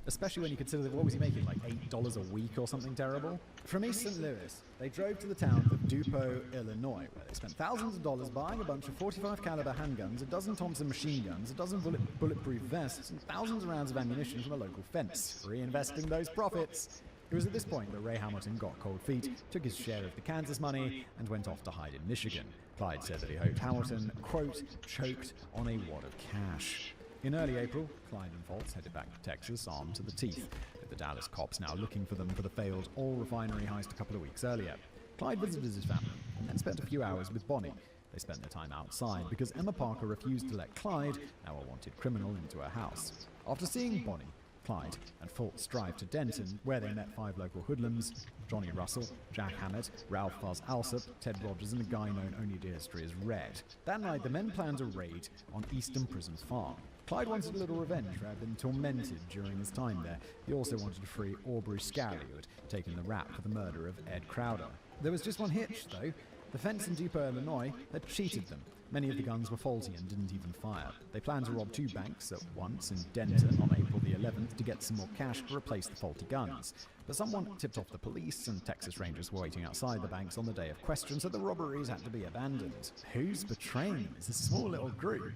Especially when you consider that, what was he making, like $8 a week or something terrible? From East St. Louis, they drove to the town of Dupo, Illinois, where they spent thousands of dollars buying a bunch of .45 caliber handguns, a dozen Thompson machine guns, a dozen bulletproof vests, and thousands of rounds of ammunition from a local fence, reinvesting those profits. It was at this point that Ray Hamilton got cold feet, took his share of the Kansas money, and went off to hide in Michigan. Clyde said that he hoped Hamilton, quote, choked on a wad of cash. In early April, Clyde and Fultz headed back to Texas, armed to the teeth, with the Dallas cops now looking for them for the failed oil refinery heist a couple of weeks earlier. Clyde visited his family and then spent a few hours with Bonnie. They spent their time outside because Emma Parker refused to let Clyde, now a wanted criminal, into her house. After seeing Bonnie, Clyde and Fultz drive to Denton, where they met 5 local hoodlums: Johnny Russell, Jack Hammett, Ralph Fuzz Alsop, Ted Rogers, and a guy known only to history as Red. That night, the men planned a raid on Eastern Prison Farm. Clyde wanted a little revenge for having been tormented during his time there. He also wanted to free Aubrey Scally, who had taken the rap for the murder of Ed Crowder. There was just one hitch, though. The fence in Dupo, Illinois, had cheated them. Many of the guns were faulty and didn't even fire. They planned to rob 2 banks at once in Denton on April the 11th to get some more cash to replace the faulty guns. But someone tipped off the police, and Texas Rangers were waiting outside the banks on the day of question, so the robberies had to be abandoned. Who's betraying them? It's a small little group.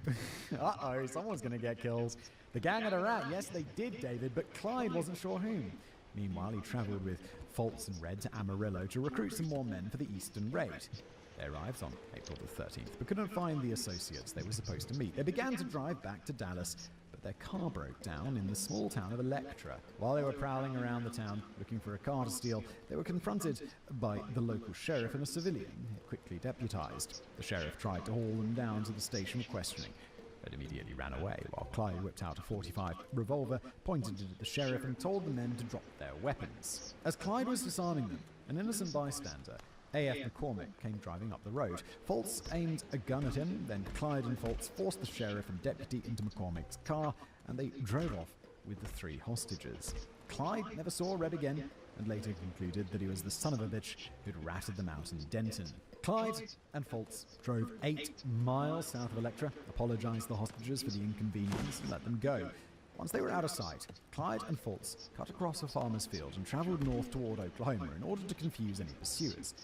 Uh-oh, someone's going to get killed. The gang had a rat. Yes, they did, David, but Clyde wasn't sure whom. Meanwhile, he travelled with Fultz and Red to Amarillo to recruit some more men for the Eastern raid. They arrived on April the 13th, but couldn't find the associates they were supposed to meet. They began to drive back to Dallas, but their car broke down in the small town of Electra. While they were prowling around the town looking for a car to steal, they were confronted by the local sheriff and a civilian, quickly deputized. The sheriff tried to haul them down to the station for questioning, but immediately ran away, while Clyde whipped out a .45 revolver, pointed it at the sheriff, and told the men to drop their weapons. As Clyde was disarming them, an innocent bystander, A.F. McCormick, came driving up the road. Fultz aimed a gun at him, then Clyde and Fultz forced the sheriff and deputy into McCormick's car, and they drove off with the 3 hostages. Clyde never saw Red again, and later concluded that he was the son of a bitch who'd ratted them out in Denton. Clyde and Fultz drove 8 miles south of Electra, apologized to the hostages for the inconvenience, and let them go. Once they were out of sight, Clyde and Fultz cut across a farmer's field and traveled north toward Oklahoma in order to confuse any pursuers.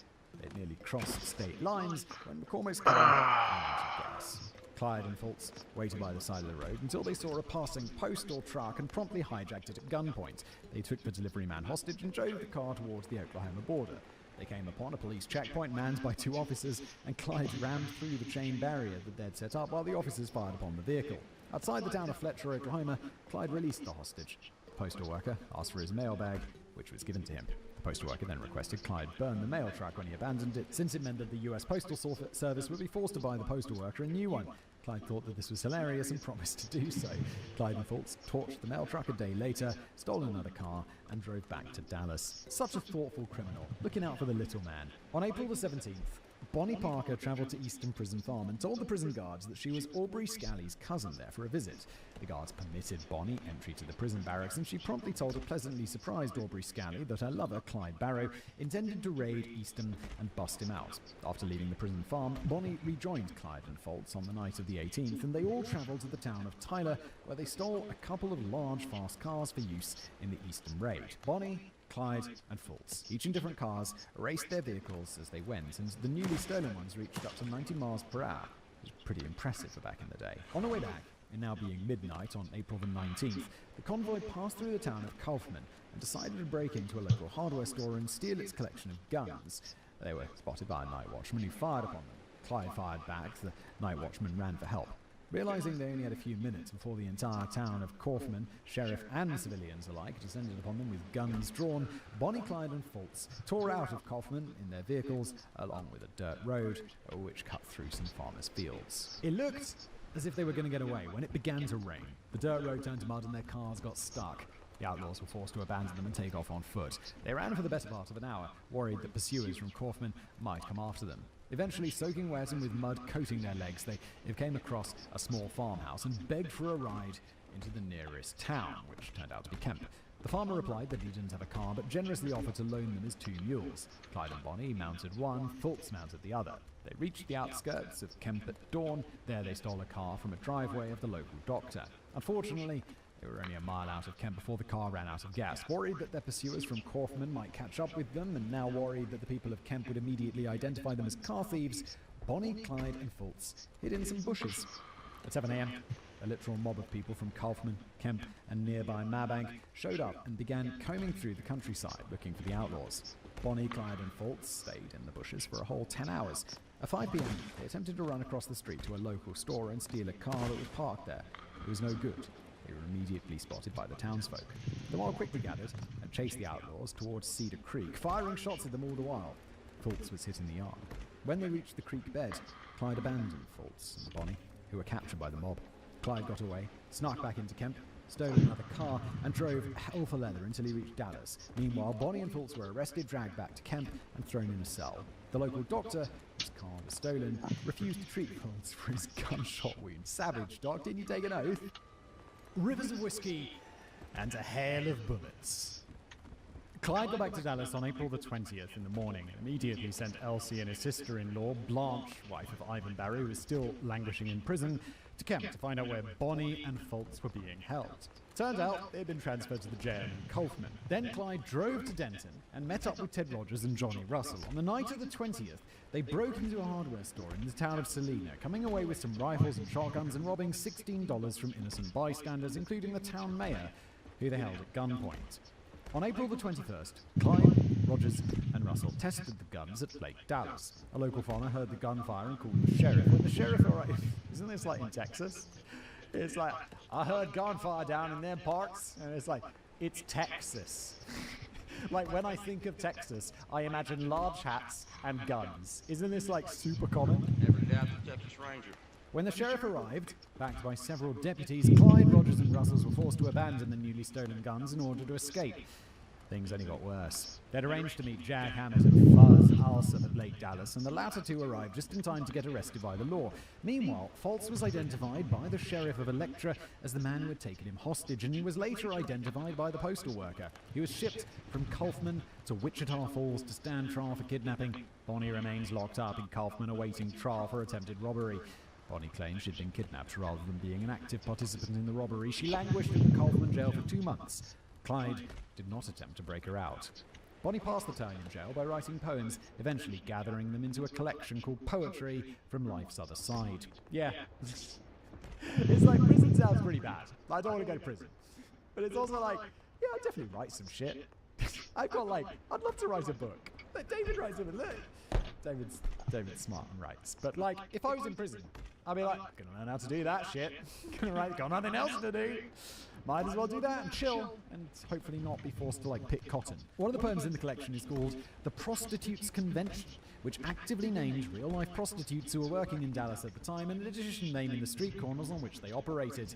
They'd nearly crossed state lines when McCormick's car ran out of gas. Clyde and Fultz waited by the side of the road until they saw a passing postal truck and promptly hijacked it at gunpoint. They took the delivery man hostage and drove the car towards the Oklahoma border. They came upon a police checkpoint manned by 2 officers, and Clyde rammed through the chain barrier that they'd set up while the officers fired upon the vehicle. Outside the town of Fletcher, Oklahoma, Clyde released the hostage. The postal worker asked for his mail bag, which was given to him. The postal worker then requested Clyde burn the mail truck when he abandoned it, since it meant that the US Postal Service would be forced to buy the postal worker a new one. Clyde thought that this was hilarious and promised to do so. Clyde and Fultz torched the mail truck a day later, stole another car, and drove back to Dallas. Such a thoughtful criminal, looking out for the little man. On April the 17th, Bonnie Parker traveled to Eastern Prison Farm and told the prison guards that she was Aubrey Scally's cousin there for a visit. The guards permitted Bonnie entry to the prison barracks, and she promptly told a pleasantly surprised Aubrey Scally that her lover, Clyde Barrow, intended to raid Easton and bust him out. After leaving the prison farm, Bonnie rejoined Clyde and Fultz on the night of the 18th, and they all traveled to the town of Tyler, where they stole a couple of large, fast cars for use in the Eastern raid. Bonnie, Clyde, and Fultz, each in different cars, raced their vehicles as they went, and the newly stolen ones reached up to 90 miles per hour. was pretty impressive for back in the day. On the way back, it now being midnight on April the 19th, the convoy passed through the town of Kaufman and decided to break into a local hardware store and steal its collection of guns. They were spotted by a night watchman who fired upon them. Clyde fired back. The night watchman ran for help. Realizing they only had a few minutes before the entire town of Kaufman, sheriff and civilians alike, descended upon them with guns drawn, Bonnie, Clyde and Fultz tore out of Kaufman in their vehicles along with a dirt road which cut through some farmers' fields. It looked as if they were going to get away when it began to rain. The dirt road turned to mud and their cars got stuck. The outlaws were forced to abandon them and take off on foot. They ran for the better part of an hour, worried that pursuers from Kaufman might come after them. Eventually, soaking wet and with mud coating their legs, they came across a small farmhouse and begged for a ride into the nearest town, which turned out to be Kemp. The farmer replied that he didn't have a car, but generously offered to loan them his 2 mules. Clyde and Bonnie mounted one, Fultz mounted the other. They reached the outskirts of Kemp at dawn. There they stole a car from a driveway of the local doctor. Unfortunately, they were only a mile out of Kemp before the car ran out of gas. Worried that their pursuers from Kaufman might catch up with them, and now worried that the people of Kemp would immediately identify them as car thieves, Bonnie, Clyde and Fultz hid in some bushes. At 7 a.m., a literal mob of people from Kaufman, Kemp and nearby Mabank showed up and began combing through the countryside looking for the outlaws. Bonnie, Clyde and Fultz stayed in the bushes for a whole 10 hours. At 5 p.m., they attempted to run across the street to a local store and steal a car that was parked there. It was no good. They were immediately spotted by the townsfolk. The mob quickly gathered and chased the outlaws towards Cedar Creek, firing shots at them all the while. Fultz was hit in the arm. When they reached the creek bed, Clyde abandoned Fultz and Bonnie, who were captured by the mob. Clyde got away, snuck back into Kemp, stole another car, and drove hell for leather until he reached Dallas. Meanwhile, Bonnie and Fultz were arrested, dragged back to Kemp, and thrown in a cell. The local doctor, whose car was stolen, refused to treat Fultz for his gunshot wound. Savage, Doc, didn't you take an oath? Rivers of whiskey and a hail of bullets. Clyde got back to Dallas on April the 20th in the morning and immediately sent Elsie and his sister-in-law, Blanche, wife of Ivan Barry, who was still languishing in prison, to Kemp to find out where Bonnie and Fultz were being held. Turned out they had been transferred to the jail in Kaufman. Then Clyde drove to Denton and met up with Ted Rogers and Johnny Russell. On the night of the 20th, they broke into a hardware store in the town of Salina, coming away with some rifles and shotguns and robbing $16 from innocent bystanders, including the town mayor, who they held at gunpoint. On April the 21st, Clyde, Rogers and Russell tested the guns at Lake Dallas. A local farmer heard the gunfire and called the sheriff. When the sheriff arrived, isn't this like in Texas? It's like, I heard gunfire down in them parts, and it's like, it's Texas. Like, when I think of Texas, I imagine large hats and guns. Isn't this like super common? Never doubt the Texas Ranger. When the sheriff arrived, backed by several deputies, Clyde, Rogers and Russell were forced to abandon the newly stolen guns in order to escape. Things only got worse. They'd arranged to meet Jack Hammett and Fuzz Alsop at Lake Dallas, and the latter two arrived just in time to get arrested by the law. Meanwhile, Fultz was identified by the sheriff of Electra as the man who had taken him hostage, and he was later identified by the postal worker. He was shipped from Kaufman to Wichita Falls to stand trial for kidnapping. Bonnie remains locked up in Kaufman awaiting trial for attempted robbery. Bonnie claims she'd been kidnapped rather than being an active participant in the robbery. She languished in the Kaufman jail for 2 months. Clyde did not attempt to break her out. Bonnie passed the time in jail by writing poems, eventually gathering them into a collection called Poetry from Life's Other Side. Yeah. It's like, prison sounds pretty bad. I don't want to go to prison. But it's also like, yeah, I'd definitely write some shit. I'd love to write a book. David writes a book. David's smart and writes. But like, if I was in prison, I'd be like, gonna learn how to do that shit. Got nothing else to do. Might as well do that and chill, and hopefully not be forced to like pick cotton. One of the poems in the collection is called The Prostitutes Convention, which actively names real-life prostitutes who were working in Dallas at the time, and in addition naming the street corners on which they operated.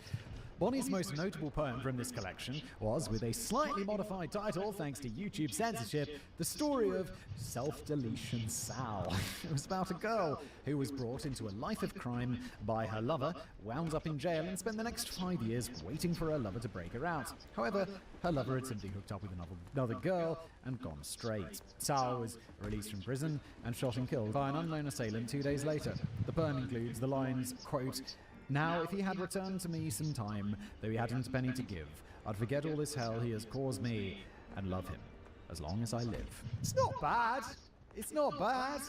Bonnie's most notable poem from this collection was, with a slightly modified title thanks to YouTube censorship, The Story of Self-Deletion Sal. It was about a girl who was brought into a life of crime by her lover, wound up in jail, and spent the next 5 years waiting for her lover to break her out. However, her lover had simply hooked up with another girl and gone straight. Sal was released from prison and shot and killed by an unknown assailant 2 days later. The poem includes the lines, quote, "Now if he had returned to me some time, though he hadn't a penny to give, I'd forget all this hell he has caused me and love him as long as I live." It's not bad. It's not bad.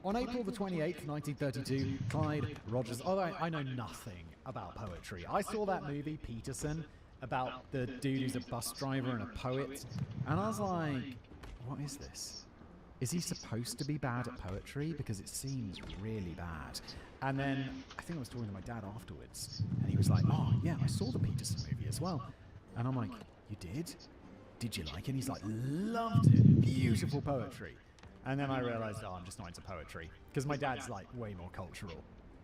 On April the 28th, 1932, Clyde Rogers... Although I know nothing about poetry. I saw that movie, Peterson, about the dude who's a bus driver and a poet, and I was like, what is this? Is he supposed to be bad at poetry? Because it seems really bad. And then I think I was talking to my dad afterwards, and he was like, oh, yeah, I saw the Peterson movie as well. And I'm like, you did? Did you like it? And he's like, loved it. Beautiful poetry. And then I realized, oh, I'm just not into poetry. Because my dad's like way more cultural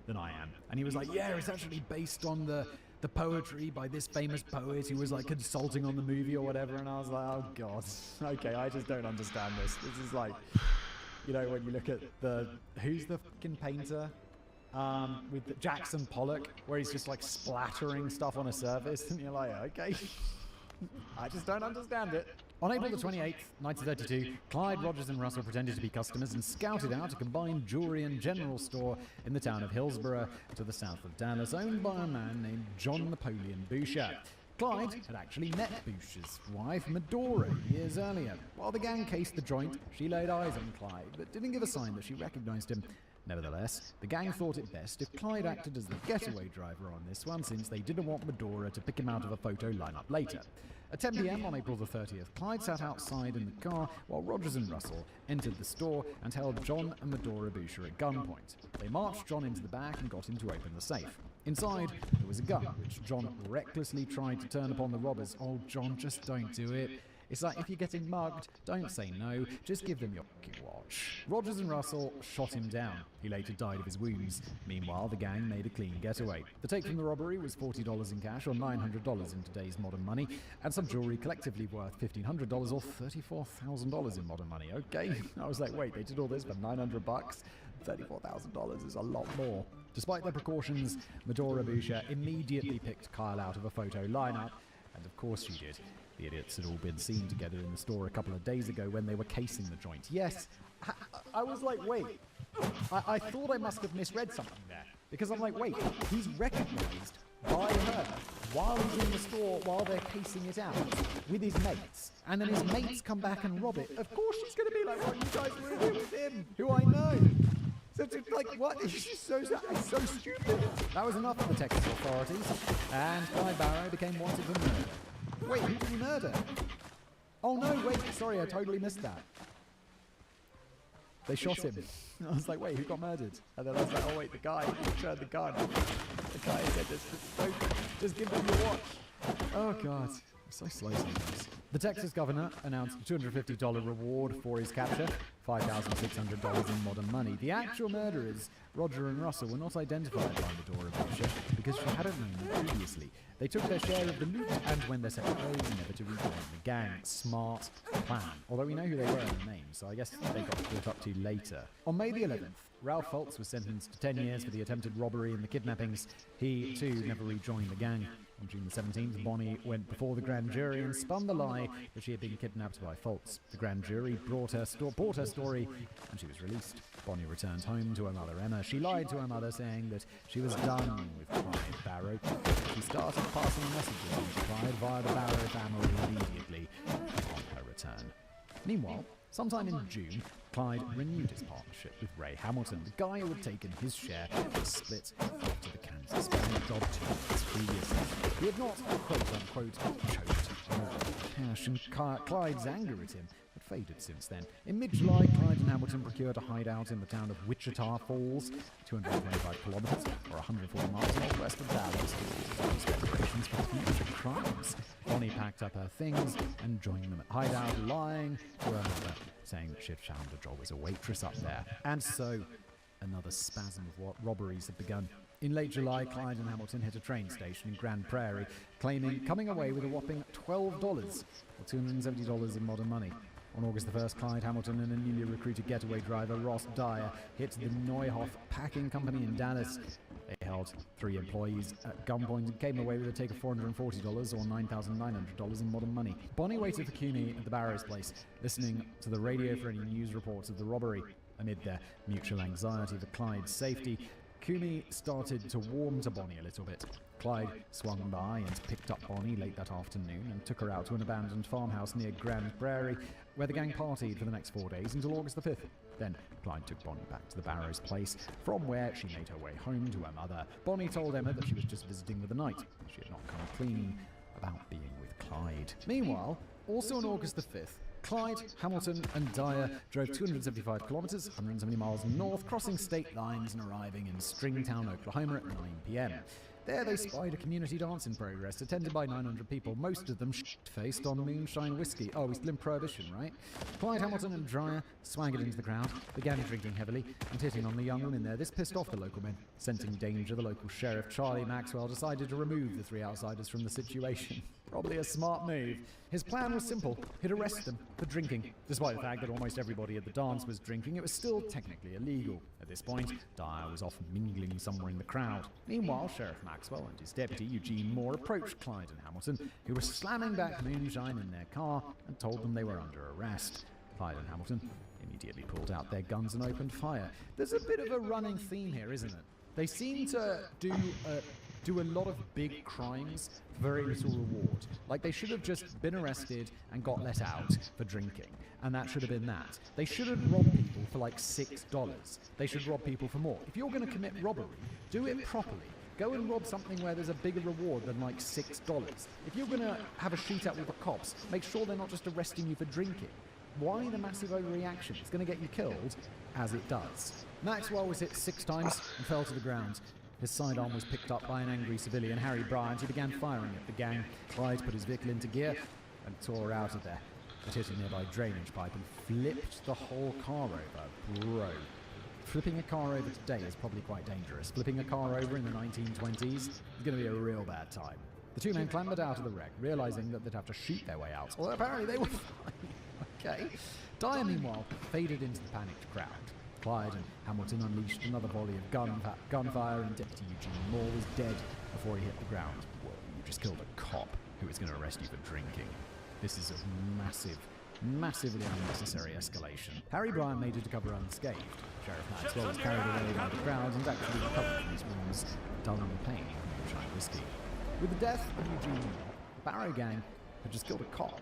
than I am. And he was like, yeah, it's actually based on the poetry by this famous poet who was like consulting on the movie or whatever. And I was like, oh God, okay, I just don't understand this. This is like, you know, when you look at who's the fucking painter? With Jackson Pollock, where he's just like splattering stuff on a surface, and you're like, okay, I just don't understand it. On April the 28th, 1932, Clyde, Rogers and Russell pretended to be customers and scouted out a combined jewelry and general store in the town of Hillsborough to the south of Dallas, owned by a man named John Napoleon Boucher. Clyde had actually met Boucher's wife, Medora, years earlier. While the gang cased the joint, she laid eyes on Clyde, but didn't give a sign that she recognized him. Nevertheless, the gang thought it best if Clyde acted as the getaway driver on this one, since they didn't want Medora to pick him out of a photo lineup later. At 10 p.m. on April the 30th, Clyde sat outside in the car while Rogers and Russell entered the store and held John and Medora Boucher at gunpoint. They marched John into the back and got him to open the safe. Inside, there was a gun, which John recklessly tried to turn upon the robbers. Oh, John, just don't do it. It's like, if you're getting mugged, don't say no, just give them your fucking watch. Rogers and Russell shot him down. He later died of his wounds. Meanwhile, the gang made a clean getaway. The take from the robbery was $40 in cash, or $900 in today's modern money, and some jewelry collectively worth $1,500 or $34,000 in modern money. Okay, I was like, wait, they did all this for $900? $34,000 is a lot more. Despite their precautions, Medora Boucher immediately picked Kyle out of a photo lineup, and of course she did. The idiots had all been seen together in the store a couple of days ago when they were casing the joint. Yes, I was like, wait. I thought I must have misread something there. Because I'm like, wait, he's recognized by her while he's in the store, while they're casing it out with his mates. And then his mates come back and rob it. Of course she's going to be like, oh, you guys were in here with him, who I know. So it's like, what? It's just so stupid. That was enough for the Texas authorities. And Clyde Barrow became wanted for murder. Wait, who did he murder? Oh no, wait, sorry, I totally missed that. They shot him. I was like, wait, who got murdered? And then I was like, oh wait, the guy who turned the gun. The guy said, just give them your watch. Oh God, I'm so slow sometimes. The Texas governor announced a $250 reward for his capture, $5,600 in modern money. The actual murderers, Roger and Russell, were not identified by Medora Boucher because she hadn't known them previously. They took their share of the loot and when they separate ways, never to rejoin the gang. Smart plan. Although we know who they were in the name, so I guess they got caught up to later. On May the 11th, Ralph Fultz was sentenced to 10 years for the attempted robbery and the kidnappings. He, too, never rejoined the gang. On June the 17th, Bonnie went before the grand jury and spun the lie that she had been kidnapped by Fultz. The grand jury bought her story, and she was released. Bonnie returned home to her mother, Emma. She lied to her mother, saying that she was done with Clyde Barrow. She started passing messages on to Clyde via the Barrow family immediately upon her return. Meanwhile, sometime in June, Clyde renewed his partnership with Ray Hamilton, the guy who had taken his share of the split after the Kansas bank job 2 months previously. He had not, quote-unquote, choked on cash, and Clyde's anger at him had faded since then. In mid-July, Clyde and Hamilton procured a hideout in the town of Wichita Falls, 225 kilometers, or 140 miles northwest of Dallas, to preparations for future crimes. Bonnie packed up her things and joined them at hideout, lying to her mother, saying that she had found a job as a waitress up there. And so, another spasm of robberies had begun. In late July, Clyde and Hamilton hit a train station in Grand Prairie, coming away with a whopping $12, or $270 in modern money. On August the 1st, Clyde Hamilton and a newly recruited getaway driver, Ross Dyer, hit the Neuhoff Packing Company in Dallas. They held 3 employees at gunpoint and came away with a take of $440 or $9,900 in modern money. Bonnie waited for Cooney at the Barrow's place, listening to the radio for any news reports of the robbery. Amid their mutual anxiety for Clyde's safety, Cooney started to warm to Bonnie a little bit. Clyde swung by and picked up Bonnie late that afternoon and took her out to an abandoned farmhouse near Grand Prairie, where the gang partied for the next 4 days until August the 5th. Then Clyde took Bonnie back to the Barrows place, from where she made her way home to her mother. Bonnie told Emma that she was just visiting with the night. She had not come clean about being with Clyde. Meanwhile, also on August the 5th, Clyde, Hamilton, and Dyer drove 275 kilometers, 170 miles north, crossing state lines and arriving in Stringtown, Oklahoma at 9 p.m. There they spied a community dance in progress, attended by 900 people, most of them shit-faced on moonshine whiskey. Oh, we're still in Prohibition, right? Clyde, Hamilton, and Dyer swaggered into the crowd, began drinking heavily, and hitting on the young women there. This pissed off the local men. Sensing danger, the local sheriff, Charlie Maxwell, decided to remove the three outsiders from the situation. Probably a smart move. His plan was simple. He'd arrest them for drinking. Despite the fact that almost everybody at the dance was drinking, it was still technically illegal. At this point, Dyer was off mingling somewhere in the crowd. Meanwhile, Sheriff Maxwell and his deputy, Eugene Moore, approached Clyde and Hamilton, who were slamming back moonshine in their car, and told them they were under arrest. Clyde and Hamilton immediately pulled out their guns and opened fire. There's a bit of a running theme here, isn't it? They seem to do a lot of big crimes for very little reward. Like, they should have just been arrested and got let out for drinking, and that should have been that. They shouldn't rob people for like $6. They should rob people for more. If you're going to commit robbery, do it properly. Go and rob something where there's a bigger reward than like $6. If you're going to have a shootout with the cops, make sure they're not just arresting you for drinking. Why the massive overreaction? It's going to get you killed, as it does. Maxwell was hit 6 times and fell to the ground. His sidearm was picked up by an angry civilian, Harry Bryant, who began firing at the gang. Clyde put his vehicle into gear and tore out of there. It hit a nearby drainage pipe and flipped the whole car over. Bro. Flipping a car over today is probably quite dangerous. Flipping a car over in the 1920s is going to be a real bad time. The two men clambered out of the wreck, realizing that they'd have to shoot their way out. Well, apparently they were fine. Okay. Dyer, meanwhile, faded into the panicked crowd. Clyde and Hamilton unleashed another volley of gunfire, and Deputy Eugene Moore was dead before he hit the ground. Whoa, you just killed a cop who was going to arrest you for drinking. This is a massively unnecessary escalation. Harry Bryant made it to cover unscathed. Sheriff Maxwell was carried away by the crowd and actually recovered from his wounds, dulling the pain of moonshine whiskey. With the death of Eugene Moore, the Barrow gang had just killed a cop.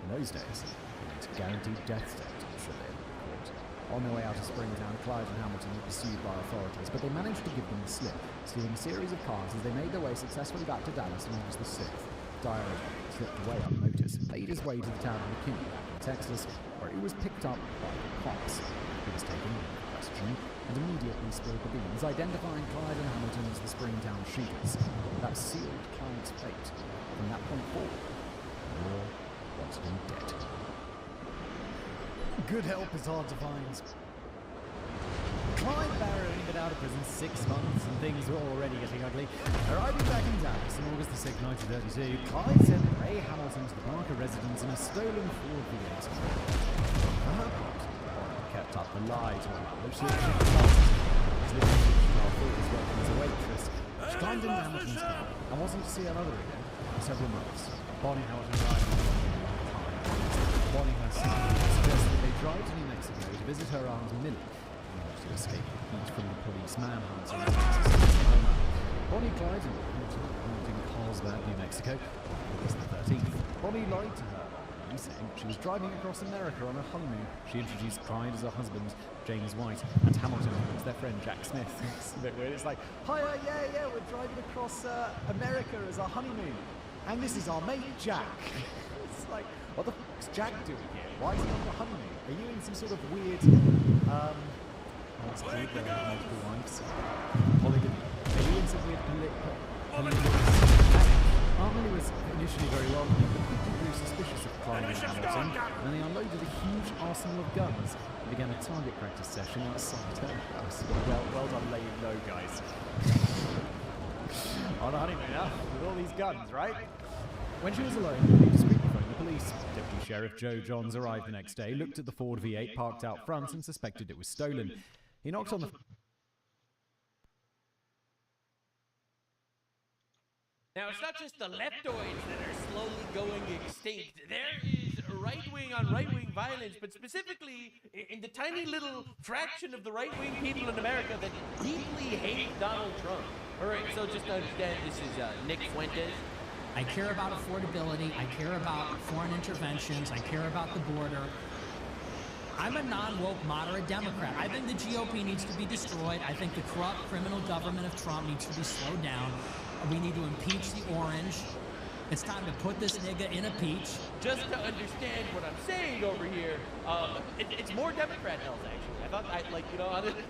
In those days, it meant guaranteed death sentence should they ever be caught. On their way out of Springtown, Clyde and Hamilton were pursued by authorities, but they managed to give them the slip, stealing a series of cars as they made their way successfully back to Dallas on August the 6th. Dyer slipped away unnoticed, made his way to the town of McKinney, back in Texas, where he was picked up by the cops. He was taken into question and immediately spilled the beans, identifying Clyde and Hamilton as the Springtown shooters. That sealed Clyde's fate. From that point forward, Moore was dead. Good help is hard to find. Clyde Barrow had been out of prison 6 months and things were already getting ugly. Arriving back in Dallas on August the 6th, 1932, Clyde sent Ray Hamilton to the Parker residence in a stolen Ford V8. For her part, Bonnie kept up the lie to her mother. She was living in Wichita Falls, working as a waitress. She climbed into Hamilton's car and wasn't to see her mother again for several months. Bonnie Hamilton arrived in Bonnie herself suggested they drive to New Mexico to visit her aunt Millie, to escape heat from the police manhunt in Texas and Oklahoma. Bonnie Clyde and Hamilton arrived in Carlsbad, New Mexico, August the 13th. Bonnie lied to her, saying she was driving across America on a honeymoon. She introduced Clyde as her husband, James White, and Hamilton as their friend Jack Smith. It's a bit weird. It's like, hiya, yeah, we're driving across America as our honeymoon, and this is our mate Jack. It's like, what the fuck's Jack doing here? Why is he on the honeymoon? Are you in some sort of weird, what's it called, where they have multiple wives? Polygamy. Are you in some weird Aunt Millie was initially very welcoming, but quickly grew suspicious of Clyde and Hamilton, and they unloaded a huge arsenal of guns and began a target practice session outside her house. Well done laying low, guys. On a honeymoon, huh? With all these guns, right? When she was alone, she discreetly phoned the police. Deputy Sheriff Joe Johns arrived the next day, looked at the Ford V8 parked out front, and suspected it was stolen. He knocked on the... Now, it's not just the leptoids that are slowly going extinct. There is right-wing on right-wing violence, but specifically in the tiny little fraction of the right-wing people in America that deeply hate Donald Trump. All right, so just understand, this is Nick Fuentes. I care about affordability. I care about foreign interventions. I care about the border. I I'm a non-woke, moderate Democrat. I think the GOP needs to be destroyed. I think the corrupt criminal government of Trump needs to be slowed down. We need to impeach the orange. It's time to put this nigga in a peach. Just to understand what I'm saying over here, it's more Democrat L's, actually. I thought,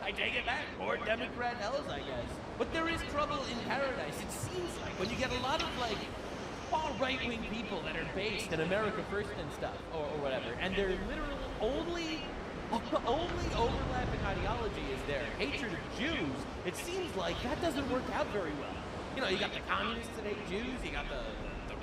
I take it back. More Democrat L's, I guess. But there is trouble in paradise. It seems like when you get a lot of, all right-wing people that are based in America First and stuff, or whatever, and their literal only overlapping ideology is their hatred of Jews, it seems like that doesn't work out very well. You know, you got the communists that hate Jews, you got the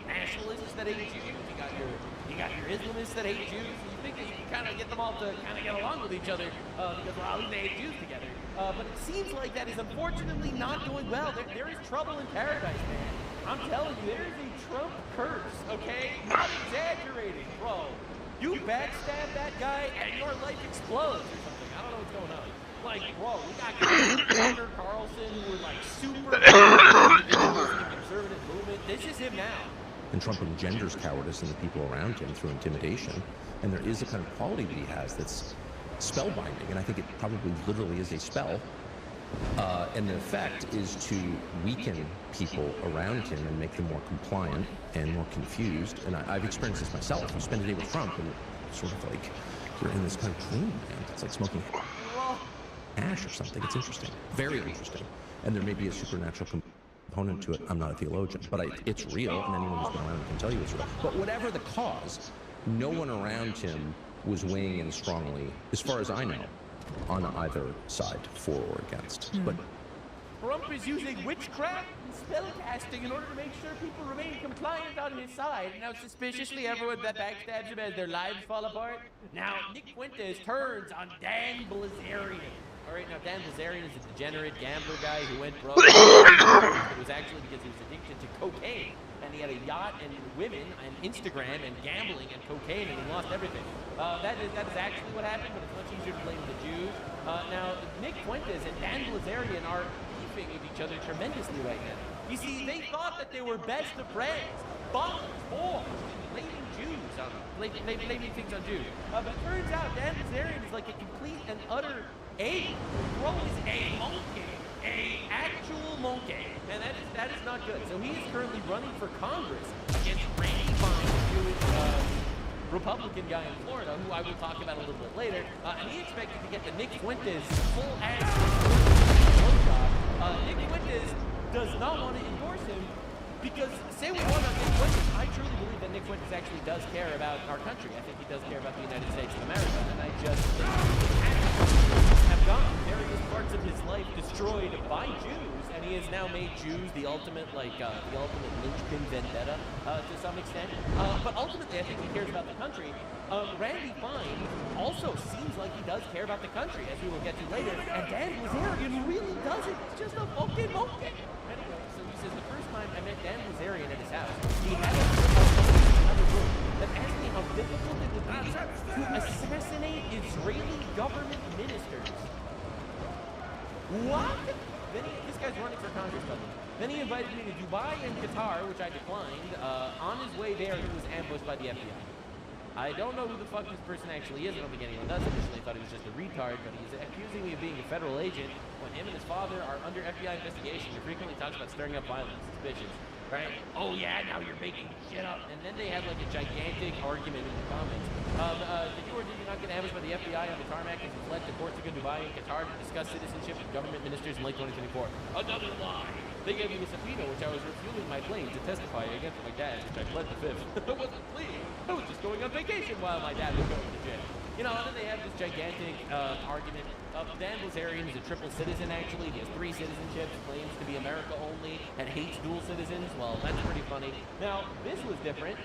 nationalists that hate Jews, you got your Islamists that hate Jews. You think that you can kind of get them all to kind of get along with each other because they hate Jews together. But it seems like that is unfortunately not going well. There is trouble in paradise, man. I'm telling you, there is a Trump curse, okay? Not exaggerating, bro. You backstab that guy and your life explodes or something. I don't know what's going on. Bro, we got Tucker Carlson who are super conservative movement. This is him now. And Trump engenders cowardice in the people around him through intimidation. And there is a kind of quality that he has that's spellbinding. And I think it probably literally is a spell. And the effect is to weaken people around him and make them more compliant and more confused. And I've experienced this myself. You spend a day with Trump and it's sort of like you're in this kind of dream land. It's like smoking ash or something. It's interesting. Very interesting. And there may be a supernatural component to it. I'm not a theologian, but it's real, and anyone who's been around can tell you it's real. But whatever the cause, no one around him was weighing in strongly, as far as I know, on either side, for or against. But Trump is using witchcraft and spellcasting in order to make sure people remain compliant on his side. Now, suspiciously, everyone that backstabs him as their lives fall apart. Now, Nick Fuentes turns on Dan Bilzerian. All right, now Dan Bilzerian is a degenerate gambler guy who went broke. It was actually because he was addicted to cocaine. And he had a yacht and women and Instagram and gambling and cocaine, and he lost everything. That is actually what happened, but it's much easier to blame the Jews. Now, Nick Fuentes and Dan Bilzerian are beefing with each other tremendously right now. You see, they thought that they were best of friends. But, blaming Jews on blaming things on Jews. But it turns out Dan Bilzerian is like a complete and utter Bro is a monkey. A actual monkey. And that is not good. So he is currently running for Congress against Randy Fine, who is Republican guy in Florida, who I will talk about a little bit later. And he expected to get the Nick Fuentes full-ass job. Nick Fuentes does not want to endorse him because, say we want on Nick Fuentes, I truly believe that Nick Fuentes actually does care about our country. I think he does care about the United States of America. And I just have gotten various parts of his life destroyed by Jews, and he has now made Jews the ultimate, the ultimate linchpin vendetta to some extent. But ultimately, I think he cares about the country. Randy Fine also seems like he does care about the country, as we will get to later. And Dan Bilzerian really doesn't. He's just a fucking monkey. Anyway, so he says the first time I met Dan Bilzerian at his house, he had another room that asked me how difficult it would be to assassinate Israeli government ministers. What? This guy's running for Congress, by the way. Then he invited me to Dubai and Qatar, which I declined. On his way there, he was ambushed by the FBI. I don't know who the fuck this person actually is. I don't think anyone does. Initially, I thought he was just a retard, but he's accusing me of being a federal agent when him and his father are under FBI investigation. He frequently talks about stirring up violence. Suspicious. Right? Oh yeah, now you're making shit up. And then they have like a gigantic argument in the comments. Did you or did you not get ambushed by the FBI on the tarmac as you fled to Corsica, Dubai, and Qatar to discuss citizenship with government ministers in late 2024? Another lie. They gave me a subpoena, which I was refueling my plane to testify against my dad, which I pled the fifth. I wasn't fleeing. I was just going on vacation while my dad was going to jail. You know, and then they have this gigantic argument. Dan Bilzerian is a triple citizen, actually. He has 3 citizenships, claims to be America only, and hates dual citizens. Well, that's pretty funny. Now, this was different.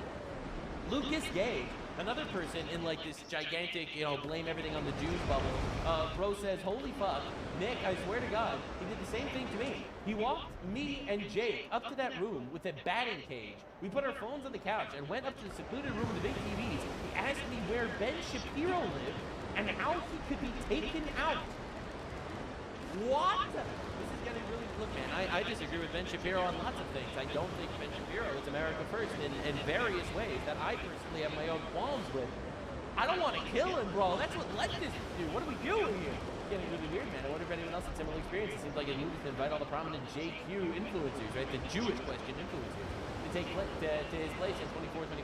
Lucas Gage, another person in like this gigantic, blame everything on the Jews bubble. Bro says, holy fuck, Nick, I swear to God, he did the same thing to me. He walked me and Jake up to that room with a batting cage. We put our phones on the couch and went up to the secluded room with the big TVs. He asked me where Ben Shapiro lived and how he could be taken out. What? This is getting really... Look, man, I disagree with Ben Shapiro on lots of things. I don't think Ben Shapiro is America first in various ways that I personally have my own qualms with. I don't want to kill him, bro. That's what leftists do. What are we doing here? Getting really weird, man. I wonder if anyone else had similar experience. It seems like it needed to invite all the prominent JQ influencers, right? The Jewish question influencers to take to his place in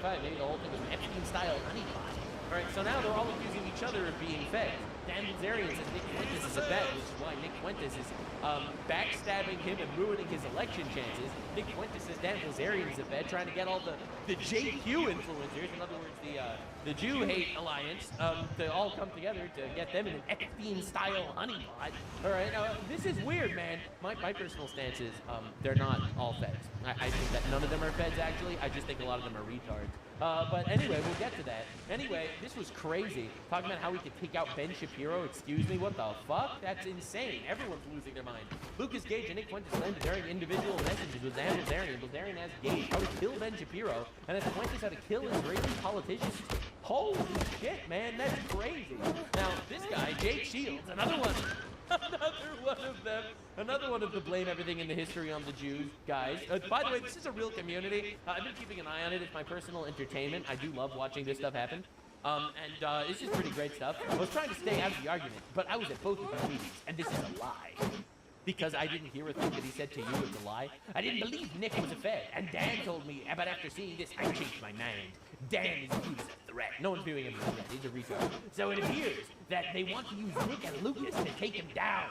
24-25. Maybe the whole thing was an Epstein-style honeypot. All right, so now they're all accusing each other of being fed. Dan Bilzerian says Nick Fuentes is a bet, which is why Nick Fuentes is backstabbing him and ruining his election chances. Nick Fuentes says Dan Bilzerian is a bet, trying to get all the JQ influencers, in other words, the Jew hate alliance, to all come together to get them in an Epstein-style honeypot. All right, this is weird, man. My personal stance is they're not all feds. I think that none of them are feds, actually. I just think a lot of them are retards. But anyway, we'll get to that. Anyway, this was crazy. Talking about how we could take out Ben Shapiro. Excuse me, what the fuck? That's insane. Everyone's losing their mind. Lucas Gage and Nick Fuentes claimed during individual messages with Dan Bilzerian. Bilzerian asked Gage how to kill Ben Shapiro, and asked Fuentes how to kill Israeli politicians. Holy shit, man, that's crazy. Now, this guy, Jake Shields, another one of the blame everything in the history on the Jews guys. By the way, this is a real community. I've been keeping an eye on it. It's my personal entertainment. I do love watching this stuff happen. It's just pretty great stuff. I was trying to stay out of the argument, but I was at both of the meetings, and this is a lie. Because I didn't hear a thing that he said to you was a lie. I didn't believe Nick was a Fed, and Dan told me, but after seeing this, I changed my mind. Dan is viewed as a threat. No one's viewing him as a threat. He's a retard. So it appears that they want to use Nick and Lucas to take him down.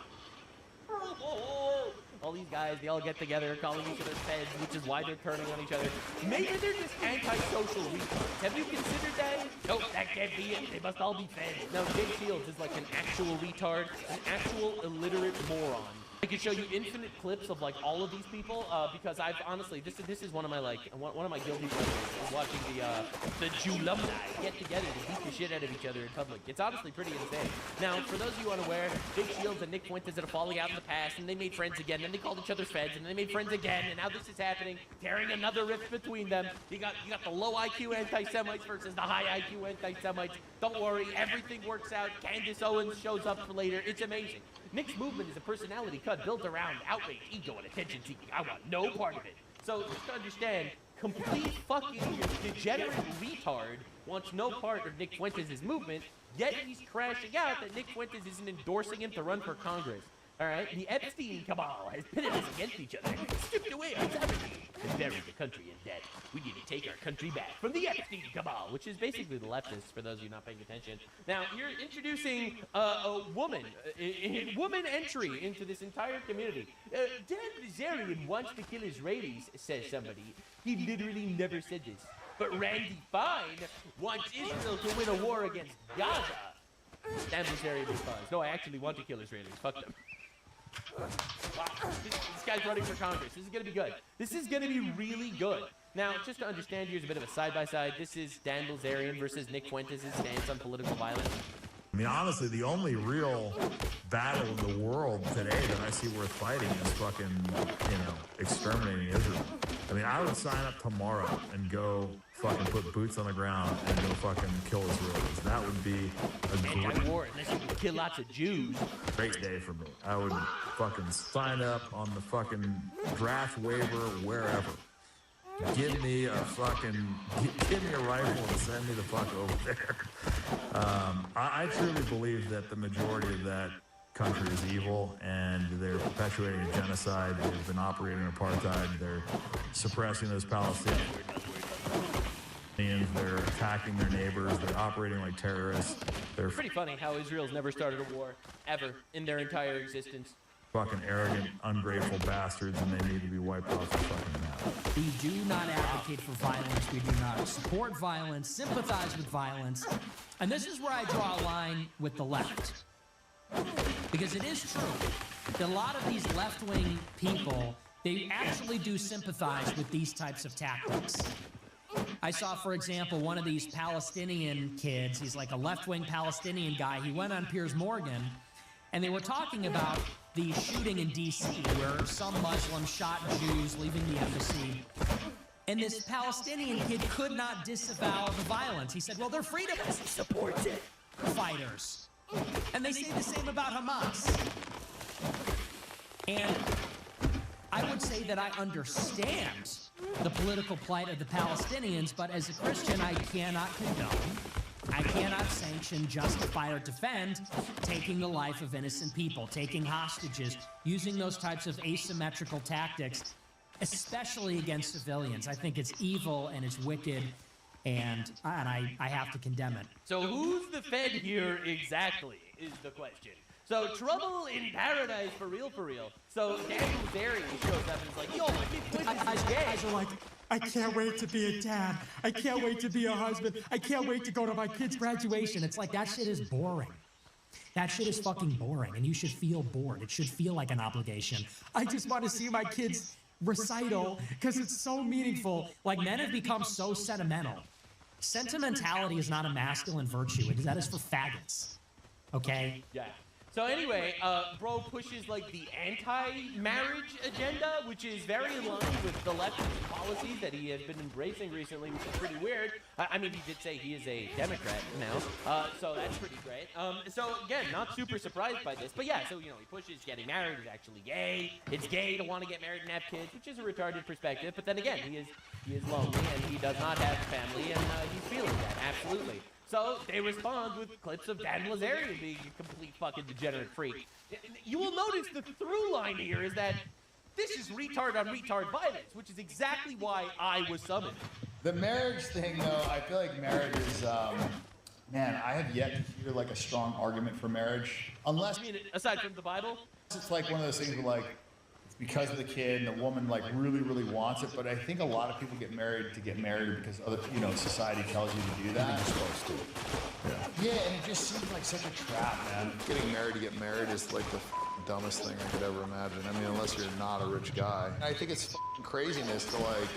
All these guys, they all get together, calling each other feds, which is why they're turning on each other. Maybe they're just anti-social retards. Have you considered that? Nope, that can't be it. They must all be feds. No, Jake Shields is like an actual retard, an actual illiterate moron. I could show you infinite clips of like all of these people because I've honestly this is one of my one of my guilty pleasures is watching the Jewlumni get together to beat the shit out of each other in public. It's honestly pretty insane. Now, for those of you unaware, Jake Shields and Nick Fuentes had a falling out in the past, and they made friends again. Then they called each other feds, and then they made friends again. And now this is happening, tearing another rift between them. You got the low IQ anti-Semites versus the high IQ anti-Semites. Don't worry, everything works out. Candace Owens shows up for later. It's amazing. Nick's movement is a personality cut built around outrage, ego, and attention seeking. I want no part of it. So just to understand, complete fucking degenerate retard wants no part of Nick Fuentes' movement, yet he's crashing out that Nick Fuentes isn't endorsing him to run for Congress. All right, the Epstein cabal has pitted us against each other, stripped away our sovereignty, and buried the country in debt. We need to take our country back from the Epstein cabal, which is basically the leftists, for those of you not paying attention. Now, you're introducing a woman entry into this entire community. Dan Bilzerian wants to kill Israelis, says somebody. He literally never said this. But Randy Fine wants Israel to win a war against Gaza. Dan Bilzerian responds, no, I actually want to kill Israelis. Fuck them. Wow. This guy's running for Congress. This is going to be good. This is going to be really good. Now, just to understand, here's a bit of a side-by-side. This is Dan Bilzerian versus Nick Fuentes' stance on political violence. I mean, honestly, the only real battle in the world today that I see worth fighting is fucking, exterminating Israel. I mean, I would sign up tomorrow and go fucking put boots on the ground and go fucking kill Israelis. That would be a anti-war, unless you can kill lots of Jews. Great day for me. I would fucking sign up on the fucking draft waiver wherever. Give me a rifle and send me the fuck over there. I truly believe that the majority of that country is evil, and they're perpetuating a genocide. They've been operating apartheid. They're suppressing those Palestinians. They're attacking their neighbors. They're operating like terrorists. They're pretty funny how Israel's never started a war, ever, in their entire existence. Fucking arrogant, ungrateful bastards, and they need to be wiped off the fucking map. We do not advocate for violence. We do not support violence, sympathize with violence. And this is where I draw a line with the left. Because it is true that a lot of these left-wing people, they actually do sympathize with these types of tactics. I saw, for example, one of these Palestinian kids. He's like a left-wing Palestinian guy. He went on Piers Morgan, and they were talking about the shooting in D.C., where some Muslims shot Jews leaving the embassy. And this Palestinian kid could not disavow the violence. He said, well, they're freedom supports it. Fighters. And they say the same about Hamas. And I would say that I understand the political plight of the Palestinians, but as a Christian, I cannot condone, I cannot sanction, justify, or defend taking the life of innocent people, taking hostages, using those types of asymmetrical tactics, especially against civilians. I think it's evil and it's wicked, and I have to condemn it. So who's the Fed here exactly, is the question. So trouble in paradise for real, for real. So Daniel Zarian shows up and is like, yo, Nick Fuentes is gay. Guys are like, I can't wait to be a dad. I can't wait to be a husband. I can't wait to go to my kid's graduation. It's like, that shit is boring. That shit is fucking boring, and you should feel bored. It should feel like an obligation. I just want to see my kids' recital because it's so meaningful. Like, men have become so sentimental. Sentimentality is not a masculine virtue. That is for faggots. Okay? Yeah. So anyway, bro pushes like the anti-marriage agenda, which is very in line with the leftist policies that he has been embracing recently, which is pretty weird. I mean, he did say he is a Democrat now, so that's pretty great. So again, not super surprised by this, but yeah, so you know, he pushes getting married is actually gay. It's gay to want to get married and have kids, which is a retarded perspective. But then again, he is lonely and he does not have a family, and he's feeling that absolutely. So they respond with clips of Dan Bilzerian being a complete fucking degenerate freak. You will notice the through line here is that this is retard on retard violence, which is exactly why I was summoned. The marriage thing, though, I feel like marriage is, man, I have yet to hear like a strong argument for marriage, unless. I mean, aside from the Bible, it's like one of those things where like it's because of the kid and the woman like really, really wants it. But I think a lot of people get married to get married because other, you know, society tells you to do that. You're supposed to. Yeah, and it just seems like such a trap, man. Getting married to get married is like the dumbest thing I could ever imagine. I mean, unless you're not a rich guy. I think it's craziness to like,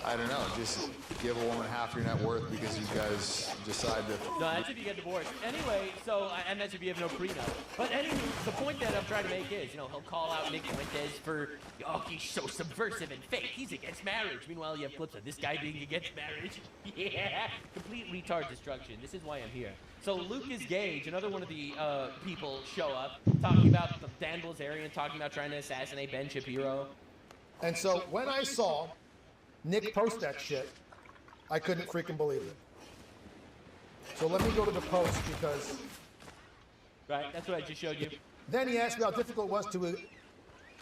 I don't know, just give a woman half your net worth because you guys decide to. No, that's if you get divorced. Anyway, so, and that's if you have no prenup. But anyway, the point that I'm trying to make is, you know, he'll call out Nick Fuentes for, oh, he's so subversive and fake. He's against marriage. Meanwhile, you have clips of this guy being against marriage. Yeah, complete retard destruction. This is why I'm here. So Lucas Gage, another one of the people, show up talking about Dan Bilzerian, talking about trying to assassinate Ben Shapiro. And so when I saw Nick post that shit, I couldn't freaking believe it. So let me go to the post because... Right, that's what I just showed you. Then he asked me how difficult it was to,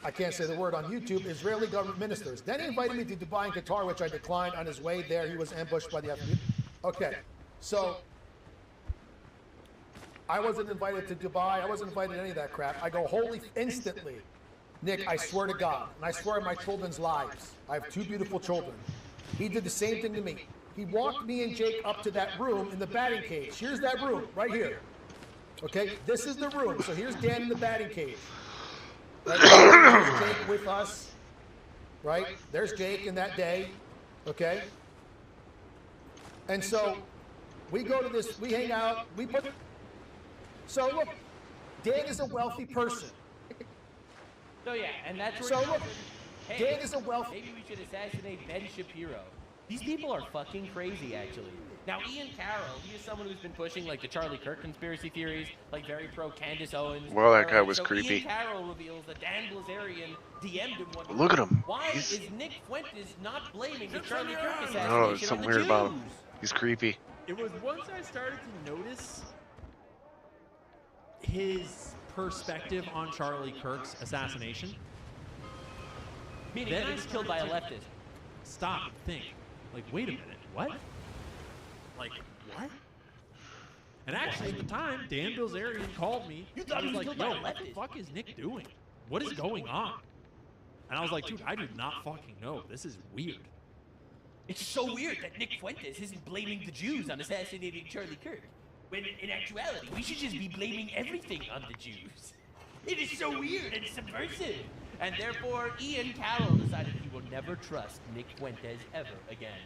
I can't say the word on YouTube, Israeli government ministers. Then he invited me to Dubai and Qatar, which I declined. On his way there, he was ambushed by the FBI. Okay, so I wasn't invited to Dubai. I wasn't invited to any of that crap. I go, holy, instantly. Nick, I swear to God, and I swear on my children's lives, I have 2 beautiful children. He did the same thing to me. He walked me and Jake up to that room in the batting cage. Here's that room, right here. Okay, this is the room. So here's Dan in the batting cage. Right? There's Jake with us. Right? There's Jake in that day. Okay? And so we go to this, we hang out, we put... So look, Dan is a wealthy person. So yeah, and that's where. So look, hey, Dan is a wealthy. Maybe we should assassinate Ben Shapiro. These people are fucking crazy, actually. Now, Ian Carroll, he is someone who's been pushing like the Charlie Kirk conspiracy theories, like very pro Candace Owens. Well, that guy was so creepy. Ian Carroll reveals that Dan Bilzerian DM'd him one. Look at him. Why He's... is Nick Fuentes not blaming the Charlie Kirk assassination Oh, there's something on the weird about Jews? him. He's creepy. It was once I started to notice his perspective on Charlie Kirk's assassination. Meaning that he was killed by a leftist. Stop and think. Like, wait a minute, what? Like, what? And actually, at the time, Dan Bilzerian called me. You thought he he was like, killed by yo, a what the leftist? fuck is Nick doing? What is going on? And I was like, dude, I do not fucking know. This is weird. It's so weird that Nick Fuentes isn't blaming the Jews on assassinating Charlie Kirk, when in actuality, we should just be blaming everything on the Jews. It is so weird and subversive. And therefore, Ian Carroll decided he will never trust Nick Fuentes ever again.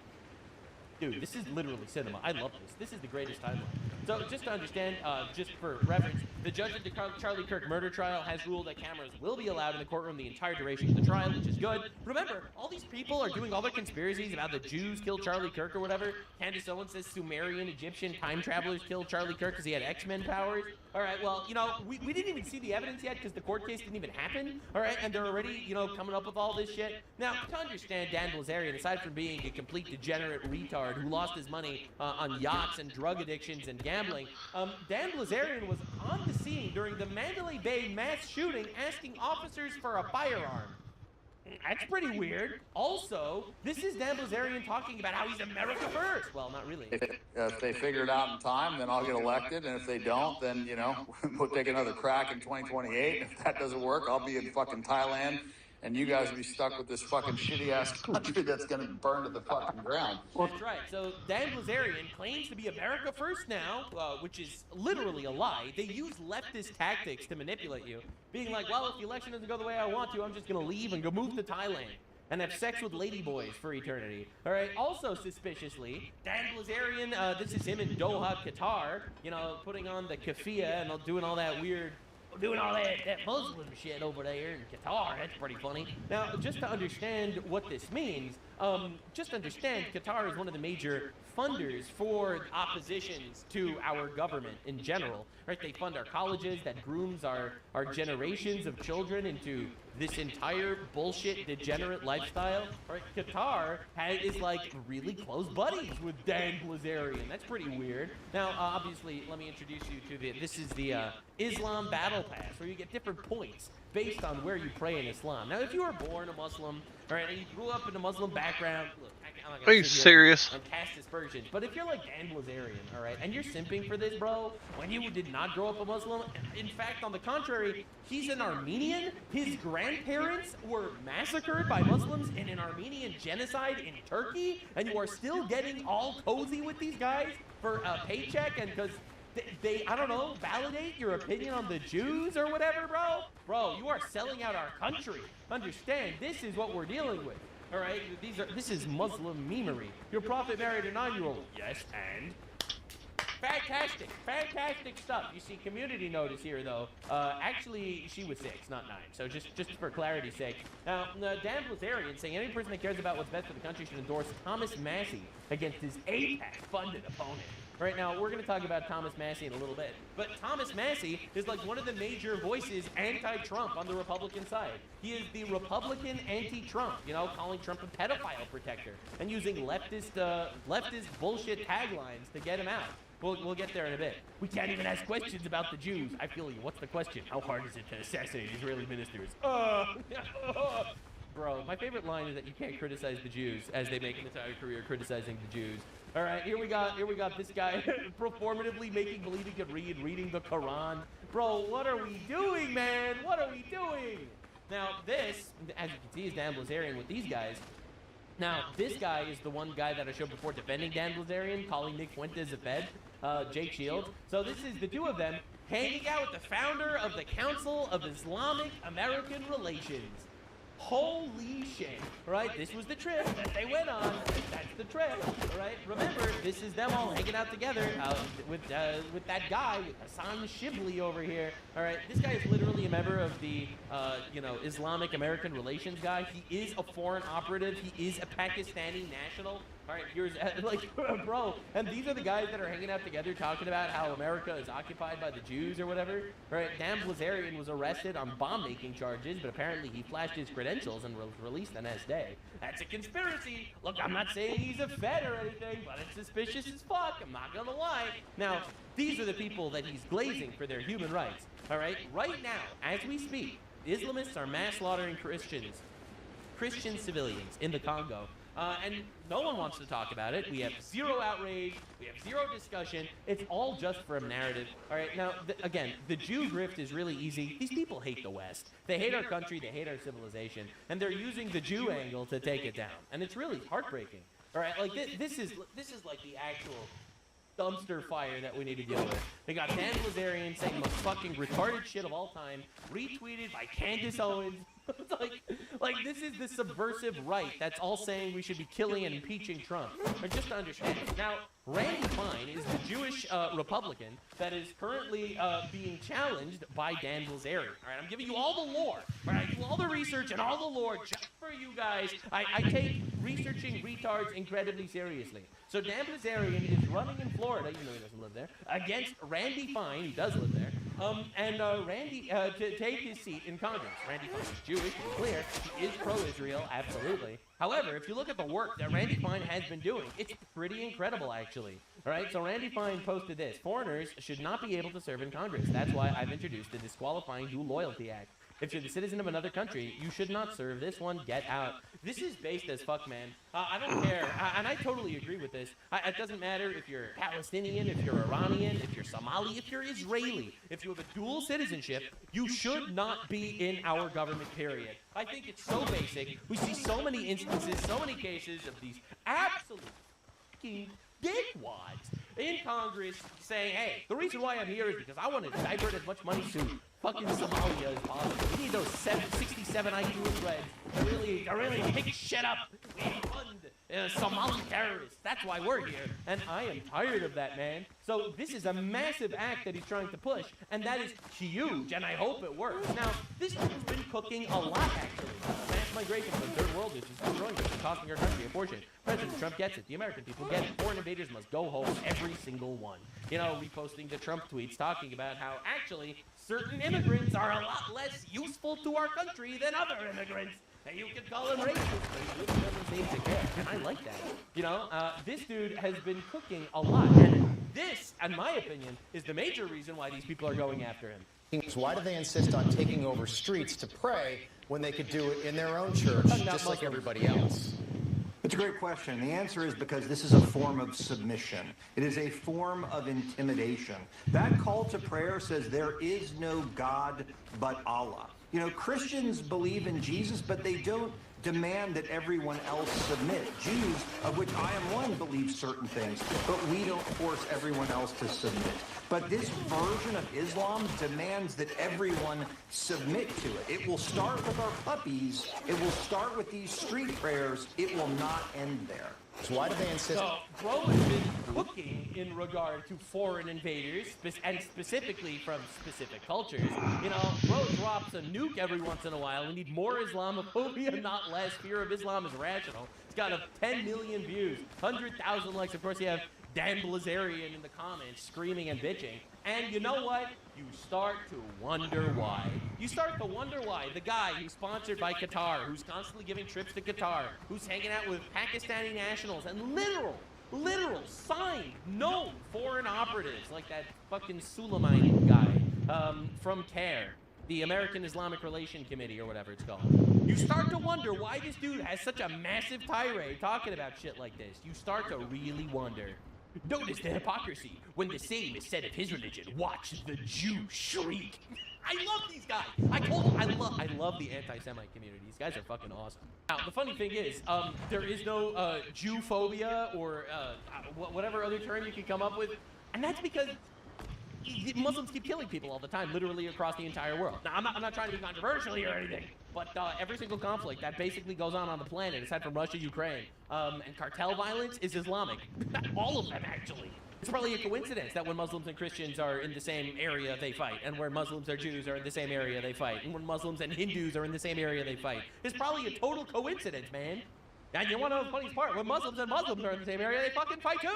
Dude, this is literally cinema. I love this. This is the greatest timeline. So just to understand, just for reference, the judge at the Charlie Kirk murder trial has ruled that cameras will be allowed in the courtroom the entire duration of the trial, which is good. Remember, all these people are doing all their conspiracies about the Jews killed Charlie Kirk or whatever. Candace Owens says Sumerian Egyptian time travelers killed Charlie Kirk because he had X-Men powers. All right, well, you know, we didn't even see the evidence yet because the court case didn't even happen. All right, and they're already, you know, coming up with all this shit. Now, to understand Dan Bilzerian, aside from being a complete degenerate retard who lost his money on yachts and drug addictions and gambling, Dan Bilzerian was on the scene during the Mandalay Bay mass shooting asking officers for a firearm. That's pretty weird. Also, this is Dan Bilzerian talking about how he's America first. Well, not really. If they figure it out in time, then I'll get elected. And if they don't, then, you know, we'll take another crack in 2028. If that doesn't work, I'll be in fucking Thailand. And you guys will be stuck with this fucking shitty-ass country that's going to burn to the fucking ground. That's right. So Dan Bilzerian claims to be America first now, which is literally a lie. They use leftist tactics to manipulate you, being like, well, if the election doesn't go the way I want to, I'm just going to leave and go move to Thailand and have sex with ladyboys for eternity. All right. Also, suspiciously, Dan Bilzerian, this is him in Doha, Qatar, you know, putting on the keffiyeh and doing all that weird, doing all that Muslim shit over there in Qatar. That's pretty funny. Now, just to understand what this means, just understand Qatar is one of the major funders for oppositions to our government in general. Right? They fund our colleges that grooms our generations of children into this entire bullshit degenerate lifestyle. Right? Qatar is like really close buddies with Dan Bilzerian. That's pretty weird. Now, obviously, let me introduce you to this is the Islam Battle Pass, where you get different points based on where you pray in Islam. Now, if you were born a Muslim, all right, and you grew up in a Muslim background, look, I'm not gonna Are you serious? and cast aspersions, but if you're like Dan Bilzerian, all right, and you're simping for this, bro, when you did not grow up a Muslim, in fact, on the contrary, he's an Armenian. His grandparents were massacred by Muslims in an Armenian genocide in Turkey, and you are still getting all cozy with these guys for a paycheck and because they, I don't know, validate your opinion on the Jews or whatever, bro? Bro, you are selling out our country. Understand, this is what we're dealing with. All right, this is Muslim memery. Your prophet married a 9-year-old. Yes, and fantastic stuff. You see, community notice here though. Actually, she was 6, not 9. So just for clarity's sake. Now, Dan Bilzerian saying any person that cares about what's best for the country should endorse Thomas Massie against his AIPAC-funded opponent. Right now, we're going to talk about Thomas Massie in a little bit. But Thomas Massie is like one of the major voices anti-Trump on the Republican side. He is the Republican anti-Trump, you know, calling Trump a pedophile protector and using leftist bullshit taglines to get him out. We'll get there in a bit. We can't even ask questions about the Jews. I feel you. What's the question? How hard is it to assassinate Israeli ministers? Bro, my favorite line is that you can't criticize the Jews as they make an entire career criticizing the Jews. All right, here we got this guy performatively making believe he could reading the Quran. Bro, what are we doing, man? What are we doing? Now, this, as you can see, is Dan Bilzerian with these guys. Now, this guy is the one guy that I showed before defending Dan Bilzerian, calling Nick Fuentes a Fed, Jake Shields. So this is the two of them hanging out with the founder of the Council of Islamic American Relations. Holy shit, right? This was the trip that they went on. That's the trip, right? Remember, this is them all hanging out together with that guy, with Hassan Shibli over here. All right, this guy is literally a member of the, Islamic American Relations guy. He is a foreign operative. He is a Pakistani national. All right, here's bro, and these are the guys that are hanging out together talking about how America is occupied by the Jews or whatever. All right, Dan Bilzerian was arrested on bomb-making charges, but apparently he flashed his credentials and was released the next day. That's a conspiracy. Look, I'm not saying he's a Fed or anything, but it's suspicious as fuck. I'm not gonna lie. Now, these are the people that he's glazing for their human rights. All right, right now, as we speak, Islamists are mass slaughtering Christian civilians in the Congo. And no one wants to talk about it. We have zero outrage. We have zero discussion. It's all just for a narrative. All right, now, again, the Jew grift is really easy. These people hate the West. They hate our country. They hate our civilization. And they're using the Jew angle to take it down. And it's really heartbreaking. All right, like this is like the actual dumpster fire that we need to deal with. They got Dan Bilzerian saying the most fucking retarded shit of all time, retweeted by Candace Owens. It's like this is the subversive right that's all saying we should be killing and impeaching Trump. Or just to understand. Now, Randy Fine is the Jewish Republican that is currently being challenged by Dan Bilzerian. All right, I'm giving you all the lore. All right, I do all the research and all the lore just for you guys. I take researching retards incredibly seriously. So Dan Bilzerian is running in Florida, even though he doesn't live there, against Randy Fine, who does live there. Randy to take his seat in Congress. Randy Fine is Jewish, to be clear. He is pro-Israel, absolutely. However, if you look at the work that Randy Fine has been doing, it's pretty incredible, actually. All right, so Randy Fine posted this. Foreigners should not be able to serve in Congress. That's why I've introduced the Disqualifying Dual Loyalty Act. If you're the citizen of another country, you should not serve this one. Get out. This is based as fuck, man. I don't care. And I totally agree with this. It doesn't matter if you're Palestinian, if you're Iranian, if you're Somali, if you're Israeli. If you have a dual citizenship, you should not be in our government, period. I think it's so basic. We see so many instances, so many cases of these absolute fucking dickwads in Congress saying, hey, the reason why I'm here is because I want to divert as much money to fucking Somalia as possible. We need those 67 IQ threads to really pick shit up. We fund Somali terrorists. That's why we're here. And I am tired of that, man. So this is a massive act that he's trying to push, and that is huge, and I hope it works. Now, this has been cooking a lot, actually. Mass migration from the third world is just destroying us and costing our country a fortune. President Trump gets it. The American people get it. Foreign invaders must go home, every single one. You know, reposting the Trump tweets talking about how, actually, certain immigrants are a lot less useful to our country than other immigrants. And you can call him racist, but he really doesn't seem to care. And I like that. You know, this dude has been cooking a lot. And this, in my opinion, is the major reason why these people are going after him. So why do they insist on taking over streets to pray when they could do it in their own church, just like everybody else? It's a great question. The answer is because this is a form of submission. It is a form of intimidation. That call to prayer says there is no God but Allah. You know, Christians believe in Jesus, but they don't demand that everyone else submit. Jews, of which I am one, believe certain things, but we don't force everyone else to submit. But this version of Islam demands that everyone submit to it. It will start with our puppies. It will start with these street prayers. It will not end there. So why do they insist? So, bro has been cooking in regard to foreign invaders, and specifically from specific cultures. You know, bro drops a nuke every once in a while. We need more Islamophobia, not less. Fear of Islam is rational. It's got 10 million views, 100,000 likes. Of course, you have Dan Bilzerian in the comments screaming and bitching. And you know what? You start to wonder why. You start to wonder why the guy who's sponsored by Qatar, who's constantly giving trips to Qatar, who's hanging out with Pakistani nationals and literal, signed, known foreign operatives like that fucking Suleimani guy from CARE, the American Islamic Relation Committee or whatever it's called. You start to wonder why this dude has such a massive tirade talking about shit like this. You start to really wonder. Notice the hypocrisy when the same is said of his religion. Watch the Jew shriek. I love these guys. I love the anti-Semite community. These guys are fucking awesome. Now, the funny thing is, there is no Jew-phobia or whatever other term you can come up with, and that's because Muslims keep killing people all the time, literally across the entire world. Now, I'm not trying to be controversial here or anything, but every single conflict that basically goes on the planet, aside from Russia, Ukraine, and cartel violence, is Islamic. All of them, actually. It's probably a coincidence that when Muslims and Christians are in the same area, they fight, and where Muslims or Jews are in the same area, they fight, and when Muslims and Hindus are in the same area, they fight. It's probably a total coincidence, man. And you want to know the funniest part? When Muslims and Muslims are in the same area, they fucking fight too.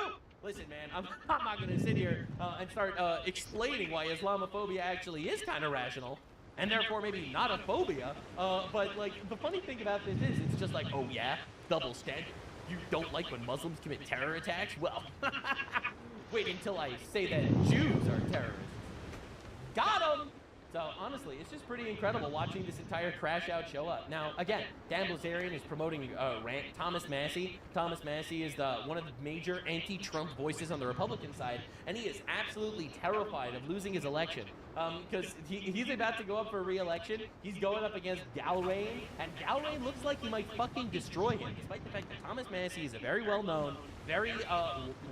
Listen, man, I'm not going to sit here and start explaining why Islamophobia actually is kind of rational, and therefore maybe not a phobia, but, like, the funny thing about this is, it's just like, oh yeah, double standard. You don't like when Muslims commit terror attacks? Well, wait until I say that Jews are terrorists. Got 'em! So, honestly, it's just pretty incredible watching this entire crash out show up. Now, again, Dan Bilzerian is promoting Thomas Massie. Thomas Massie is one of the major anti-Trump voices on the Republican side, and he is absolutely terrified of losing his election. Because he's about to go up for re-election. He's going up against Galrain, and Galrain looks like he might fucking destroy him, despite the fact that Thomas Massie is a very well-known, very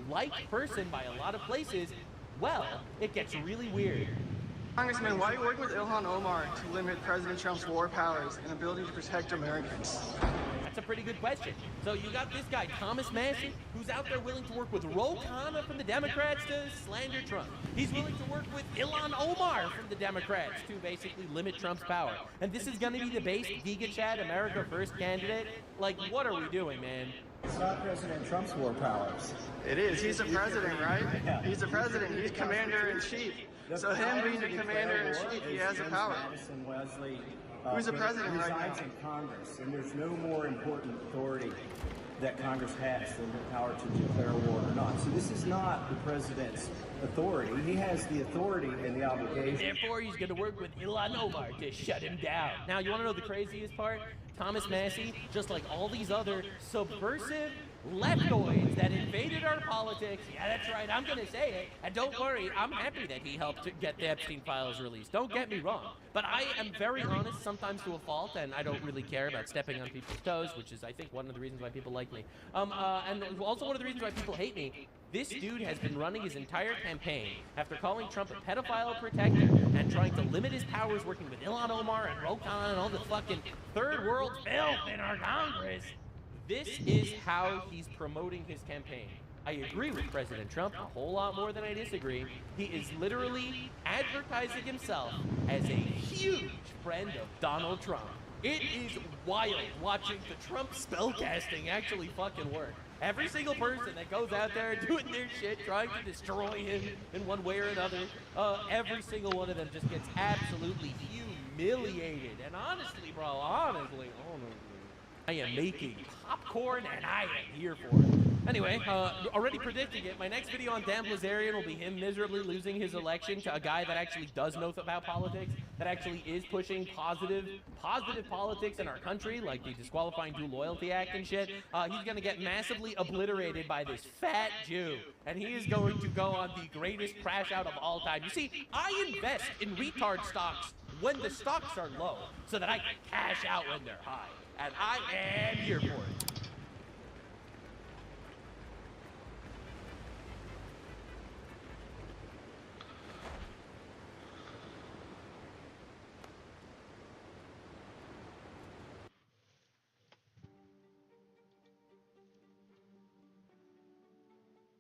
liked person by a lot of places. Well, it gets really weird. Congressman, why are you working with Ilhan Omar to limit President Trump's war powers and ability to protect Americans? That's a pretty good question. So you got this guy, Thomas Massey, who's out there willing to work with Ro Khanna from the Democrats to slander Trump. He's willing to work with Ilhan Omar from the Democrats to basically limit Trump's power. And this is going to be the base Giga Chad America First candidate? Like, what are we doing, man? It's not President Trump's war powers. It is. He's the president, right? He's the president. He's commander-in-chief. So him being the commander-in-chief, he has the power. Madison Wesley, Who's the president right resides now? in Congress, and there's no more important authority that Congress has than the power to declare war or not. So this is not the president's authority. He has the authority and the obligation. Therefore, he's going to work with Ilhan Omar to shut him down. Now, you want to know the craziest part? Thomas Massey, just like all these other subversive leftoids that invaded our politics. Yeah, that's right, I'm going to say it. And don't worry, I'm happy that he helped to get the Epstein files released. Don't get me wrong. But I am very honest, sometimes to a fault, and I don't really care about stepping on people's toes, which is, I think, one of the reasons why people like me. And also one of the reasons why people hate me. This dude has been running his entire campaign after calling Trump a pedophile protector and trying to limit his powers working with Ilhan Omar and Ro Khanna and all the fucking third world filth in our Congress. This is how he's promoting his campaign. I agree with President Trump a whole lot more than I disagree. He is literally advertising himself as a huge friend of Donald Trump. It is wild watching the Trump spellcasting actually fucking work. Every single person that goes out there doing their shit, trying to destroy him in one way or another, every single one of them just gets absolutely humiliated. And honestly, bro, honestly, I am making popcorn and I am here for it. Anyway, already predicting it, my next video on Dan Blazarian will be him miserably losing his election to a guy that actually does know about politics, that actually is pushing positive politics in our country, like the Disqualifying Dual Loyalty Act and shit. He's gonna get massively obliterated by this fat Jew, and he is going to go on the greatest crash out of all time. You see, I invest in retard stocks when the stocks are low, so that I can cash out when they're high. And I am here for it.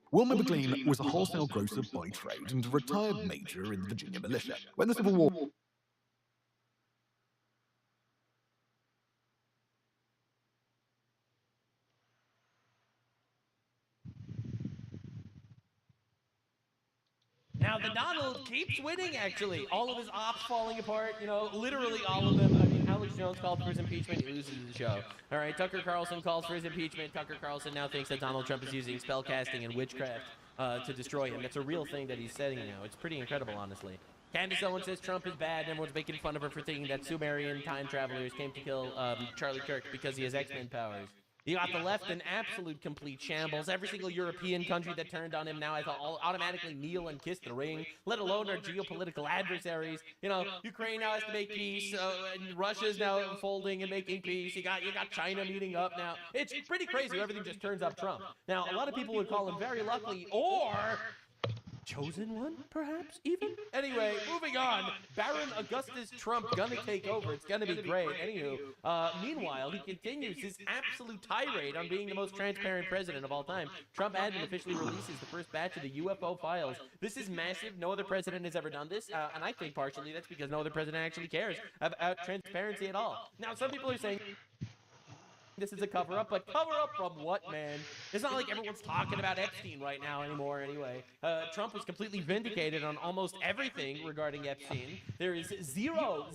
Wilmer McLean was a wholesale grocer by trade and a retired major in the Virginia militia. When the Civil War... Now, the Donald keeps winning, actually. All of his ops falling apart, you know, literally all of them. I mean, Alex Jones called for his impeachment, he loses the show. All right, Tucker Carlson calls for his impeachment. Tucker Carlson now thinks that Donald Trump is using spellcasting and witchcraft to destroy him. That's a real thing that he's saying now. It's pretty incredible, honestly. Candace Owens says Trump is bad, and everyone's making fun of her for thinking that Sumerian time travelers came to kill Charlie Kirk because he has X-Men powers. You got the left in absolute complete shambles. Every single European country that turned on him now has to automatically kneel and kiss the ring, let alone our geopolitical adversaries. You know, Ukraine now has to make peace, and Russia's now folding and making peace. You got China meeting up now. It's pretty crazy how everything just turns up Trump. Now, a lot of people would call him very lucky, or chosen one, perhaps, even? Anyway, moving on. Baron Augustus Trump gonna take over. It's gonna be great. Anywho, meanwhile, he continues his absolute tirade on being the most transparent president of all time. Trump admin officially releases the first batch of the UFO files. This is massive. No other president has ever done this, and I think partially that's because no other president actually cares about transparency at all. Now, some people are saying this is a cover-up, but cover-up from what, man? It's not like everyone's talking about Epstein right now anymore, anyway. Trump was completely vindicated on almost everything regarding Epstein. There is zero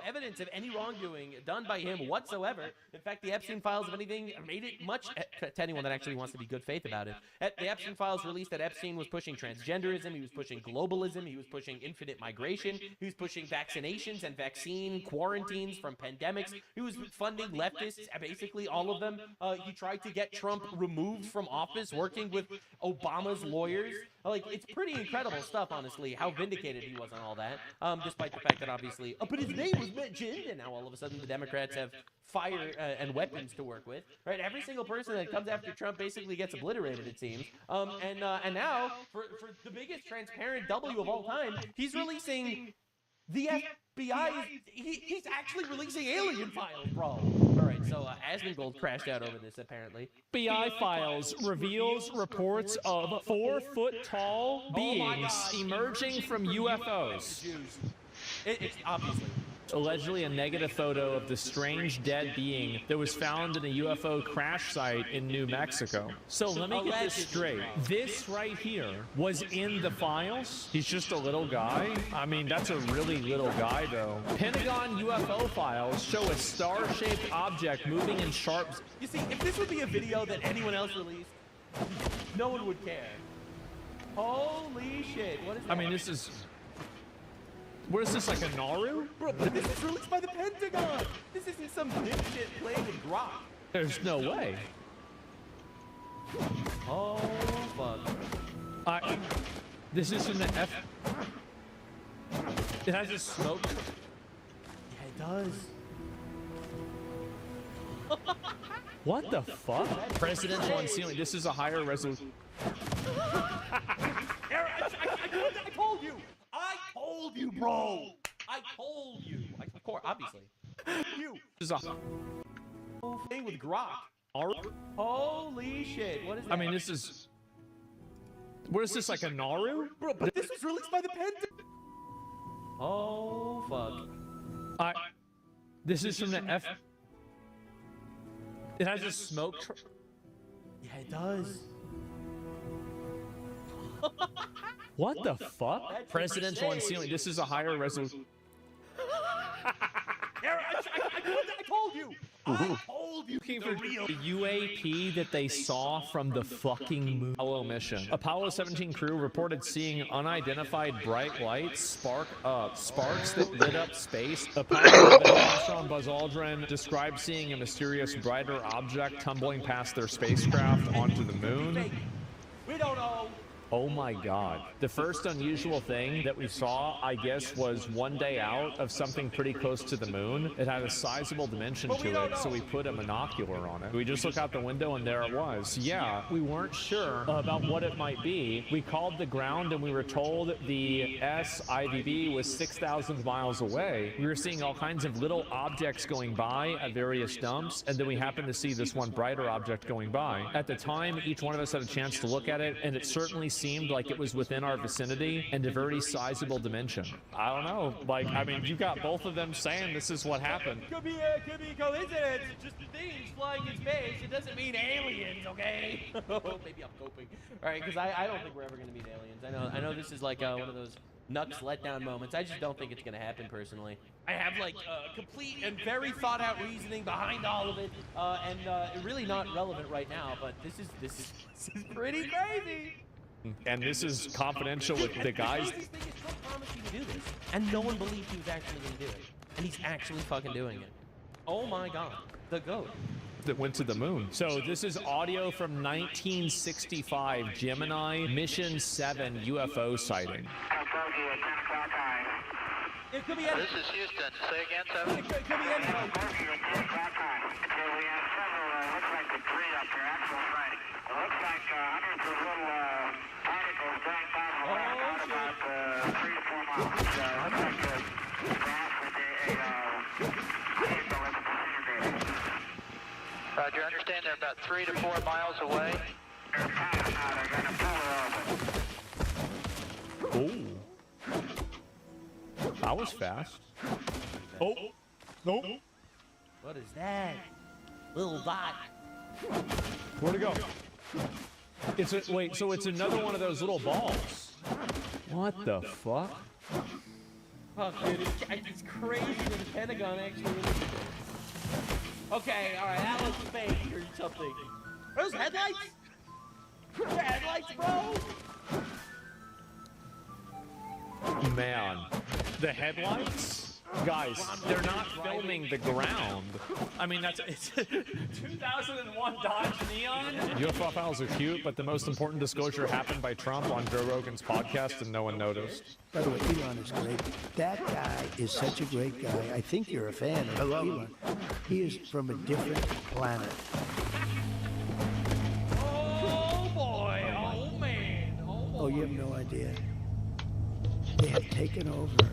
evidence of any wrongdoing done by him whatsoever. In fact, the Epstein files, if anything, made it much, to anyone that actually wants to be good faith about it, the Epstein files released that Epstein was pushing transgenderism, he was pushing globalism, he was pushing infinite migration, he was pushing vaccinations and vaccine quarantines from pandemics, he was funding leftists, basically all of them. He tried to get Trump removed from office, working with Obama's lawyers. Like, it's pretty incredible stuff, honestly, how vindicated he was on all that, despite the fact that, obviously, but his name was mentioned, and now all of a sudden the Democrats have fire and weapons to work with, right? Every single person that comes after Trump basically gets obliterated, it seems. And now, for the biggest transparent W of all time, he's releasing The FBI, he's actually releasing alien files, bro. All right, so Asmongold crashed out over this, apparently. FBI files reveals reports of 4-foot-tall beings emerging from UFOs. It's obviously. Allegedly a negative photo of the strange dead being that was found in a UFO crash site in New Mexico. So let me get this straight. This right here was in the files? He's just a little guy? I mean, that's a really little guy, though. Pentagon UFO files show a star-shaped object moving in sharp... You see, if this would be a video that anyone else released, no one would care. Holy shit, what is that? I mean, this is... What is this, like a Naru? Bro, but this is released by the Pentagon! This isn't some dipshit playing in Grok. There's no way. Oh, fuck. This is from the F... It has a smoke... Yeah, it does. What the fuck? Presidential unsealing. This is a higher resolution... I told you! I told you, bro! I told you! Of course, obviously. You! This is a whole thing with Grok. Holy shit, what is that? I mean, this is... What is this, like a Naru? Bro, but this was released by the Pentagon! Oh, fuck. This is from the F... It has a smoke... Yeah, it does. What the fuck? Presidential unsealing. This is a higher resolution... I told you! I told you! Looking for the UAP that they saw from the fucking moon. Apollo mission. Apollo 17 crew reported seeing unidentified bright lights sparks that lit up space. Apollo 11 astronaut Buzz Aldrin described seeing a mysterious brighter object tumbling past their spacecraft onto the moon. We don't know. Oh my god. The first unusual thing that we saw, I guess, was one day out of something pretty close to the moon. It had a sizable dimension to it, so we put a monocular on it. We just look out the window and there it was. Yeah, we weren't sure about what it might be. We called the ground and we were told the SIVB was 6,000 miles away. We were seeing all kinds of little objects going by at various dumps, and then we happened to see this one brighter object going by. At the time, each one of us had a chance to look at it, and it certainly seemed like it was within our vicinity and a very sizable dimension. I don't know. Like, I mean, you got both of them saying this is what happened. Could be coincidence. It's just things flying in space. It doesn't mean aliens, okay? Maybe I'm coping. All right, because I don't think we're ever gonna meet aliens. I know this is like one of those Nux letdown moments. I just don't think it's gonna happen personally. I have like complete and very thought out reasoning behind all of it, and really not relevant right now. But this is pretty crazy. And this is confidential with the guys. Trump promised he would do this, and no one believed he was actually going to do it. And he's actually fucking doing it. Oh my god. The GOAT. That went to the moon. So this is audio from 1965 Gemini Mission 7 UFO sighting. It could be any. This is Houston. Say again, 7. It could be any. So we have several, looks like debris up there, actual sighting. It looks like hundreds of little particles going by about 3 to 4 miles. Looks like the grass with a vehicle in the vicinity. Roger, understand they're about 3 to 4 miles away. They're passing now, they're going to pull her over. Oh. That was fast. Oh. Nope. What is that? Little dot. Where'd it go? Wait, so it's another one of those little balls. What the fuck? Oh, dude, it's crazy that the Pentagon actually released it. Okay, alright, that looks fake or something. Are those headlights? They're headlights, bro! Man, the headlights? Guys, they're not filming the ground. I mean, it's 2001 Dodge Neon. UFO files are cute, but the most important disclosure happened by Trump on Joe Rogan's podcast and no one noticed. By the way, Elon is great. That guy is such a great guy. I think you're a fan of Elon. He is from a different planet. Oh boy, oh man, oh boy. Oh, you have no idea. They have taken over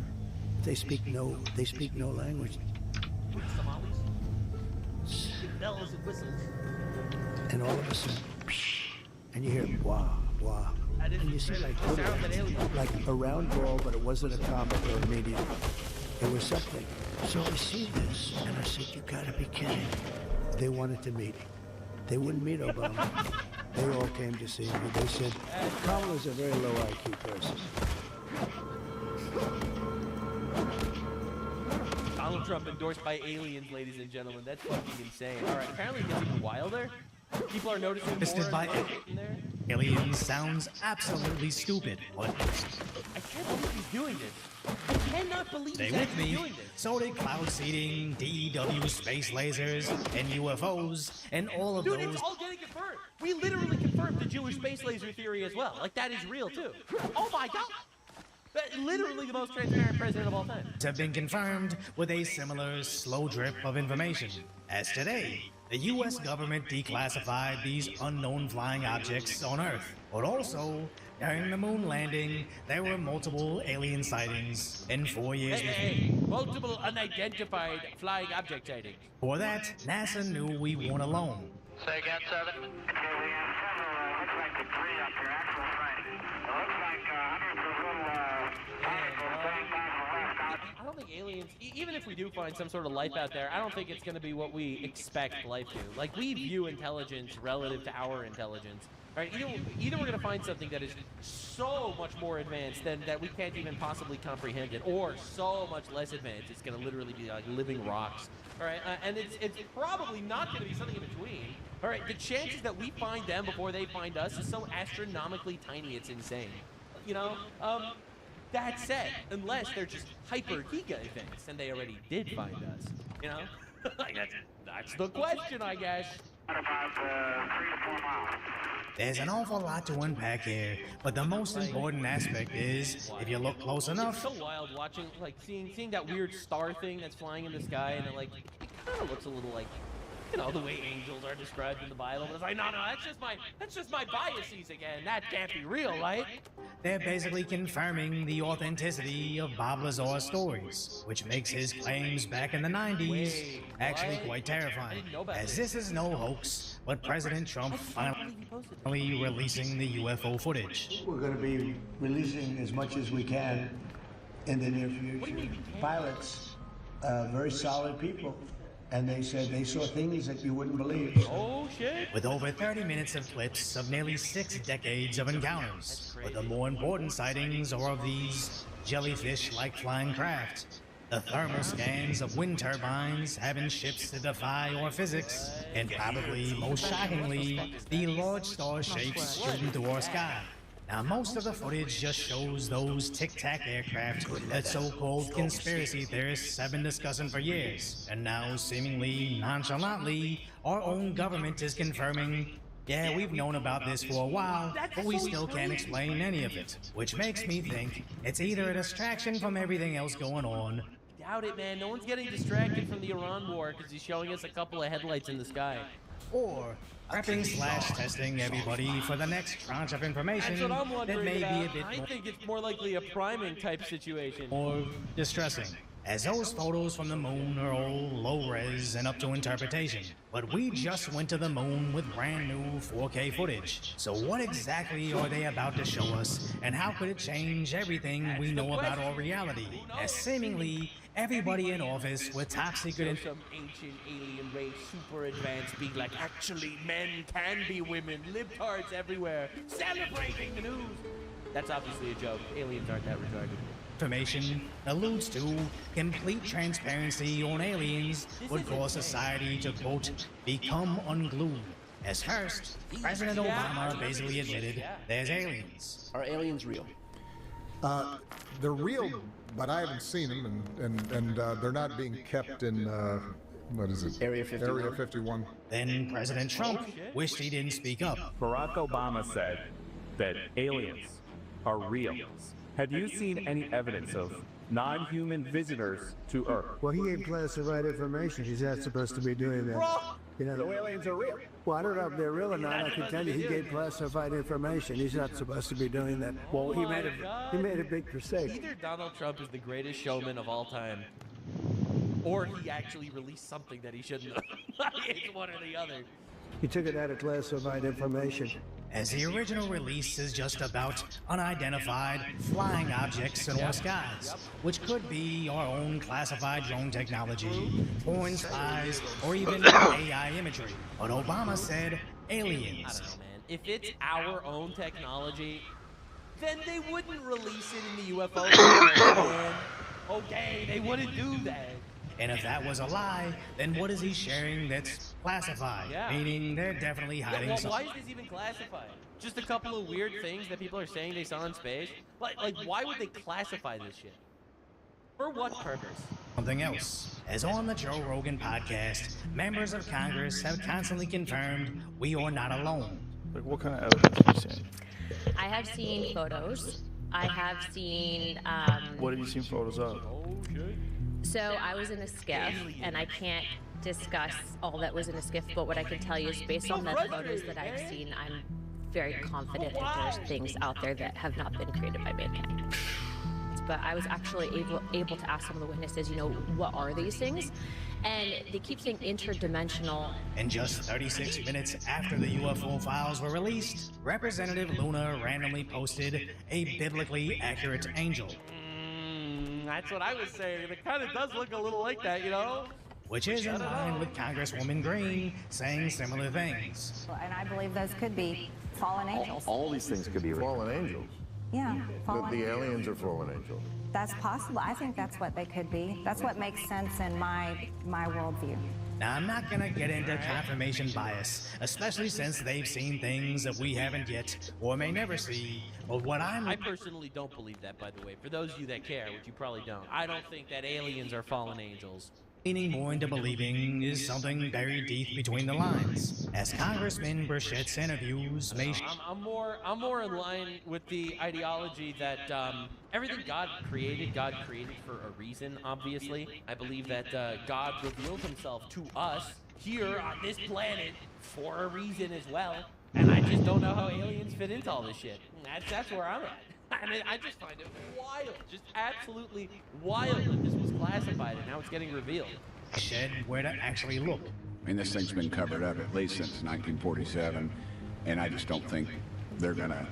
They speak no language. Somalis? Bells and whistles. And all of a sudden, and you hear wah, wah. And you see like a round ball, but it wasn't a comet or a meteor. It was something. So I see this, and I said, you gotta be kidding. They wanted to meet. They wouldn't meet Obama. They all came to see me. They said, Kamala's a very low IQ person. Donald Trump endorsed by aliens, ladies and gentlemen. That's fucking insane. All right, apparently it gets even wilder. People are noticing more Listed by in there. aliens sounds absolutely stupid. What? I can't believe he's doing this. I cannot believe Stay he's with actually me. doing this. So did cloud seeding, DEW space lasers, and UFOs, and all of Dude, those. it's all getting confirmed. We literally confirmed the Jewish space laser theory as well. Like, that is real, too. Oh, my God. That, literally the most transparent president of all time. Have been confirmed with a similar slow drip of information. As today, the U.S. government declassified these unknown flying objects on Earth. But also, during the moon landing, there were multiple alien sightings in 4 years before. Multiple unidentified flying object sightings. For that, NASA knew we weren't alone. Say again, 7. Okay, we have several, looks like the 3 up here, actual sighting. It looks like hundreds of little particles going back and left out. I don't think aliens, even if we do find some sort of life out there, I don't think it's going to be what we expect life to. Like, we view intelligence relative to our intelligence. Right? Either we're going to find something that is so much more advanced than that we can't even possibly comprehend it, or so much less advanced it's going to literally be like living rocks. All right, and it's probably not going to be something in between. All right, the chances that we find them before they find us is so astronomically tiny, it's insane. You know, that said, unless they're just hyper giga events, and they already did find us. You know, like that's the question, I guess. About 3 to 4 miles. There's an awful lot to unpack here, but the most important aspect is, if you look close enough, It's so wild watching, like, seeing that weird star thing that's flying in the sky, and it kind of looks a little like, you know, the way angels are described in the Bible. But it's like, no, that's just my biases again. That can't be real, right? they're basically confirming the authenticity of Bob Lazar's stories, which makes his claims back in the 90s actually quite terrifying, as this is no hoax, but President Trump finally releasing the UFO footage. We're going to be releasing as much as we can in the near future. Pilots, very solid people, and they said they saw things that you wouldn't believe. Oh, shit. With over 30 minutes of clips of nearly 6 decades of encounters, but the more important sightings are of these jellyfish-like flying craft, the thermal scans of wind turbines having ships that defy our physics, and probably most shockingly, the large star shapes shooting through our sky. Now, most of the footage just shows those tic-tac aircraft that so-called conspiracy theorists have been discussing for years, and now, seemingly nonchalantly, our own government is confirming, yeah, we've known about this for a while, but we still can't explain any of it, which makes me think it's either a distraction from everything else going on. Doubt it, man. No one's getting distracted from the Iran war because he's showing us a couple of headlights in the sky. Or prepping/testing everybody for the next tranche of information That's what I'm that wondering may about. be a bit I think it's more likely a priming type situation. more distressing, as those photos from the moon are all low-res and up to interpretation. But we just went to the moon with brand new 4K footage. So what exactly are they about to show us, and how could it change everything we know about our reality, as seemingly everybody in office with top secret Some ancient alien race, super advanced, being like, actually, men can be women, libtards everywhere, celebrating the news. That's obviously a joke. Aliens aren't that retarded. information alludes to complete transparency on aliens would cause society to, quote, become unglued. As first, President Obama basically admitted there's aliens. Are aliens real? They're real, but I haven't seen them, and they're not being kept in, what is it? Area 51. Area 51. Then President Trump wished he didn't speak up. Barack Obama said that aliens are real. Have you seen any evidence of non-human visitors to Earth. Well, he gave classified information. He's not supposed to be doing that. You know, No aliens are real. well, I don't know if they're real or not. I can tell you, he gave classified information. He's not supposed to be doing that. Well, he made a big crusade. Either Donald Trump is the greatest showman of all time, or he actually released something that he shouldn't have. It's one or the other. He took it out of classified information. As the original release is just about unidentified flying objects in our skies, which could be our own classified drone technology, foreign spies, or even AI imagery. But Obama said aliens. I don't know, man. If it's our own technology, then they wouldn't release it in the UFO. Man. Okay, they wouldn't do that. And if that was a lie, then what is he sharing that's classified? Yeah. Meaning they're definitely hiding Well, something. why is this even classified? Just a couple of weird things that people are saying they saw in space? Like why would they classify this shit? For what purpose? Something else. As on the Joe Rogan podcast, members of Congress have constantly confirmed we are not alone. Like, what kind of evidence have you seen? I have seen photos. I have seen. What have you seen photos of? So I was in a skiff, and I can't discuss all that was in a skiff, but what I can tell you is based on the photos that I've seen, I'm very confident that there's things out there that have not been created by mankind. But I was actually able to ask some of the witnesses, you know, what are these things? And they keep saying interdimensional. And just 36 minutes after the UFO files were released, Representative Luna randomly posted a biblically accurate angel. That's what I was saying. It kind of does look a little like that, you know? Which is in line with Congresswoman Green saying similar things. And I believe those could be fallen angels. All these things could be fallen angels. Yeah, fallen The aliens are fallen angels. That's possible. I think that's what they could be. That's what makes sense in my worldview. Now, I'm not gonna get into confirmation bias, especially since they've seen things that we haven't yet, or may never see, but what I personally don't believe that, by the way. For those of you that care, which you probably don't, I don't think that aliens are fallen angels. leaning more into believing is something buried deep between the lines. As Congressman Burchett's interviews may I'm more in line with the ideology that everything God created for a reason, obviously. I believe that God revealed himself to us here on this planet for a reason as well. And I just don't know how aliens fit into all this shit. That's where I'm at. I mean, I just find it wild, just absolutely wild that this was classified and now it's getting revealed. Shed where to actually look. I mean, this thing's been covered up at least since 1947, and I just don't think they're gonna,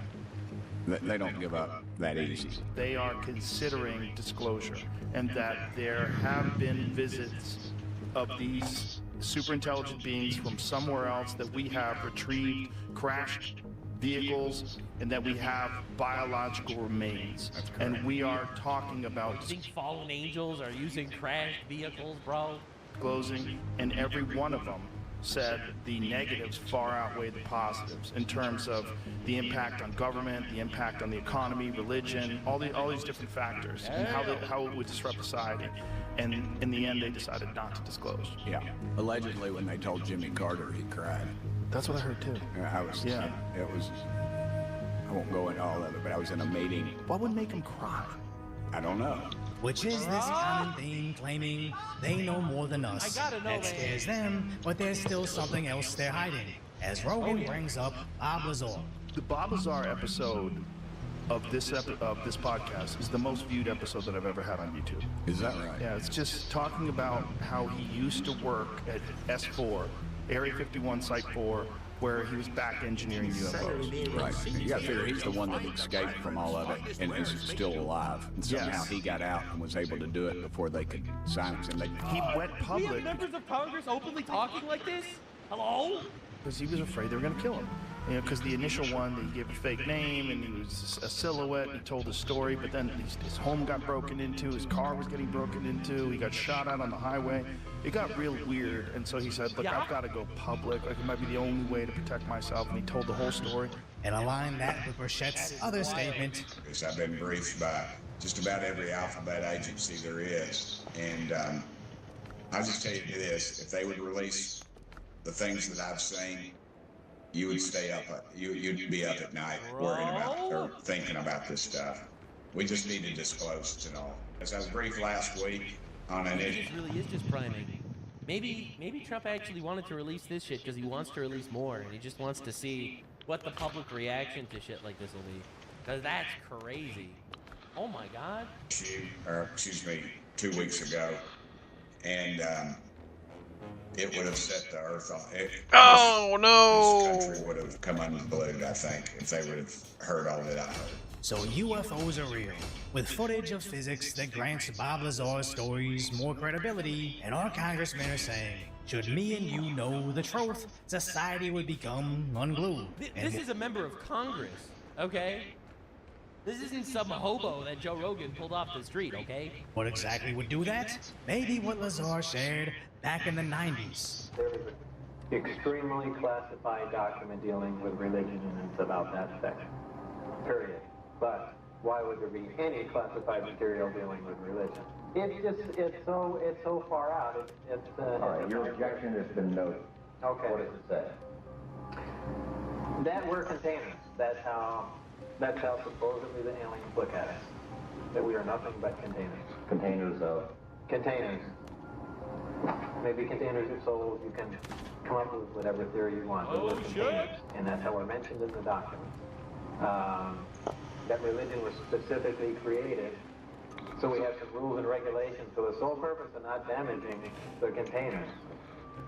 they don't give up that easy. They are considering disclosure, and that there have been visits of these super intelligent beings from somewhere else that we have retrieved, crashed vehicles, and that we have biological remains. And we are talking about You think fallen angels are using crashed vehicles, bro? disclosing, and every one of them said the negatives far outweigh the positives in terms of the impact on government, the impact on the economy, religion, all these different factors, and how it would disrupt society. And in the end, they decided not to disclose. Yeah. Allegedly, when they told Jimmy Carter, he cried. That's what I heard too. Yeah. It was, I won't go into all of it, but I was in a meeting. What would make him cry? I don't know. Which is this common theme claiming they know more than us. That scares them, but there's still something else they're hiding. As Rogan brings up Bob Lazar. The Bob Lazar episode of this podcast is the most viewed episode that I've ever had on YouTube. Is that right? Yeah, it's just talking about how he used to work at S4, Area 51 Site 4, where he was back engineering UFOs. Right. You gotta figure he's the one that escaped from all of it and is still alive. And somehow he got out and was able to do it before they could silence him. He went We public have members of Congress openly talking like this? Hello? because he was afraid they were going to kill him. You know, because the initial one, he gave a fake name, and he was a silhouette, and he told his story, but then his home got broken into, his car was getting broken into, he got shot out on the highway. It got real weird, and so he said, look, I've got to go public. Like, it might be the only way to protect myself, and he told the whole story. And align that with Burchett's other statement. I've been briefed by just about every alphabet agency there is, and I'll just tell you this, if they would release the things that I've seen, you would stay up, you'd be up at night worrying about or thinking about this stuff. We just need to disclose it all. As I was briefed last week on an issue. This really is just priming. Maybe Trump actually wanted to release this shit because he wants to release more, and he just wants to see what the public reaction to shit like this will be. Because that's crazy. Oh my God. Excuse me, 2 weeks ago, and it would have set the earth on. Oh no! This country would have come unglued, I think, if they would have heard all that I heard. So UFOs are real, with footage of physics that grants Bob Lazar's stories more credibility, and our congressmen are saying, should me and you know the truth, society would become unglued. This is a member of Congress, okay? This isn't some hobo that Joe Rogan pulled off the street, okay? What exactly would do that? Maybe what Lazar shared back in the 90s. There was an extremely classified document dealing with religion, and it's about that section. Period. But why would there be any classified material dealing with religion? It's so far out. All right, your objection has been noted. Okay. What does it say? That we're containers. That's how supposedly the aliens look at us. That we are nothing but containers. Containers of? Containers. Maybe containers of souls. You can come up with whatever theory you want. But we're containers, and that's how we're mentioned in the document. That religion was specifically created so we have some rules and regulations for the sole purpose of not damaging the containers.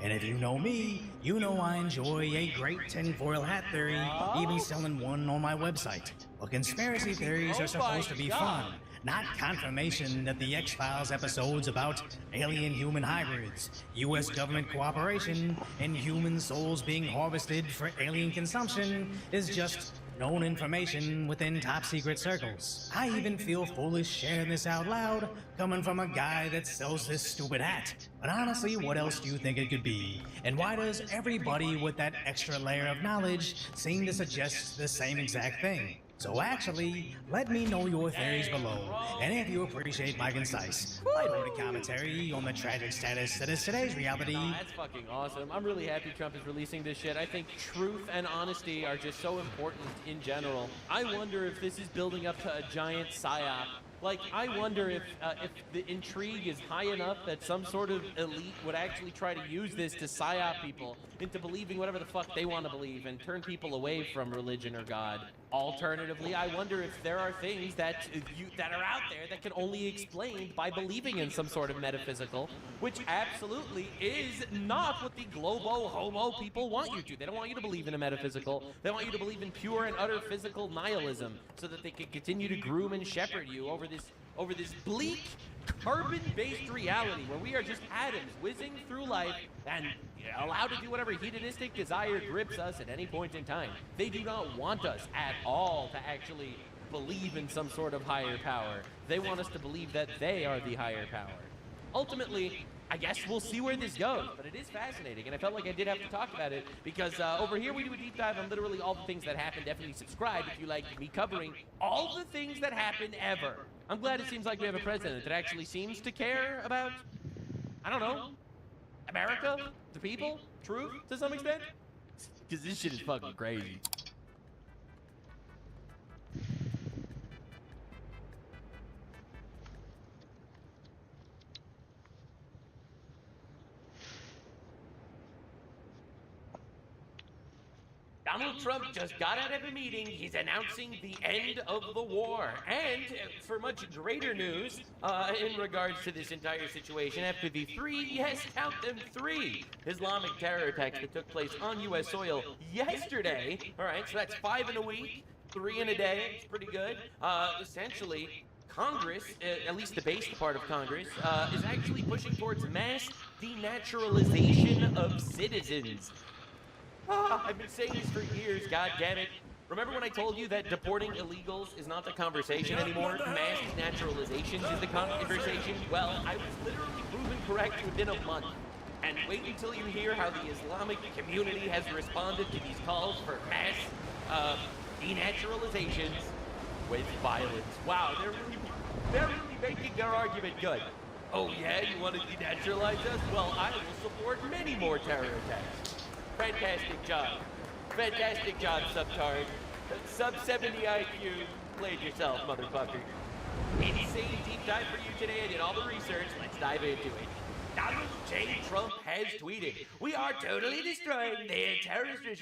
And if you know me, you know I enjoy a great tinfoil hat theory, even selling one on my website. But conspiracy theories are supposed to be fun, not confirmation that the X-Files episodes about alien-human hybrids, U.S. government cooperation, and human souls being harvested for alien consumption is just known information within top-secret circles. I even feel foolish sharing this out loud, coming from a guy that sells this stupid hat. But honestly, what else do you think it could be? And why does everybody with that extra layer of knowledge seem to suggest the same exact thing? So actually, let me know your theories below, and if you appreciate my concise, lighthearted commentary on the tragic status that is today's reality. That's fucking awesome. I'm really happy Trump is releasing this shit. I think truth and honesty are just so important in general. I wonder if this is building up to a giant psyop. Like, I wonder if the intrigue is high enough that some sort of elite would actually try to use this to psyop people into believing whatever the fuck they want to believe and turn people away from religion or God. Alternatively, I wonder if there are things that are out there that can only be explained by believing in some sort of metaphysical, which absolutely is not what the globo-homo people want you to. They don't want you to believe in a metaphysical. They want you to believe in pure and utter physical nihilism so that they can continue to groom and shepherd you over this bleak, carbon-based reality where we are just atoms whizzing through life and allowed to do whatever hedonistic desire grips us at any point in time. They do not want us at all to actually believe in some sort of higher power. They want us to believe that they are the higher power. Ultimately, I guess we'll see where this goes, but it is fascinating, and I felt like I did have to talk about it because over here we do a deep dive on literally all the things that happen. Definitely subscribe if you like me covering all the things that happen ever. I'm glad it seems like we have a president that actually seems to care about, I don't know, America, the people, truth to some extent, because this shit is fucking crazy. Donald Trump just got out of a meeting. He's announcing the end of the war. And for much greater news, in regards to this entire situation, after the count them three Islamic terror attacks that took place on U.S. soil yesterday. All right, so that's 5 in a week, 3 in a day. It's pretty good. Essentially, Congress, at least the base part of Congress, is actually pushing towards mass denaturalization of citizens. I've been saying this for years, god damn it. Remember when I told you that deporting illegals is not the conversation anymore? Mass naturalizations is the conversation? Well, I was literally proven correct within a month. And wait until you hear how the Islamic community has responded to these calls for mass denaturalizations with violence. Wow, they're really making their argument good. Oh yeah, you want to denaturalize us? Well, I will support many more terror attacks. Fantastic job. Fantastic job, Subtard. Sub 70 IQ. Played yourself, motherfucker. insane deep dive for you today. I did all the research. Let's dive into it. Donald J. Trump has tweeted, "We are totally destroying their terrorist regime."